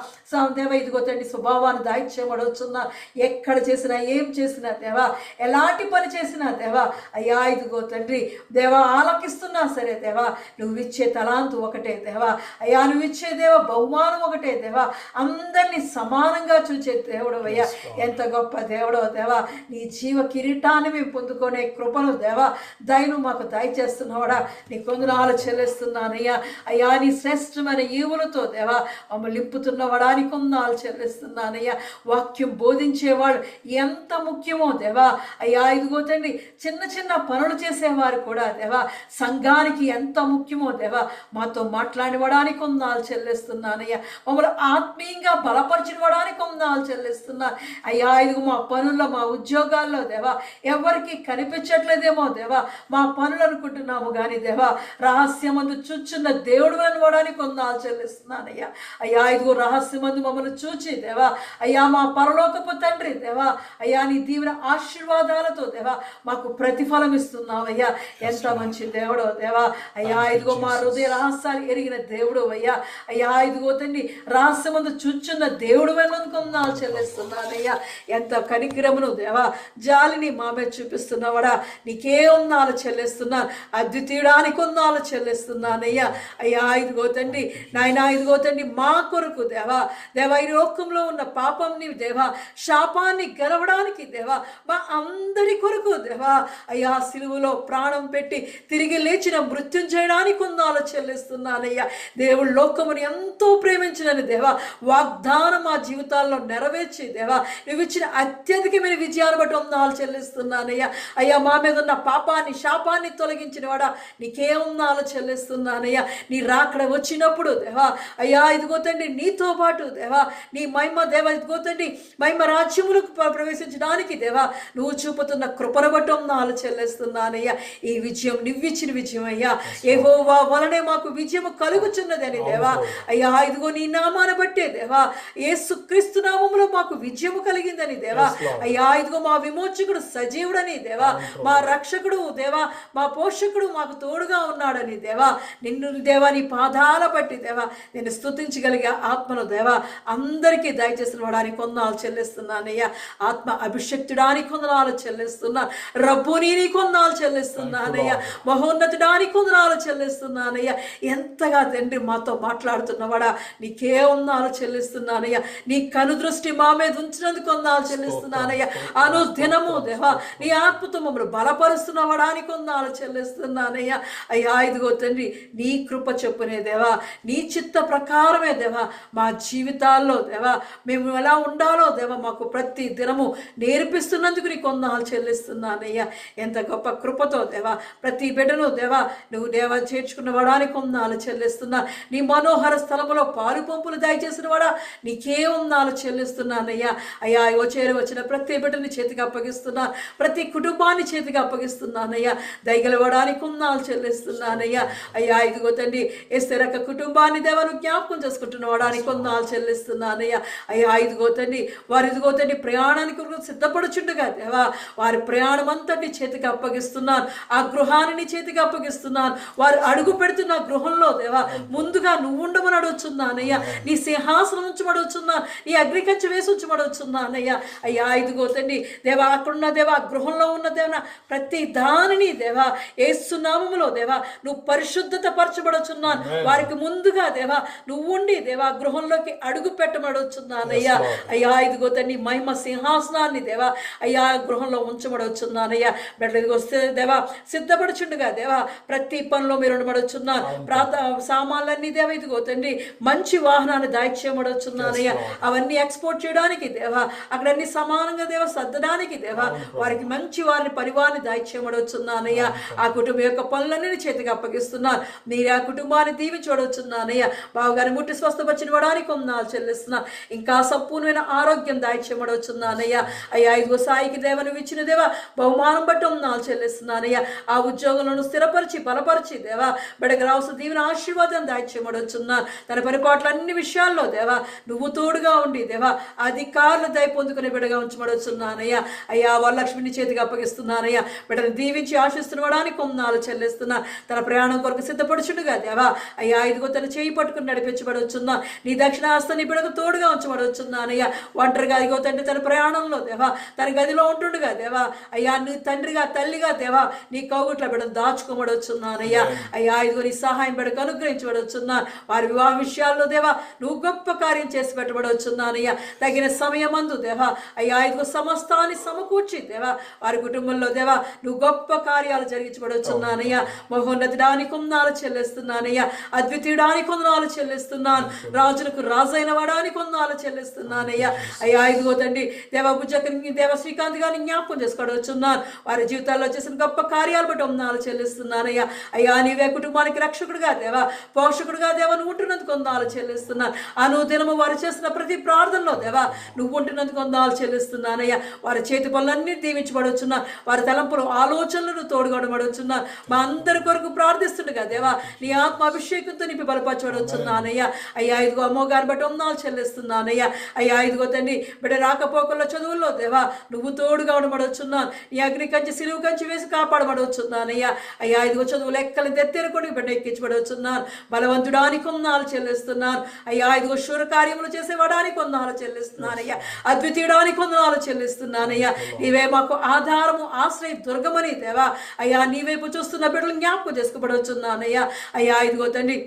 ఇదిగో తండ్రి స్వభావాన్ని దాయిచ్చేయబడవచ్చున్నా. ఎక్కడ చేసినా ఏం చేసినా దేవా ఎలాంటి పని చేసినా దేవా అయ్యా ఇదిగో తండ్రి దేవా ఆలకిస్తున్నా సరే దేవా నువ్వు ఇచ్చే తలాంతు ఒకటే దేవా అయ్యా నువ్వు ఇచ్చే ఇచ్చే దేవా బహుమానం ఒకటే దేవా, అందరినీ సమానంగా చూసే దేవుడు అయ్యా. ఎంత గొప్ప దేవుడో దేవా, నీ జీవ కిరీటాన్ని మేము పొందుకునే కృపను దేవా దయను మాకు దయచేస్తున్నావాడా, నీ కొందనాలు చెల్లిస్తున్నానయ్యా. అయ్యా నీ శ్రేష్టమైన ఈవులతో దేవా మమ్మల్ని నింపుతున్నవాడా నీ కొందనాలు చెల్లిస్తున్నానయ్యా. వాక్యం బోధించేవాడు ఎంత ముఖ్యమో దేవా అయ్యా. ఇదిగో తండ్రి చిన్న చిన్న పనులు చేసేవారు కూడా దేవా సంఘానికి ఎంత ముఖ్యమో దేవా మాతో మాట్లాడివడానికి కొందాలు చెల్లిస్తున్నానయ్యా. మమ్మల్ని ఆత్మీయంగా బలపరచినవడానికి కొందాలు చెల్లిస్తున్నా అయ్యా. ఇదిగో మా పనుల్లో మా ఉద్యోగాల్లో దేవా ఎవరికి కనిపించట్లేదేమో దేవా, మా పనులు అనుకుంటున్నాము కానీ దేవా రహస్యమందు చూచున్న దేవుడు అనవడానికి కొందాలు చెల్లిస్తున్నానయ్యా. అయ్యా ఇదిగో రహస్యమందు మమ్మల్ని చూచి దేవా అయ్యా మా పరలోకపు తండ్రి దేవా అయ్యా నీ దీవెన ఆశీర్వాదాలతో దేవా మాకు ప్రతిఫలం ఇస్తున్నావయ్యా. ఎంత మంచి దేవుడో దేవా అయ్యా. ఇదిగో మా హృదయ రహస్యాలు ఎరిగిన దేవుడు అయ్యా. అయ్యా ఇదిగో తండ్రి రహస్యమందు చూచున్న దేవుడు కొందాలు చెల్లిస్తున్నానయ్యా. ఎంత కనికిరమును దేవా జాలిని మా మీద చూపిస్తున్నావాడా, నీకే ఉన్నాలు చెల్లిస్తున్నాను, అద్వితీయడానికి ఉన్నాలు చెల్లిస్తున్నానయ్యా. అయ్యా ఇదిగో తండ్రి నాయనా ఇదిగో తండ్రి మా కొరకు దేవా దేవా ఈ లోకంలో ఉన్న పాపంని దేవా శాపాన్ని గెలవడానికి దేవా మా అందరి కొరకు దేవా అయ్యా సిలువలో ప్రాణం పెట్టి తిరిగి లేచిన మృత్యుంజయడానికి కొందాలు చెల్లిస్తున్నానయ్యా. దేవుడు లోకముని ఎంతో ప్రేమించినని దేవా వాగ్దానం మా జీవితాల్లో నెరవేర్చి దేవా నువ్వు ఇచ్చిన అత్యధికమైన విజయాన్ని బట్టి వందనాలు చెల్లిస్తున్నానయ్యా. అయ్యా మా మీద ఉన్న పాపాన్ని శాపాన్ని తొలగించిన వాడా నీకే వందనాలు చెల్లిస్తున్నానయ్యా. నీ రాకడ వచ్చినప్పుడు దేవా అయ్యా ఇదిగో తండ్రి నీతో పాటు దేవా నీ మహిమ దేవా ఇదిగో తండ్రి మహిమ రాజ్యములకు ప్రవేశించడానికి దేవా నువ్వు చూపుతున్న కృపను బట్టి వందనాలు చెల్లిస్తున్నానయ్యా. ఈ విజయం నువ్విచ్చిన విజయం అయ్యా. యెహోవా వలనే మాకు విజయం కలుగుచున్నదని దేవా అయ్యా. ఇదిగో నీ నామాన్ని బట్టే దేవా యేసుక్రీస్తు నామములో మాకు విజయము కలిగిందని దేవా అయ్యా. ఇదిగో మా విమోచకుడు సజీవుడని దేవా మా రక్షకుడు దేవా మా పోషకుడు మాకు తోడుగా ఉన్నాడని దేవా నిన్ను దేవా నీ పాదాల బట్టి దేవా నేను స్తుతించగలిగే ఆత్మను దేవా అందరికీ దయచేసిన వాడానికి కొందనాలు చెల్లిస్తున్నానయ్యా. ఆత్మ అభిషక్తుడానికి కొందనాలు చెల్లిస్తున్నా, రబ్బుని నీ కొందనాలు చెల్లిస్తున్నానయ్యా. మహోన్నతుడానికి కొందనాలు చెల్లిస్తున్నానయ్యా. ఎంతగా తండ్రి మాతో మాట్లాడుతున్నవాడా నీకే వందనాలు చెల్లిస్తున్నానయ్యా. నీ కనుదృష్టి మా మీద ఉంచినందుకు వందనాలు చెల్లిస్తున్నానయ్యా. అనుదినము దేవా నీ ఆత్మతో మమ్మల్ని బలపరుస్తున్నవాడానికి వందనాలు చెల్లిస్తున్నానయ్యా. అయ్యా ఇదిగో తండ్రి నీ కృప చెప్పునే దేవా నీ చిత్త ప్రకారమే దేవా మా జీవితాల్లో దేవా మేము ఎలా ఉండాలో దేవా మాకు ప్రతి దినము నేర్పిస్తున్నందుకు నీ కొందనాలు చెల్లిస్తున్నానయ్యా. ఎంత గొప్ప కృపతో దేవా ప్రతి బిడ్డను దేవా నువ్వు దేవా చేర్చుకున్న వాడానికి వందనాలు చెల్లిస్తున్నా. నీ మనోహర స్థలములో పాలు పంపులు దయచేసిన వాడా నీకే వందనాలు చెల్లిస్తున్నానయ్యా. అయ్యా వచ్చిన ప్రతి బిడ్డని చేతికి అప్పగిస్తున్నా, ప్రతి కుటుంబాన్ని చేతికి అప్పగిస్తున్నానయ్యా. దయగలవడానికి వందనాలు చెల్లిస్తున్నానయ్యా. అయ్యా ఇదిగో తండ్రి ఎస్తేరక కుటుంబాన్ని దేవను జ్ఞాపకం చేసుకుంటున్న వాడానికి వందనాలు చెల్లిస్తున్నానయ్యా. అయ్యా ఇదిగో తండ్రి వారు ఇదిగో తండ్రి ప్రయాణానికి సిద్ధపడుచుండగా దేవా వారి ప్రయాణం అంతటి చేతికి అప్పగిస్తున్నాను, ఆ గృహాన్ని చేతికి అప్పగిస్తున్నాను. వారు అడుగు పెడుతున్న గృహంలో దేవా ముందుగా నువ్వు ఉండమని అడుగుతున్నానయ్యా. నీ సింహాసనం ఉంచమడుగుతున్నాను, నీ అగ్రికల్చర్ వేసి ఉంచమడుగుతున్నానయ్యా. అయ్యా ఇదిగో తండ్రి దేవా అక్కడున్న దేవా గృహంలో ఉన్న దేవా ప్రతి దానిని దేవా యేసు నామములో దేవా నువ్వు పరిశుద్ధత పరచబడుచున్నాను. వారికి ముందుగా దేవా నువ్వు ఉండి దేవా గృహంలోకి అడుగు పెట్టమడుచున్నానయ్యా. అయ్యా ఇదిగో తండ్రి మహిమ సింహాసనాన్ని దేవా అయ్యా గృహంలో ఉంచబడుచున్నానయ్యా. బిడ్డలు వస్తే దేవా సిద్ధపడుచుండగా దేవా ప్రతి పనిలో మీరు ఉండబడుచున్నాను. సామాన్లన్నీ దేవా ఇదిగో తండ్రి మంచి వాహనాన్ని దాయిచేయబడుచున్నానయ్యా. అవన్నీ ఎక్స్పోర్ట్ చేయడానికి దేవా అక్కడ అన్ని సమానంగా దేవా సర్దడానికి దేవా వారికి మంచి వారిని పరివారాన్ని దాయిచేయబడుచున్నానయ్యా. ఆ కుటుంబం యొక్క పనులన్నీ చేతికి అప్పగిస్తున్నాను. మీరు ఆ కుటుంబాన్ని దీవించబడుచున్నానయ్యా. బావగారిని ముట్టి స్వస్థపరిచిన వాడానికి వందనాలు చెల్లిస్తున్నాను. ఇంకా సంపూర్ణమైన ఆరోగ్యం దాయిచేయబడుచున్నానయ్యా. అయ్యా ఇదిగో సాయికి దేవ నువ్వు ఇచ్చిన దేవా బహుమానం బట్టి వందనాలు చెల్లిస్తున్నానయ్యా. ఆ ఉద్యోగంలో స్థిరపరిచి బలపరిచి దేవా బిడ్డకు రావాల్సిన దీవెన ఆశీర్వాదం దాయిచేయబడుచున్నాను. తన పరిపాట్ల అన్ని విషయాల్లో దేవా నువ్వు తోడుగా ఉండి దేవా అధికారులు దయ పొందుకునే బిడ్డగా ఉంచబడుచున్నానయ్యా. అయ్యా వరలక్ష్మిని చేతికి అప్పగిస్తున్నానయ్యా. బిడ్డను దీవించి ఆశిస్తున్నవాడానికి వందనాలు చెల్లిస్తున్నా. తన ప్రయాణం కొరకు సిద్ధపడుచుండగా దేవా అయ్యా ఇదిగో తన చేయి పట్టుకుని నడిపించబడుచున్నా. నీ దక్షిణాస్త నీ బిడ్డకు తోడుగా ఉంచబడుచున్నానయ్యా. ఒంటరిగా ఇదిగో తండ్రి తన ప్రయాణంలో దేవా తన గదిలో ఉంటుండగా దేవా అయ్యా నీ తండ్రిగా తల్లిగా దేవా నీ కౌగుట్ల బిడ్డను దాచుకోబడుచున్నానయ్యా. అయ్యా ఇదిగో నీ సహాయం బిడ్డకు అనుగ్రహించబడుచున్నా. వారి వివాహ విషయాల్లో దేవా నువ్వు గొప్ప కార్యం చేసి పెట్టబడవచ్చున్నానయ్యా. తగిన సమయమందు దేవా అయ్యా ఇదిగో సమస్తాన్ని సమకూర్చి దేవా వారి కుటుంబంలో దేవా నువ్వు గొప్ప కార్యాలు జరిగించబడవచ్చున్నానయ్యా. మహోన్నతుడానికి వందనాలు చెల్లిస్తున్నానయ్యా. అద్వితీయుడానికి వందనాలు చెల్లిస్తున్నాను. రాజులకు రాజైన వాడానికి వందనాలు చెల్లిస్తున్నానయ్యా. అయ్యా ఇదిగో తండ్రి దేవ బుజ్జకని దేవ శ్రీకాంత్ గారిని జ్ఞాపకం చేసుకోవచ్చున్నాను. వారి జీవితాల్లో చేసిన గొప్ప కార్యాలు బట్టి వందనాలు చెల్లిస్తున్నానయ్యా. అయ్యా నీవే కుటుంబానికి రక్షకుడుగా దేవా పోషకుడుగా దేవ నువ్వు ఉంటున్నందుకు వందనాలు చెల్లిస్తున్నాను. అనుదినము వారు చేసిన ప్రతి ప్రార్థనలో దేవా నువ్వు ఉంటున్నందుకు వందనాలు చెల్లిస్తున్నానయ్యా. వారి చేతి పనులన్నీ దీవించబడుచున్నా, వారి తలంపులు ఆలోచనలను తోడుగొడబడుచున్నా. మా అందరి కొరకు ప్రార్థిస్తుండగా దేవా నీ ఆత్మ అభిషేకంతో నింపి బలపరచబడుచున్నానయ్యా. అయ్యా ఇదిగో అమ్మగారు బట్టి వందనాలు చెల్లిస్తున్నానయ్యా. అయ్యా ఇదిగో తండ్రి బిడ్డ రాకపోకల్లో చదువుల్లో దేవా నువ్వు తోడుగా ఉండబడవచ్చున్నాను. నీ అగ్ని కంచి సిలువు కంచి వేసి కాపాడబడవచ్చున్నానయ్యా. అయ్యా ఇదిగో చదువు లెక్కలు తెత్తెరకొని బిడ్డ ఎక్కించబడవచ్చున్నాను. బలవంతుడానికి వందనాలు చెల్లిస్తున్నాను. అయ్యా ఇదిగో శూర కార్యములు చేసేవాడానికి వందనాలు చెల్లిస్తున్నానయ్యా. అద్వితీయడానికి వందనాలు చెల్లిస్తున్నానయ్యా. నీవే మాకు ఆధారము ఆశ్రయ దుర్గమని దేవా అయ్యా నీ వైపు చూస్తున్న బిడ్డలు జ్ఞాపకం చేసుకోబడవచ్చున్నానయ్యా. అయ్యా ఇదిగో తండ్రి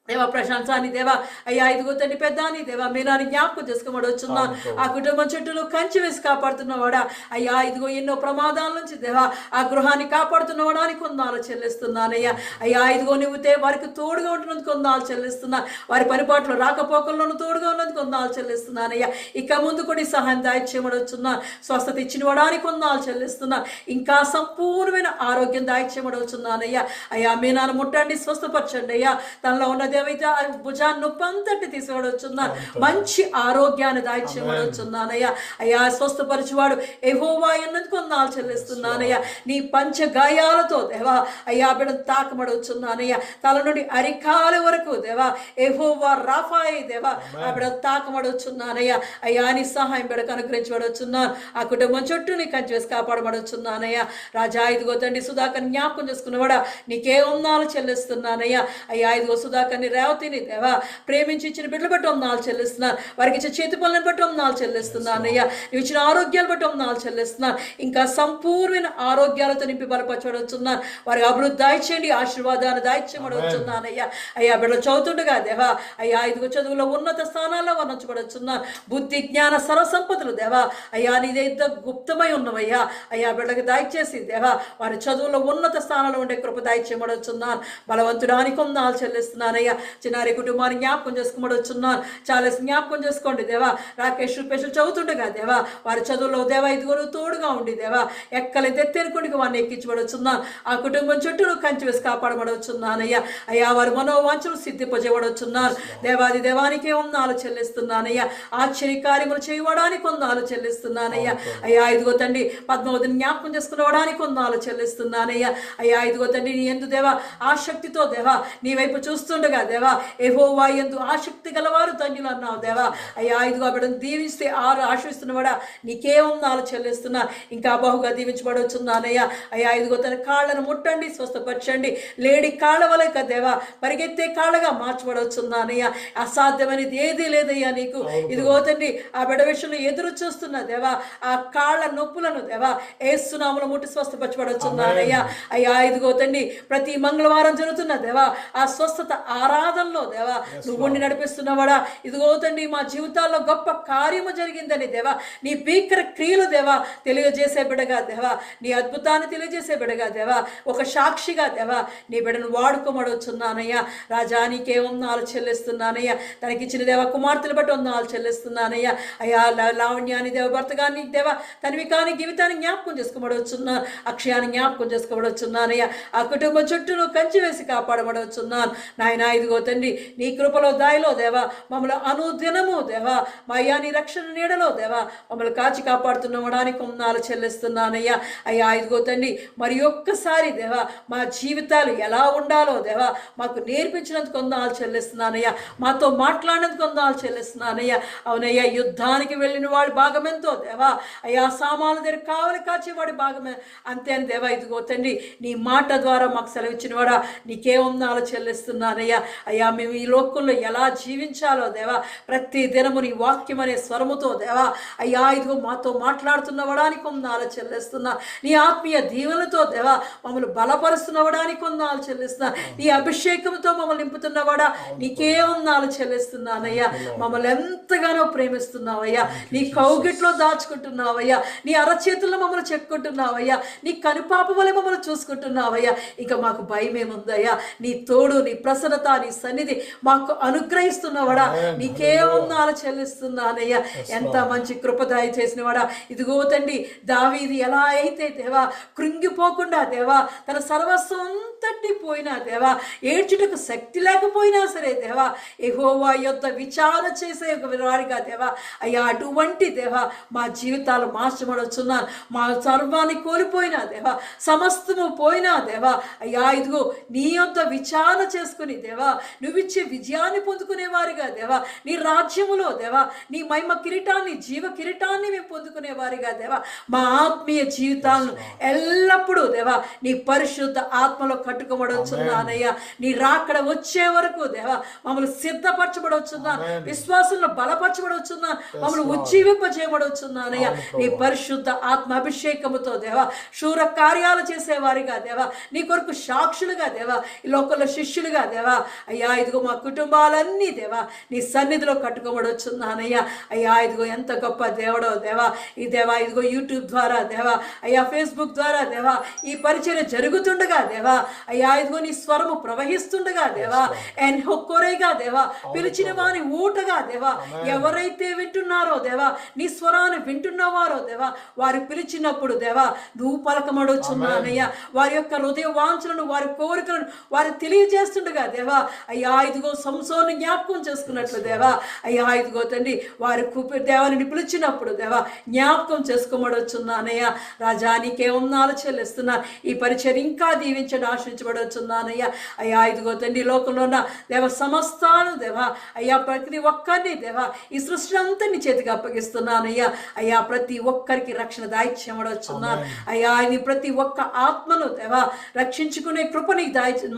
దేవా ప్రశాంతాన్ని దేవా అయ్యా ఇదిగో తండ్రి పెద్దాని దేవా మీనాన్ని జ్ఞాపకం చేసుకోబడవచ్చున్నాను. ఆ కుటుంబం చుట్టూ కంచి వేసి కాపాడుతున్నవాడా అయ్యా ఇదిగో ఎన్నో ప్రమాదాల నుంచి దేవా ఆ గృహాన్ని కాపాడుతున్నవాడానికి వందనాలు చెల్లిస్తున్నానయ్యా. అయ్యా ఇదిగో నువ్వు వారికి తోడుగా ఉంటున్నందుకు వందనాలు చెల్లిస్తున్నా. వారి పరిపాట్లో రాకపోకల్లోనూ తోడుగా ఉన్నందుకు వందనాలు చెల్లిస్తున్నానయ్యా. ఇక ముందు కూడా సహాయం దాయిచ్చేయమడవచ్చున్నా. స్వస్థత ఇచ్చినవాడానికి వందనాలు చెల్లిస్తున్నా. ఇంకా సంపూర్ణమైన ఆరోగ్యం దాయిచ్చేయమడవచ్చున్నానయ్యా. అయ్యా మీనాన్ని ముట్టండి, స్వస్థపరచండి అయ్యా. తనలో ఉన్న దేవైతే భుజాన్ని నొప్పి అంతటి తీసుకువచ్చున్నాను. మంచి ఆరోగ్యాన్ని దాయిచ్చేయమడవచ్చున్నానయ్యా. అయ్యా స్వస్థపరచువాడు యెహోవా అన్నందుకు వందనాలు చెల్లిస్తున్నానయ్యా. నీ పంచ గాయాలతో దేవా అయ్యా బిడ్డను తాకమడవచ్చున్నానయ్యా. తల నుండి అరికాల వరకు దేవా యెహోవా రాఫాయి దేవా ఆ బిడ్డ తాకమడవచ్చున్నానయ్యా. అయ్యా నీ సహాయం బిడ్డకు అనుగ్రహించబడవచ్చున్నాను. ఆ కుటుంబం చుట్టూ నీ కంచి వేసి కాపాడబడవచ్చున్నానయ్యా. రాజా ఇదిగో తండ్రి సుధాకర్ జ్ఞాపకం చేసుకున్నవాడా నీకే వందనాలు చెల్లిస్తున్నానయ్యా. అయ్యా ఇదిగో సుధాకర్ రేవతిని దేవా ప్రేమించి ఇచ్చిన బిడ్డలు బట్టి వందనాలు చెల్లిస్తున్నాను. వారికి ఇచ్చిన చేతి పనులను బట్టి వందనాలు చెల్లిస్తున్నాను అయ్యా. నువ్వు ఇచ్చిన ఆరోగ్యాలు బట్టి వందనాలు చెల్లిస్తున్నాను. ఇంకా సంపూర్ణమైన ఆరోగ్యాలతో నింపి బలపరచబడుతున్నాను. వారికి అభివృద్ధి దాయిచేయండి, ఆశీర్వాదాన్ని దాయిచేయబడవచ్చున్నానయ్యా. అయ్యా బిడ్డలు చదువుతుండగా దేవా అయ్యా ఇదిగో చదువులో ఉన్నత స్థానాల్లో వర్ణించబడుచున్నాను. బుద్ధి జ్ఞాన సర్వసంపదలు దేవా అయ్యా నీదే గుప్తమై ఉన్నవయ్యా. అయ్యా బిడ్డలకు దాయిచేసి దేవా వారి చదువులో ఉన్నత స్థానంలో ఉండే కృప దాయిచేయబడుచున్నాను. బలవంతుడానికి వందనాలు చెల్లిస్తున్నానయ్యా. చిన్నారి కుటుంబాన్ని జ్ఞాపకం చేసుకోమడొచ్చున్నాను. చాలా జ్ఞాపకం చేసుకోండి దేవా. రాకేష్ రూపేష్ చదువుతుండగా దేవా వారి చదువులో దేవా ఇదిగో తోడుగా ఉండి దేవా ఎక్కలే తెత్తెనుకుడికి వాడిని ఎక్కించబడొచ్చున్నాను. ఆ కుటుంబం చుట్టూ కంచి వేసి కాపాడబడవచ్చున్నానయ్యా. అయ్యా వారి మనోవాంఛలు సిద్ధింపజేయబడొచ్చున్నాను. దేవాది దేవానికే వందనాలు చెల్లిస్తున్నానయ్యా. ఆశ్చర్య కార్యములు చేయడానికి వందనాలు చెల్లిస్తున్నానయ్యా. అయ్యా ఇదిగో తండ్రి పద్మావతిని జ్ఞాపకం చేసుకునవడానికి వందనాలు చెల్లిస్తున్నానయ్యా. అయ్యా ఇదిగో తండ్రి నీ ఎందు దేవా ఆసక్తితో దేవా నీ వైపు చూస్తుండగా దేవా యెహోవా యందు ఆసక్తి గలవారు ధన్యులు అన్నావు దేవా. అయ్యా ఇదిగో బిడ్డను దీవిస్తే ఆశిస్తున్నవాడా నీకే వందనాలు చెల్లిస్తున్నా. ఇంకా బహుగా దీవించబడవచ్చున్నానయ్యా. అయ్యా ఇదిగో తన కాళ్ళను ముట్టండి, స్వస్థపరచండి. లేడి కాళ్ళ వలక దేవా పరిగెత్తే కాళ్ళగా మార్చబడవచ్చున్నానయ్యా. అసాధ్యమైనది ఏదీ లేదయ్యా నీకు. ఇదిగో తండ్రి ఆ బిడ్డ విషయంలో ఎదురు చూస్తున్నా దేవా ఆ కాళ్ళ నొప్పులను దేవా యేసు నామములో ముట్టి స్వస్థపరచబడవచ్చున్నానయ్యా. అయ్యా ఇదిగో తండ్రి ప్రతి మంగళవారం జరుగుతున్న దేవా ఆ స్వస్థత ఆరాధనలో దేవా నువ్వు ఉండి నడిపిస్తున్నవాడా. ఇదిగో తండ్రి మా జీవితాల్లో గొప్ప కార్యము జరిగిందని దేవా నీ భీకర క్రియలు దేవా తెలియజేసే బిడ్డగా దేవా నీ అద్భుతాన్ని తెలియజేసే బిడ్డగా దేవా ఒక సాక్షిగా దేవా నీ బిడ్డను వాడుకోమడవచ్చున్నానయ్యా. రాజా నీకే వందనాలు చెల్లిస్తున్నానయ్యా. తనకిచ్చిన దేవా కుమార్తెలు బట్టి వందనాలు చెల్లిస్తున్నానయ్యా. అయ్యా లావణ్యాన్ని దేవ భర్తగాన్ని దేవా తన్వికాని జీవితాన్ని జ్ఞాపకం చేసుకోబడవచ్చున్నాను. అక్షయాన్ని జ్ఞాపకం చేసుకోబడవచ్చున్నానయ్యా. ఆ కుటుంబం చుట్టూ నువ్వు కంచి వేసి కాపాడబడవచ్చున్నాను నాయనా. ఇదిగో తండ్రి నీ కృపలో దాయిలో దేవా మమ్మల్ని అనుదినము దేవా మా అయ్యా నీ రక్షణ నీడలో దేవా మమ్మల్ని కాచి కాపాడుతున్నవడానికి వందనాలు చెల్లిస్తున్నానయ్యా. అయ్యా ఇదిగో తండ్రి మరి ఒక్కసారి దేవా మా జీవితాలు ఎలా ఉండాలో దేవా మాకు నేర్పించినందుకు వందనాలు చెల్లిస్తున్నానయ్యా. మాతో మాట్లాడినందుకు వందనాలు చెల్లిస్తున్నానయ్యా. అవునయ్యా యుద్ధానికి వెళ్ళిన వాడి భాగమెంతో దేవా అయ్యా సామాన్ల దగ్గర కావలి కాచేవాడి భాగమే అంతే అని దేవా. ఇదిగో తండ్రి నీ మాట ద్వారా మాకు సెలవిచ్చిన వాడా నీకే వందనాలు చెల్లిస్తున్నానయ్యా. అయ్యా మేము ఈ లోకంలో ఎలా జీవించాలో దేవా, ప్రతి దినము నీ వాక్యం అనే స్వరముతో దేవా అయ్యా ఇదిగో మాతో మాట్లాడుతున్నవడానికి కొందాలు చెల్లిస్తున్నా. నీ ఆత్మీయ దీవెనతో దేవా మమ్మల్ని బలపరుస్తున్నవడానికి కొందాలు చెల్లిస్తున్నా. నీ అభిషేకంతో మమ్మల్ని నింపుతున్నవాడా నీకే వందనాలు చెల్లిస్తున్నానయ్యా. మమ్మల్ని ఎంతగానో ప్రేమిస్తున్నావయ్యా, నీ కౌగిట్లో దాచుకుంటున్నావయ్యా, నీ అరచేతుల్లో మమ్మల్ని చెక్కుంటున్నావయ్యా, నీ కనుపాప వలె మమ్మల్ని చూసుకుంటున్నావయ్యా. ఇక మాకు భయం ఏముందయ్యా? నీ తోడు, నీ ప్రసన్నత, నీ సన్నిధి మాకు అనుగ్రహిస్తున్నవాడా నీకే వందనాలు చెల్లిస్తున్నానయ్యా. ఎంత మంచి కృప దయచేసిన వాడా. ఇదిగో తండ్రి, దావీదు ఎలా అయితే దేవా కృంగిపోకుండా దేవా తన సర్వస్వం అంతటి పోయినా దేవా, ఏడ్చుటకు శక్తి లేకపోయినా సరే దేవా యెహోవా యొద్ద విచారణ చేసే వారిగా దేవా అయ్యా అటువంటి దేవా మా జీవితాలు మార్చబడుచున్నాను. మా సర్వాన్ని కోల్పోయినా దేవా, సమస్తము పోయినా దేవా అయ్యా ఇదిగో నీ యొద్ద విచారణ చేసుకుని దేవా నువ్విచ్చే విజయాన్ని పొందుకునే వారిగా దేవా, నీ రాజ్యములో దేవా నీ మహిమ కిరీటాన్ని, జీవ కిరీటాన్ని మేము పొందుకునే వారిగా దేవా మా ఆత్మీయ జీవితాలను ఎల్లప్పుడూ దేవా నీ పరిశుద్ధ ఆత్మలో కట్టుకోబడవచ్చున్నానయ్యా. నీ రాకడ వచ్చే వరకు దేవా మమ్మల్ని సిద్ధపరచబడవచ్చున్నా, విశ్వాసంలో బలపరచబడవచ్చున్నా, మమ్మల్ని ఉజ్జీవింపజేయబడవచ్చున్నానయ్యా. నీ పరిశుద్ధ ఆత్మ అభిషేకముతో దేవా శూర కార్యాలు చేసేవారిగా దేవా, నీ కొరకు సాక్షులుగా దేవా, ఈ లోకంలో శిష్యులుగా దేవా అయ్యా ఇదిగో మా కుటుంబాలన్నీ దేవా నీ సన్నిధిలో కట్టుకోబడవచ్చున్నానయ్యా. అయ్యా ఇదిగో ఎంత గొప్ప దేవుడో దేవా. ఈ దేవా ఇదిగో యూట్యూబ్ ద్వారా దేవా అయ్యా ఫేస్బుక్ ద్వారా దేవా ఈ పరిచర్య జరుగుతుండగా దేవా అయ్యా ఇదిగో నీ స్వరము ప్రవహిస్తుండగా దేవా ఎన్హొక్కొరేగా దేవా పిలిచిన వాని ఊటగా దేవా ఎవరైతే వింటున్నారో దేవా నీ స్వరాన్ని వింటున్నవారో దేవా వారు పిలిచినప్పుడు దేవా నువ్వు పలకమడొచ్చున్నానయ్యా. వారి యొక్క హృదయ వాంఛలను, వారి కోరికలను వారు తెలియజేస్తుండగా దేవా అయ్యా ఇదిగో సంసోను జ్ఞాపకం చేసుకున్నట్లు దేవా అయ్యా ఇదిగో తండ్రి వారి దేవాన్ని పిలిచినప్పుడు దేవా జ్ఞాపకం చేసుకోమడొచ్చున్నానయ్యా. రాజా నీకే వందనాలు చెల్లిస్తున్నా. ఈ పరిచయం ఇంకా దీవించడం ఆశించబడొచ్చున్నానయ్యా. అయ్యా ఇదిగో తండ్రి లోకంలో ఉన్న దేవ సమస్తాను దేవా అయ్యా ప్రతి ఒక్కరిని దేవా ఈ సృష్టి అంతా నీ చేతికి అప్పగిస్తున్నానయ్యా. అయ్యా ప్రతి ఒక్కరికి రక్షణ దాయిచ్యమడొచ్చున్నాను అయ్యా. ఇది ప్రతి ఒక్క ఆత్మను దేవా రక్షించుకునే కృపని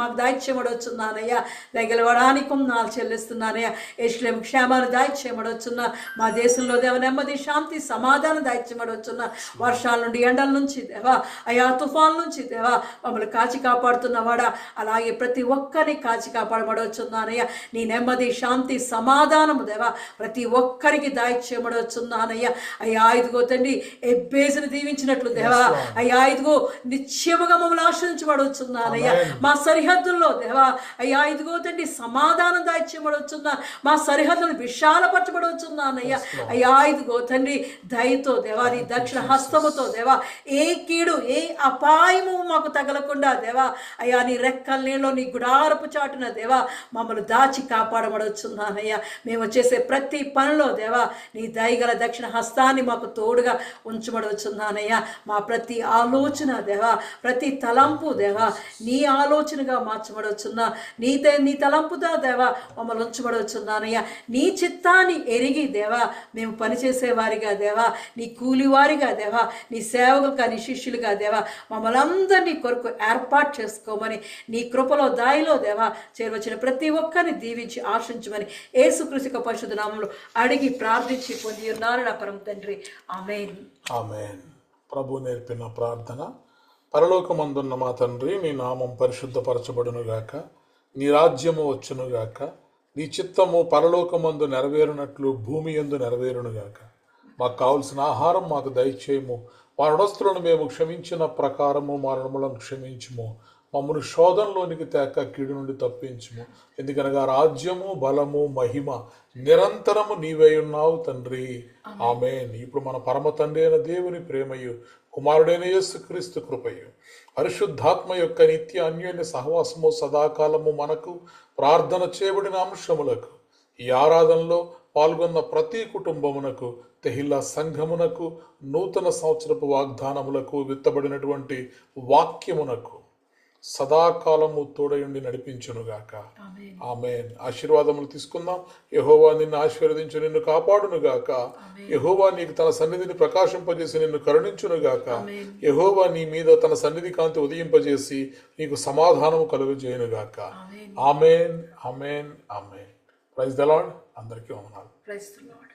మాకు దాయిచ్యమడొచ్చున్నానయ్యా. దయగలవడానికి వందనాలు చెల్లిస్తున్నానయ్యా. యెరూషలేము క్షేమాన్ని దాయిచ్యమడొచ్చున్నా. మా దేశంలో దేవ నెమ్మది, శాంతి, సమాధానం దాయిచ్యమడొచ్చున్నా. వర్షాల నుండి, ఎండల నుంచి దేవా అయ్యా తుఫాన్ నుంచి దేవా మమ్మల్ని కాచి కాపాడుతున్నవాడా అలాగే ప్రతి ఒక్కరిని కాచి కాపాడబడవచ్చున్నానయ్యా. నీ నెమ్మది, శాంతి, సమాధానము దేవా ప్రతి ఒక్కరికి దాయిచ్యమడవచ్చున్నానయ్యా. అయ్యా ఇదిగో తండ్రి ఎబ్బేసుని దీవించినట్లు దేవా అయ్యా ఇదిగో నిశ్చయముగా మమ్మల్ని ఆశ్రయించబడవచ్చున్నానయ్యా. మా సరిహద్దుల్లో దేవా అయ్యా ఇదిగో తండ్రి సమాధానం దాయిచ్యమడవచ్చున్నా. మా సరిహద్దులను విశాలపరచబడవచ్చున్నానయ్యా. అయ్యా ఇదిగో తండ్రి దయతో దేవా నీ దక్షిణ హస్తముతో దేవా ఏ కీడు, ఏ అపాయము మాకు తగలకుండా దేవా అయ్యా నీ రెక్కల నీళ్ళలో నీ గుడారపు చాటున దేవా మమ్మల్ని దాచి కాపాడబడవచ్చున్నానయ్యా. మేము చేసే ప్రతి పనిలో దేవా నీ దయగల దక్షిణ హస్తాన్ని మాకు తోడుగా ఉంచబడవచ్చున్నానయ్యా. మా ప్రతి ఆలోచన దేవా, ప్రతి తలంపు దేవా నీ ఆలోచనగా మార్చబడవచ్చున్నా. నీ తలంపుదా దేవా మమ్మల్ని ఉంచబడవచ్చున్నానయ్యా. నీ చిత్తాన్ని ఎరిగి దేవా మేము పనిచేసేవారిగా దేవా, నీ కూలివారిగా దేవా, నీ సేవకులుగా, నీ శిష్యులుగా దేవా మమ్మల్ని అందరినీ కొరకు ఏర్పాటు చేసుకోమని నీ కృపలో దాయిలో దేవా చేరవచ్చిన ప్రతి ఒక్కరిని దీవించి ఆశించమని యేసుక్రీస్తు పరిశుద్ధ నామములో అడిగి ప్రార్థించి పొంది ఉన్నారు నా పరమ తండ్రి. ఆమేన్. ఆమేన్. ప్రభు నేర్పిన ప్రార్థన. పరలోకమందున్న మా తండ్రి, నీ నామం పరిశుద్ధపరచబడునుగాక, నీ రాజ్యము వచ్చునుగాక, నీ చిత్తము పరలోకమందు నెరవేరునట్లు భూమి యందు నెరవేరునుగాక. మాకు కావలసిన ఆహారం మాకు దయచేయము. మా రుణస్తులను మేము క్షమించిన ప్రకారము మా రుణములను క్షమించుము. మమ్మల్ని శోధనలోనికి తేక కీడు నుండి తప్పించుము. ఎందుకనగా రాజ్యము, బలము, మహిమ నిరంతరము నీవై ఉన్నావు తండ్రి. ఆమేన్. ఇప్పుడు మన పరమ తండ్రి అయిన దేవుని ప్రేమయు, కుమారుడైన యేసుక్రీస్తు కృపయు, పరిశుద్ధాత్మ యొక్క నిత్య అన్యోన్య సహవాసము సదాకాలము మనకు, ప్రార్థన చేయబడిన అంశములకు, ఈ ఆరాధనలో పాల్గొన్న ప్రతి కుటుంబమునకు, తెహిల్లా సంఘమునకు, నూతన సంవత్సరపు వాగ్దానములకు, విత్తబడినటువంటి వాక్యమునకు సదాకాలము తోడయుండి నడిపించునుగాక. ఆమేన్. ఆశీర్వాదములు తీసుకుందాం. యెహోవా నిన్ను ఆశీర్వదించు, నిన్ను కాపాడునుగాక. యెహోవా నీకు తన సన్నిధిని ప్రకాశింపజేసి నిన్ను కరుణించునుగాక. యెహోవా నీ మీద తన సన్నిధి కాంతి ఉదయింపజేసి నీకు సమాధానము కలుగజేయునుగాక. Amen, amen, amen. Praise the Lord. అందరికీ వందనాలు. Praise the lord.